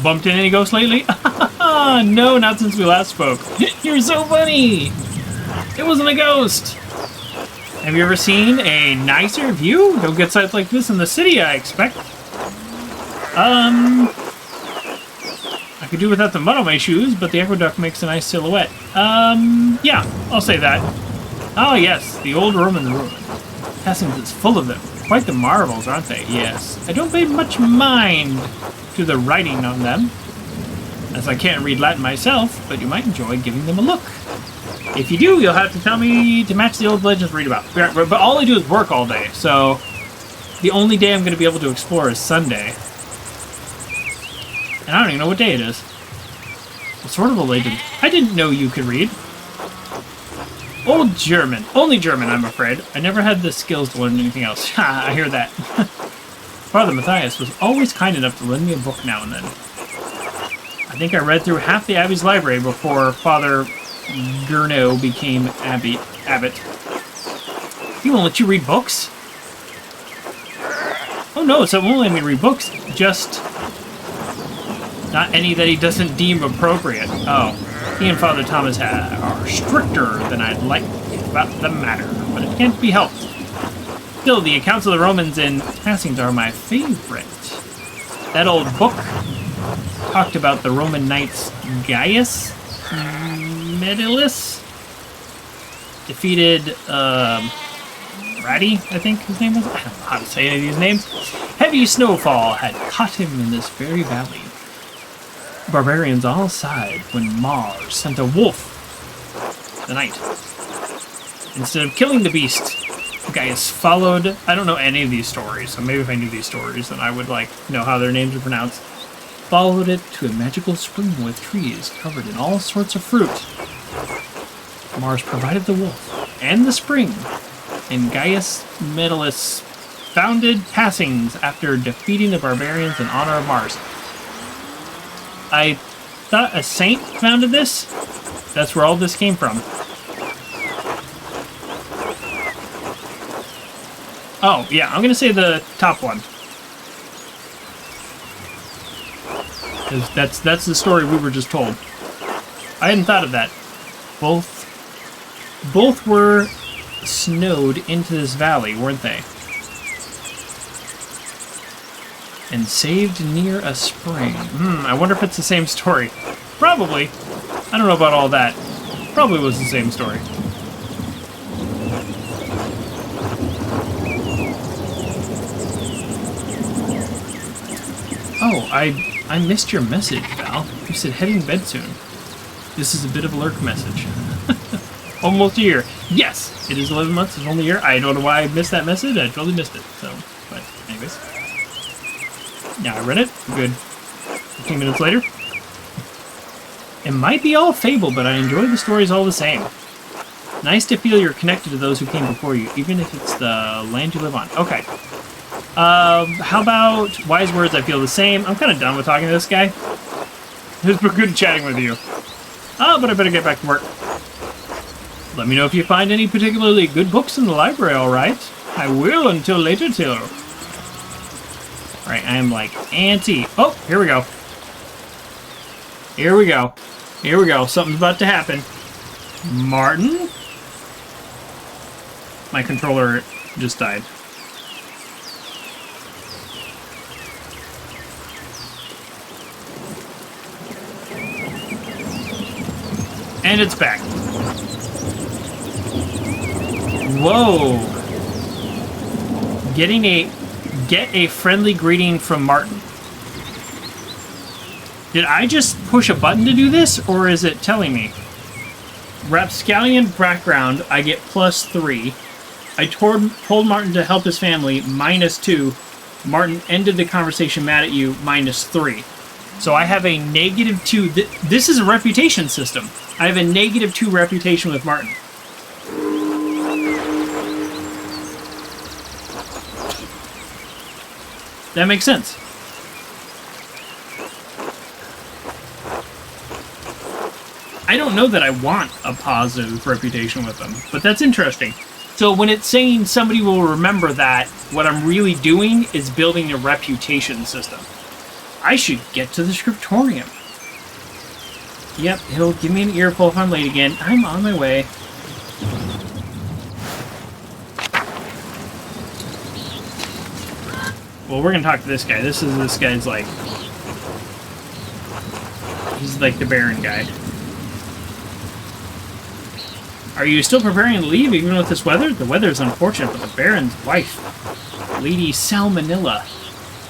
Bumped in any ghosts lately? No, not since we last spoke. You're so funny. It wasn't a ghost. Have you ever seen a nicer view? Don't get sights like this in the city, I expect. I could do without the mud on my shoes, but the aqueduct makes a nice silhouette. Yeah, I'll say that. Oh, yes, the old Roman ruin. Passings is full of them. Quite the marvels, aren't they? Yes. I don't pay much mind to the writing on them, as I can't read Latin myself, but you might enjoy giving them a look. If you do, you'll have to tell me to match the old legends read about. But all I do is work all day, so the only day I'm going to be able to explore is Sunday. And I don't even know what day it is. It's sort of a legend. I didn't know you could read. Old German. Only German, I'm afraid. I never had the skills to learn anything else. Ha, I hear that. Father Matthias was always kind enough to lend me a book now and then. I think I read through half the Abbey's library before Father Gurno became abbot. He won't let you read books? Oh no, so it won't let me read books. Just not any that he doesn't deem appropriate. Oh, he and Father Thomas are stricter than I'd like about the matter, but it can't be helped. Still, the accounts of the Romans in Passings are my favorite. That old book talked about the Roman knights Gaius Medillus defeated Ratty, I think his name was. I don't know how to say any of these names. Heavy snowfall had caught him in this very valley. Barbarians all sighed when Mars sent a wolf the night. Instead of killing the beast, Gaius followed. I don't know any of these stories, so maybe if I knew these stories, then I would know how their names are pronounced. Followed it to a magical spring with trees covered in all sorts of fruit. Mars provided the wolf and the spring, and Gaius Medillus founded Passings after defeating the barbarians in honor of Mars. I thought a saint founded this? That's where all this came from. Oh, yeah, I'm going to say the top one. Because that's the story we were just told. I hadn't thought of that. Both were snowed into this valley, weren't they? And saved near a spring. I wonder if it's the same story. Probably. I don't know about all that. Probably was the same story. Oh, I missed your message, Val. You said heading to bed soon. This is a bit of a lurk message. Almost a year. Yes, it is 11 months. It's only a year. I don't know why I missed that message. I totally missed it. So, but anyways. Now I read it. Good. 15 minutes later. It might be all fable, but I enjoy the stories all the same. Nice to feel you're connected to those who came before you, even if it's the land you live on. Okay. How about wise words? I feel the same. I'm kind of done with talking to this guy. It's been good chatting with you. Oh, but I better get back to work. Let me know if you find any particularly good books in the library, alright? I will until later, Taylor. Alright, I am like antsy. Oh, here we go. Here we go. Here we go. Something's about to happen. Martin? My controller just died. And it's back. Whoa. Get a friendly greeting from Martin. Did I just push a button to do this, or is it telling me? Rapscallion background, I get +3. I told Martin to help his family, -2. Martin ended the conversation mad at you, -3. So I have a -2. This is a reputation system. I have a -2 reputation with Martin. That makes sense. I don't know that I want a positive reputation with them, but that's interesting. So when it's saying somebody will remember that, what I'm really doing is building a reputation system. I should get to the scriptorium. Yep, he'll give me an earful if I'm late again. I'm on my way. Well, we're gonna talk to this guy. This guy's like... He's like the Baron guy. Are you still preparing to leave even with this weather? The weather is unfortunate, but the Baron's wife, Lady Salmonella,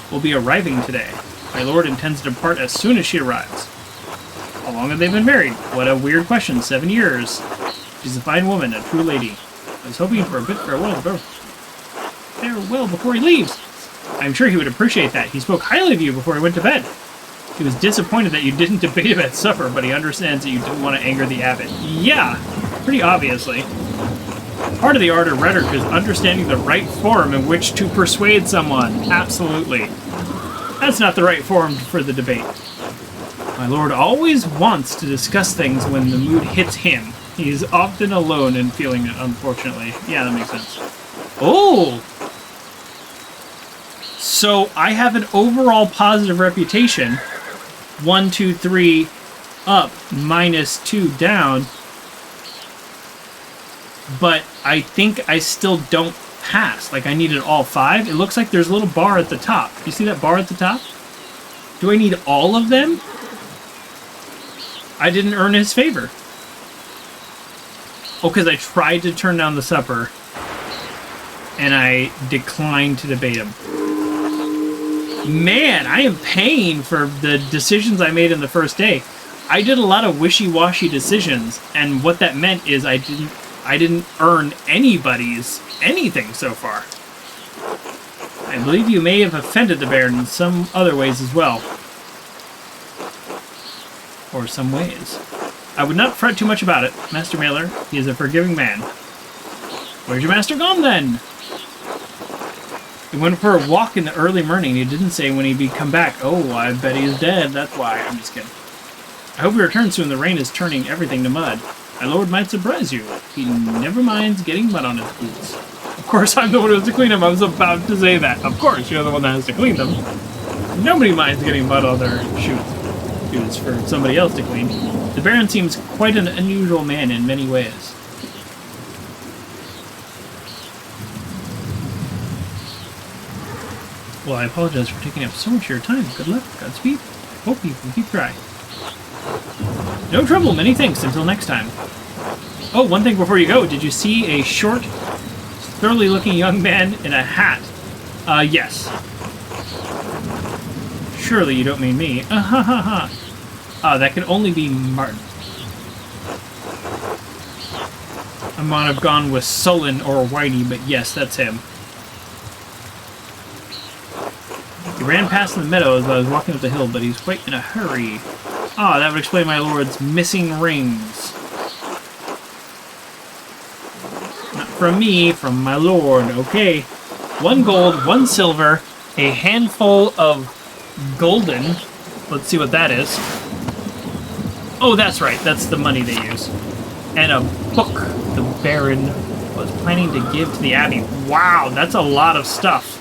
will be arriving today. My lord intends to depart as soon as she arrives. How long have they been married? What a weird question. 7 years. She's a fine woman, a true lady. I was hoping for a bit farewell before he leaves. I'm sure he would appreciate that. He spoke highly of you before he went to bed. He was disappointed that you didn't debate him at supper, but he understands that you didn't want to anger the abbot. Yeah, pretty obviously. Part of the art of rhetoric is understanding the right form in which to persuade someone. Absolutely. That's not the right form for the debate. My lord always wants to discuss things when the mood hits him. He's often alone and feeling it, unfortunately. Yeah, that makes sense. Oh! So I have an overall positive reputation. 1, 2, 3 up, -2 down. But I think I still don't pass. Like, I needed all 5. It looks like there's a little bar at the top. You see that bar at the top? Do I need all of them? I didn't earn his favor. Oh, because I tried to turn down the supper. And I declined to debate him. Man, I am paying for the decisions I made in the first day. I did a lot of wishy-washy decisions, and what that meant is I didn't earn anybody's anything so far. I believe you may have offended the Baron in some other ways as well. Or some ways. I would not fret too much about it, Master Maler. He is a forgiving man. Where's your master gone, then? He went for a walk in the early morning. He didn't say when he'd come back. Oh, I bet he's dead. That's why. I'm just kidding. I hope he returns soon. The rain is turning everything to mud. My lord might surprise you. He never minds getting mud on his boots. Of course, I'm the one who has to clean them. I was about to say that. Of course, you're the one that has to clean them. Nobody minds getting mud on their shoes. It's for somebody else to clean. The Baron seems quite an unusual man in many ways. Well, I apologize for taking up so much of your time. Good luck. Godspeed. Hope you can keep dry. No trouble. Many thanks. Until next time. Oh, one thing before you go. Did you see a short, thoroughly looking young man in a hat? Yes. Surely you don't mean me. That can only be Martin. I might have gone with Sullen or Whitey, but yes, that's him. He ran past in the meadow as I was walking up the hill, but he's quite in a hurry. That would explain my lord's missing rings. Not from me, from my lord. Okay. 1 gold, 1 silver, a handful of golden. Let's see what that is. Oh, that's right. That's the money they use. And a book the Baron was planning to give to the Abbey. Wow, that's a lot of stuff.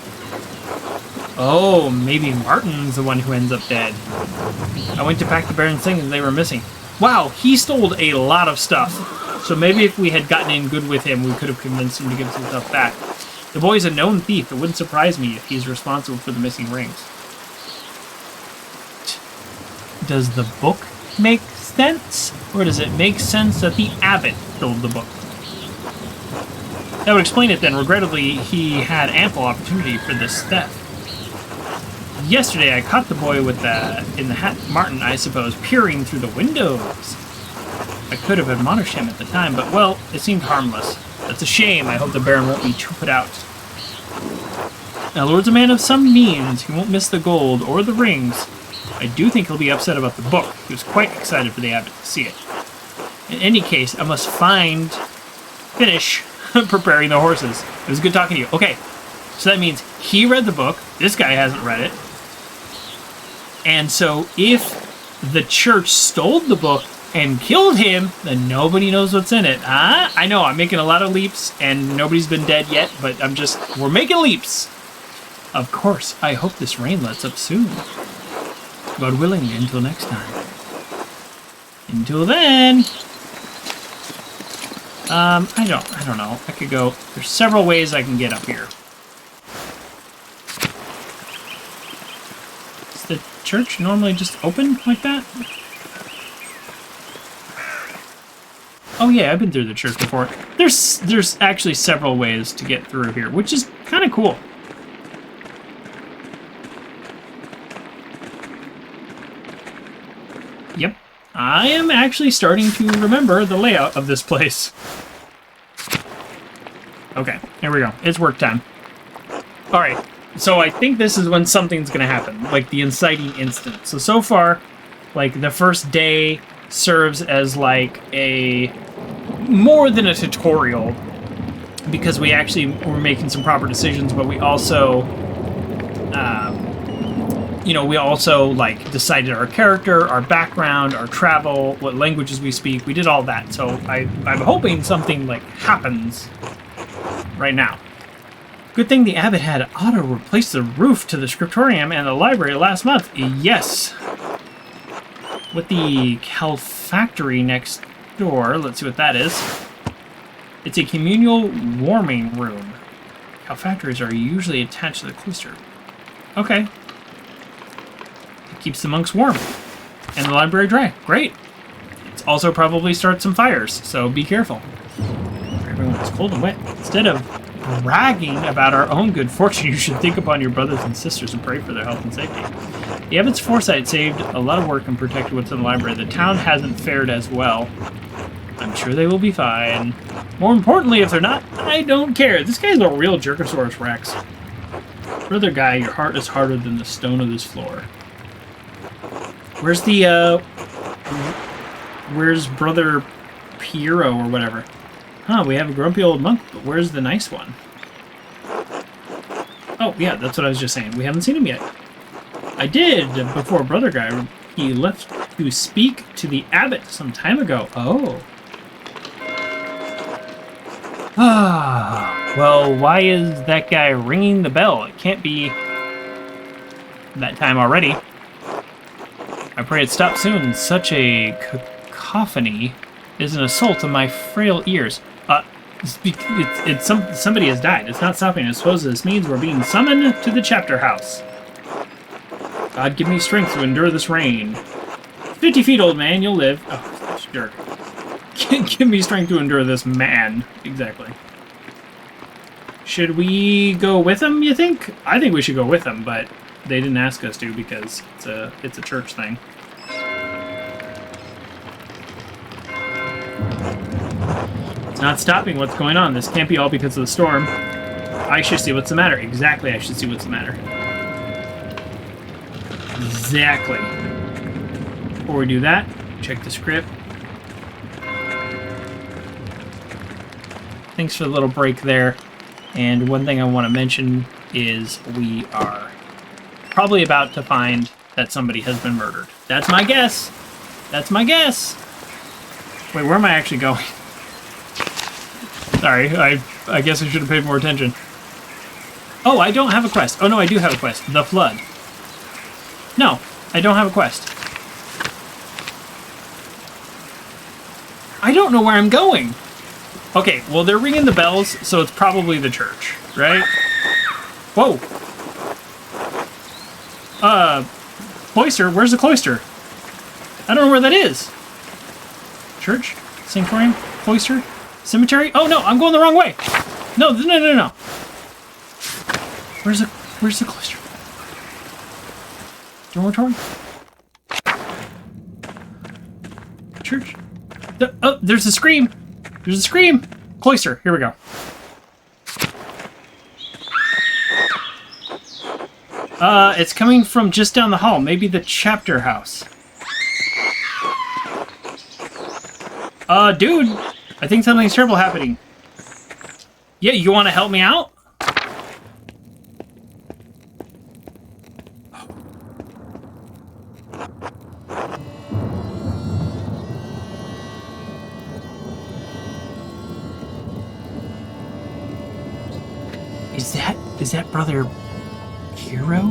Oh, maybe Martin's the one who ends up dead. I went to pack the Baron's things and they were missing. Wow, he stole a lot of stuff. So maybe if we had gotten in good with him, we could have convinced him to give some stuff back. The boy's a known thief. It wouldn't surprise me if he's responsible for the missing rings. Does the book make sense? Or does it make sense that the abbot stole the book? That would explain it then. Regrettably, he had ample opportunity for this theft. Yesterday, I caught the boy with in the hat, Martin, I suppose, peering through the windows. I could have admonished him at the time, but, well, it seemed harmless. That's a shame. I hope the Baron won't be too put out. Now, Lord's a man of some means. He won't miss the gold or the rings. I do think he'll be upset about the book. He was quite excited for the abbot to see it. In any case, I must finish preparing the horses. It was good talking to you. Okay, So that means he read the book. This guy hasn't read it. And so if the church stole the book and killed him, then nobody knows what's in it. I know, I'm making a lot of leaps, and nobody's been dead yet, but we're making leaps. Of course, I hope this rain lets up soon. God willing, until next time. Until then... I don't know. I could go... There's several ways I can get up here. Is the church normally just open like that? Oh yeah, I've been through the church before. There's actually several ways to get through here, which is kind of cool. Yep. I am actually starting to remember the layout of this place. Okay, here we go. It's work time. Alright, so I think this is when something's going to happen, like the inciting incident. So far, like, the first day serves as, like, more than a tutorial, because we actually were making some proper decisions, but we also... we also, like, decided our character, our background, our travel, what languages we speak. We did all that. So I'm hoping something, like, happens right now. Good thing the abbot had Otto replace the roof to the scriptorium and the library last month. Yes. With the calfactory next door, let's see what that is. It's a communal warming room. Calfactories are usually attached to the cloister. Okay. Keeps the monks warm and the library dry. Great. It's also probably starts some fires, so be careful. Everyone's cold and wet. Instead of bragging about our own good fortune, you should think upon your brothers and sisters and pray for their health and safety. The abbot's foresight saved a lot of work and protected what's in the library. The town hasn't fared as well. I'm sure they will be fine. More importantly, if they're not, I don't care. This guy's a real Jerkosaurus Rex. Brother guy, your heart is harder than the stone of this floor. Where's the, where's Brother Piero or whatever? Huh, we have a grumpy old monk, but where's the nice one? Oh, yeah, that's what I was just saying. We haven't seen him yet. I did, before Brother Guy. He left to speak to the abbot some time ago. Oh. Ah, well, why is that guy ringing the bell? It can't be that time already. I pray it stops soon. Such a cacophony is an assault on my frail ears. Somebody has died. It's not stopping. I suppose this means we're being summoned to the chapter house. God, give me strength to endure this rain. 50 feet, old man. You'll live. Oh, sure. Give me strength to endure this man. Exactly. Should we go with him, you think? I think we should go with him, but they didn't ask us to because it's a church thing. It's not stopping what's going on. This can't be all because of the storm. I should see what's the matter. Exactly, I should see what's the matter. Exactly. Before we do that, check the script. Thanks for the little break there. And one thing I want to mention is we are probably about to find that somebody has been murdered. That's my guess. That's my guess. Wait, where am I actually going? Sorry, I guess I should have paid more attention. Oh, I don't have a quest. Oh, no, I do have a quest. The Flood. No, I don't have a quest. I don't know where I'm going. Okay, well, they're ringing the bells, so it's probably the church, right? Whoa. Cloister? Where's the cloister? I don't know where that is. Church? Sanctorium? Cloister? Cemetery? Oh, no, I'm going the wrong way. No. Where's the cloister? Dormitory? Church? Oh, there's a scream. There's a scream. Cloister. Here we go. It's coming from just down the hall. Maybe the chapter house. Dude, I think something's terrible happening. Yeah, you want to help me out? Is that Brother Hero?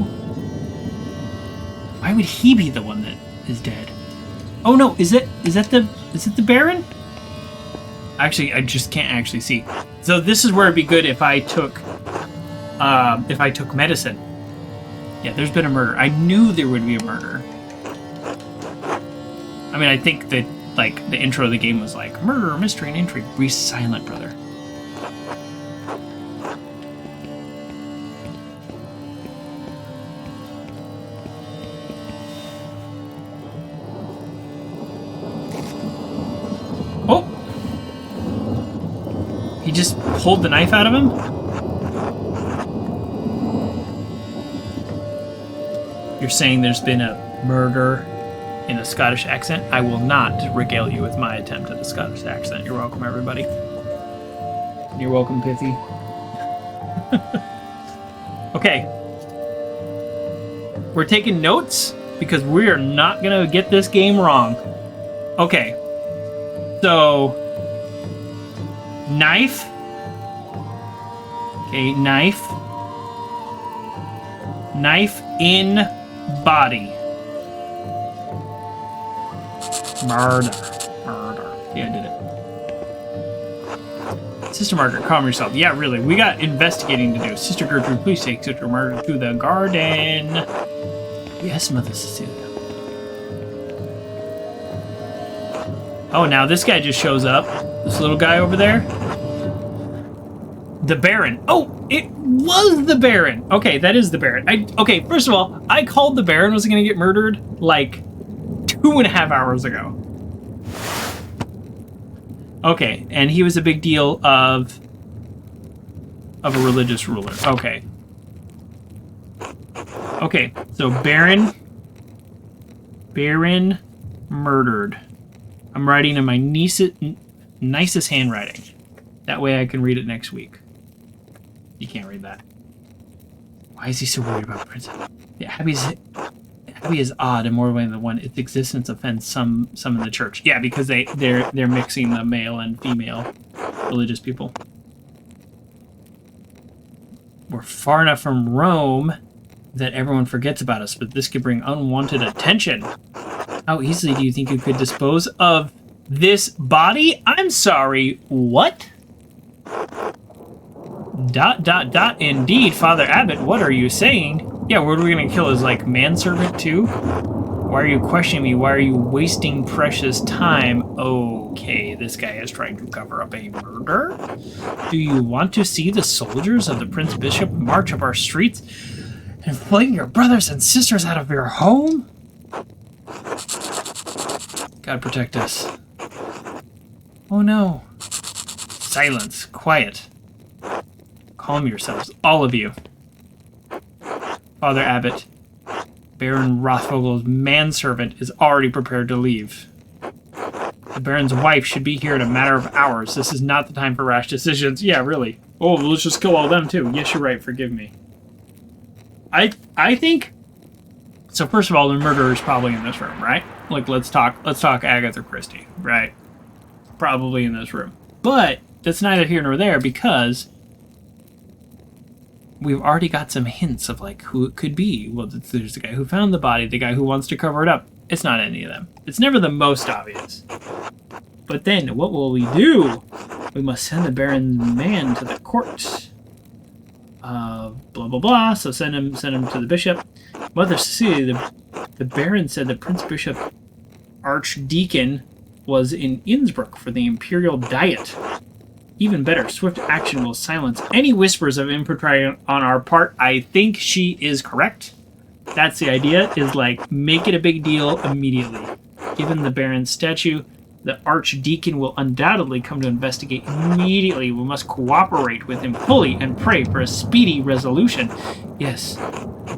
Why would he be the one that is dead? Oh no, is it the Baron? Actually, I just can't actually see. So this is where it'd be good if I took medicine. Yeah, there's been a murder. I knew there would be a murder. I mean, I think that like the intro of the game was like murder, mystery, and intrigue. Be silent, brother. Oh! He just pulled the knife out of him? You're saying there's been a murder in a Scottish accent? I will not regale you with my attempt at a Scottish accent. You're welcome, everybody. You're welcome, Pithy. Okay. We're taking notes because we are not going to get this game wrong. Okay. So, knife. Okay, knife. Knife in body. Murder. Yeah, I did it. Sister Margaret, calm yourself. Yeah, really, we got investigating to do. Sister Gertrude, please take Sister Margaret to the garden. Yes, Mother Cecilia. Oh, now this guy just shows up. This little guy over there. The Baron. Oh, it was the Baron. Okay, that is the Baron. Okay, first of all, I called the Baron was going to get murdered like 2.5 hours ago. Okay, and he was a big deal of a religious ruler. Okay. Okay, so Baron murdered. I'm writing in my nicest handwriting. That way I can read it next week. You can't read that. Why is he so worried about Prince? Yeah, Abbey is odd in more ways than one. Its existence offends some in the church. Yeah, because they're mixing the male and female religious people. We're far enough from Rome that everyone forgets about us, but this could bring unwanted attention. How easily do you think you could dispose of this body? I'm sorry, what? ... Indeed, Father Abbot, what are you saying? Yeah, what are we gonna kill his, like, manservant, too? Why are you questioning me? Why are you wasting precious time? Okay, this guy is trying to cover up a murder? Do you want to see the soldiers of the Prince Bishop march up our streets and fling your brothers and sisters out of your home? God protect us. Oh no. Silence. Quiet. Calm yourselves, all of you. Father Abbot, Baron Rothvogel's manservant is already prepared to leave. The Baron's wife should be here in a matter of hours. This is not the time for rash decisions. Yeah, really. Oh, let's just kill all of them too. Yes, you're right. Forgive me. I think... So first of all, the murderer is probably in this room, right? Like, let's talk Agatha Christie, right? Probably in this room. But that's neither here nor there because we've already got some hints of, like, who it could be. Well, there's the guy who found the body, the guy who wants to cover it up. It's not any of them. It's never the most obvious. But then, what will we do? We must send the Baron's man to the court. Blah, blah, blah. So send him to the bishop. Mother Cecilia, the Baron said the Prince Bishop Archdeacon was in Innsbruck for the Imperial Diet. Even better, swift action will silence any whispers of impropriety on our part. I think she is correct. That's the idea, is like, make it a big deal immediately. Given the Baron's statue, the Archdeacon will undoubtedly come to investigate immediately. We must cooperate with him fully and pray for a speedy resolution. Yes.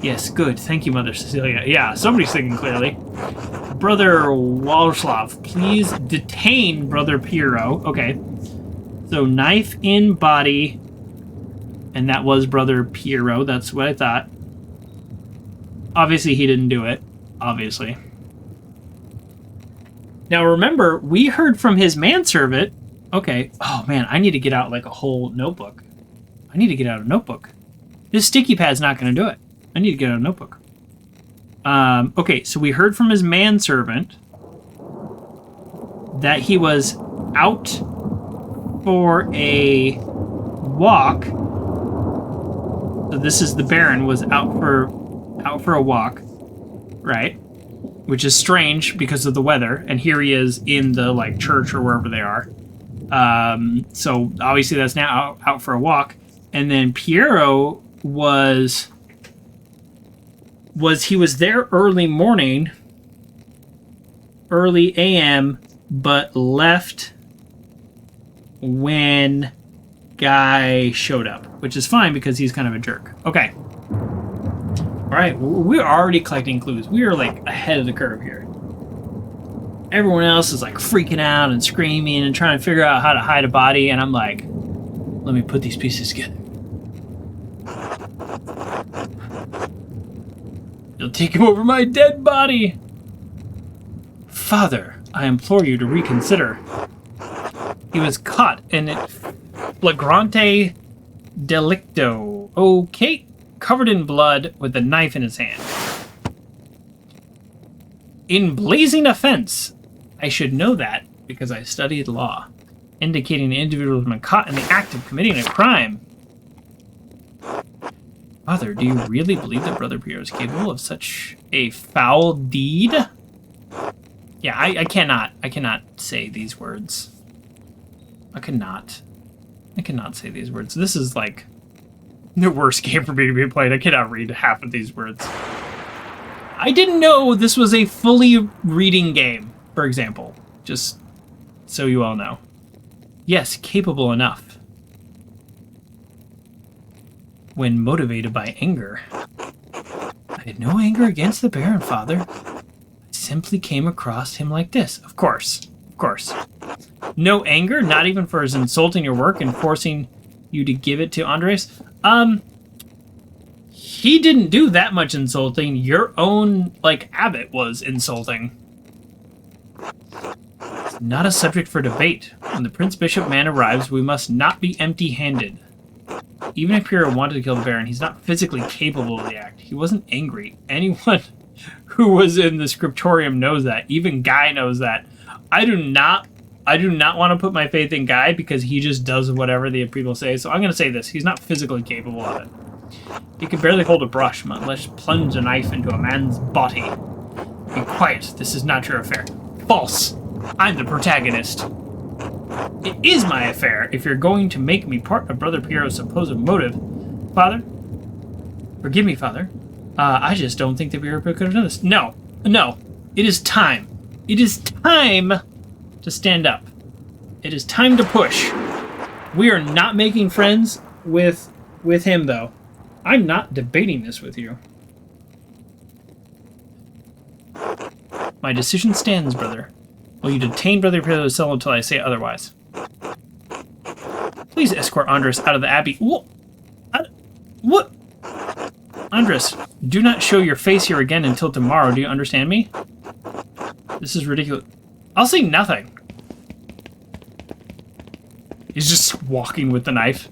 Yes, good. Thank you, Mother Cecilia. Yeah, somebody's thinking clearly. Brother Walslav, please detain Brother Piero. Okay. So, knife in body. And that was Brother Piero. That's what I thought. Obviously, he didn't do it. Obviously. Now, remember, we heard from his manservant. Okay. Oh, man, I need to get out, like, a whole notebook. I need to get out a notebook. This sticky pad's not going to do it. I need to get a notebook. Okay, so we heard from his manservant that he was out for a walk. So this is the Baron was out for a walk, right? Which is strange because of the weather. And here he is in the like church or wherever they are. So obviously that's now out for a walk. And then Piero was he was there early morning, early AM, but left when Guy showed up, which is fine because he's kind of a jerk. Okay. All right, we're already collecting clues. We are like ahead of the curve here. Everyone else is like freaking out and screaming and trying to figure out how to hide a body, and I'm like, let me put these pieces together. You'll take him over my dead body. Father, I implore you to reconsider. He was caught in it flagrante delicto. Okay, covered in blood with a knife in his hand. In blazing offense. I should know that because I studied law, indicating the individual has been caught in the act of committing a crime. Father, do you really believe that Brother Piero is capable of such a foul deed? Yeah, I cannot say these words. I cannot say these words. This is like the worst game for me to be played. I cannot read half of these words. I didn't know this was a fully reading game, for example. Just so you all know. Yes, capable enough. When motivated by anger. I had no anger against the Baron, Father. I simply came across him like this. Of course. No anger? Not even for his insulting your work and forcing you to give it to Andreas? He didn't do that much insulting. Your own, abbot was insulting. It's not a subject for debate. When the Prince Bishop man arrives, we must not be empty-handed. Even if Piero wanted to kill the Baron, he's not physically capable of the act. He wasn't angry. Anyone who was in the scriptorium knows that. Even Guy knows that. I do not want to put my faith in Guy because he just does whatever the people say. So I'm going to say this. He's not physically capable of it. He can barely hold a brush, much less plunge a knife into a man's body. Be quiet. This is not your affair. False. I'm the protagonist. It is my affair if you're going to make me part of Brother Piero's supposed motive. Father? Forgive me, Father. I just don't think that Piero could have done this. No. It is time. It is time to stand up. It is time to push. We are not making friends with him, though. I'm not debating this with you. My decision stands, brother. Will you detain Brother Piero's cell until I say otherwise? Please escort Andres out of the abbey. What? Andres, do not show your face here again until tomorrow. Do you understand me? This is ridiculous. I'll say nothing. He's just walking with the knife.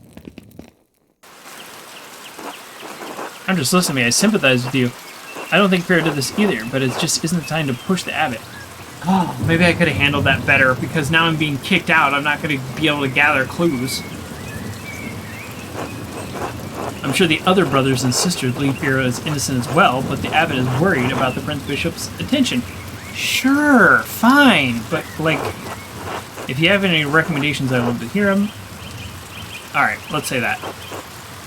Andres, listen to me. I sympathize with you. I don't think Piero did this either, but it just isn't the time to push the abbot. Oh, maybe I could have handled that better, because now I'm being kicked out. I'm not going to be able to gather clues. I'm sure the other brothers and sisters believe Piero is innocent as well, but the abbot is worried about the Prince Bishop's attention. Sure, fine, but, if you have any recommendations, I'd love to hear them. Alright, let's say that.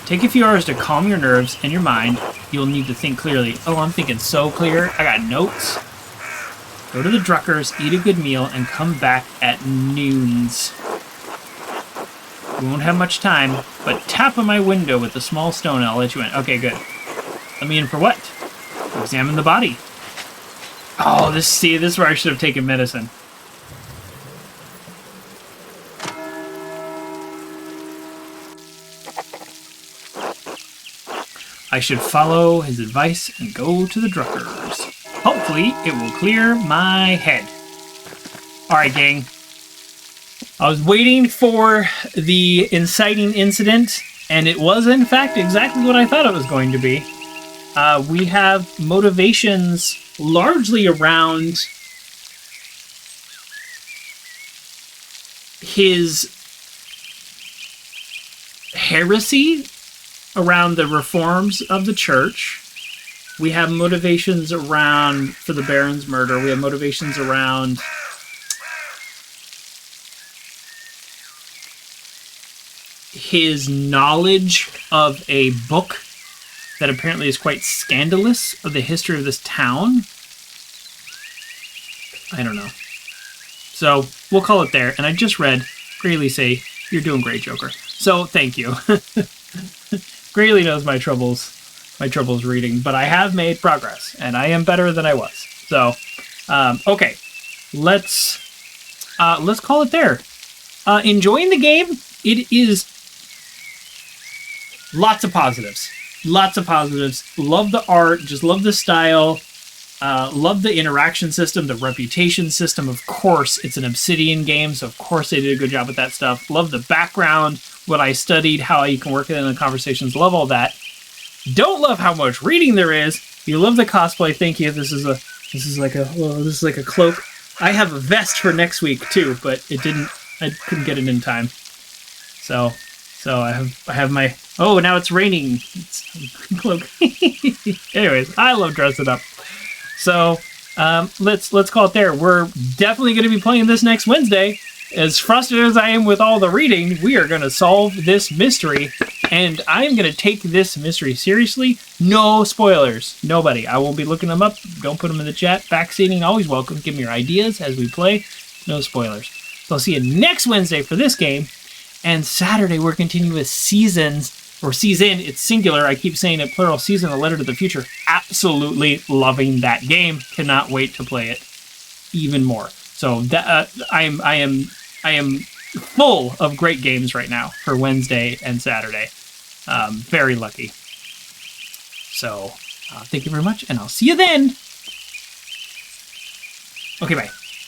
Take a few hours to calm your nerves and your mind. You'll need to think clearly. Oh, I'm thinking so clear. I got notes. Go to the Druckers, eat a good meal, and come back at noons. We won't have much time, but tap on my window with a small stone and I'll let you in. Okay, good. Let me in for what? Examine the body. Oh, this is where I should have taken medicine. I should follow his advice and go to the Druckers. Hopefully, it will clear my head. Alright, gang. I was waiting for the inciting incident And it was, in fact, exactly what I thought it was going to be. We have motivations largely around his heresy around the reforms of the church. We have motivations around, for the Baron's murder, we have motivations around his knowledge of a book that apparently is quite scandalous of the history of this town. I don't know. So we'll call it there. And I just read Grayley say, "You're doing great, Joker." So thank you. Grayley knows my troubles reading, but I have made progress, and I am better than I was. So, okay, let's call it there. Enjoying the game. It is lots of positives. Lots of positives. Love the art. Just love the style. Love the interaction system, the reputation system. Of course, it's an Obsidian game, so of course they did a good job with that stuff. Love the background, what I studied, how you can work it in the conversations. Love all that. Don't love how much reading there is. You love the cosplay. Thank you. This is like a cloak. I have a vest for next week too, but I couldn't get it in time. So I have my, oh, now it's raining. It's cloak. Anyways, I love dressing up. So let's call it there. We're definitely going to be playing this next Wednesday. As frustrated as I am with all the reading, we are going to solve this mystery, and I'm going to take this mystery seriously. No spoilers. Nobody. I won't be looking them up. Don't put them in the chat. Backseating, always welcome. Give me your ideas as we play. No spoilers. So I'll see you next Wednesday for this game, and Saturday we're continuing with Seasons, or Season. It's singular. I keep saying it plural. Season, A Letter to the Future. Absolutely loving that game. Cannot wait to play it even more. So that I am full of great games right now for Wednesday and Saturday. Very lucky. So thank you very much, and I'll see you then. Okay, bye.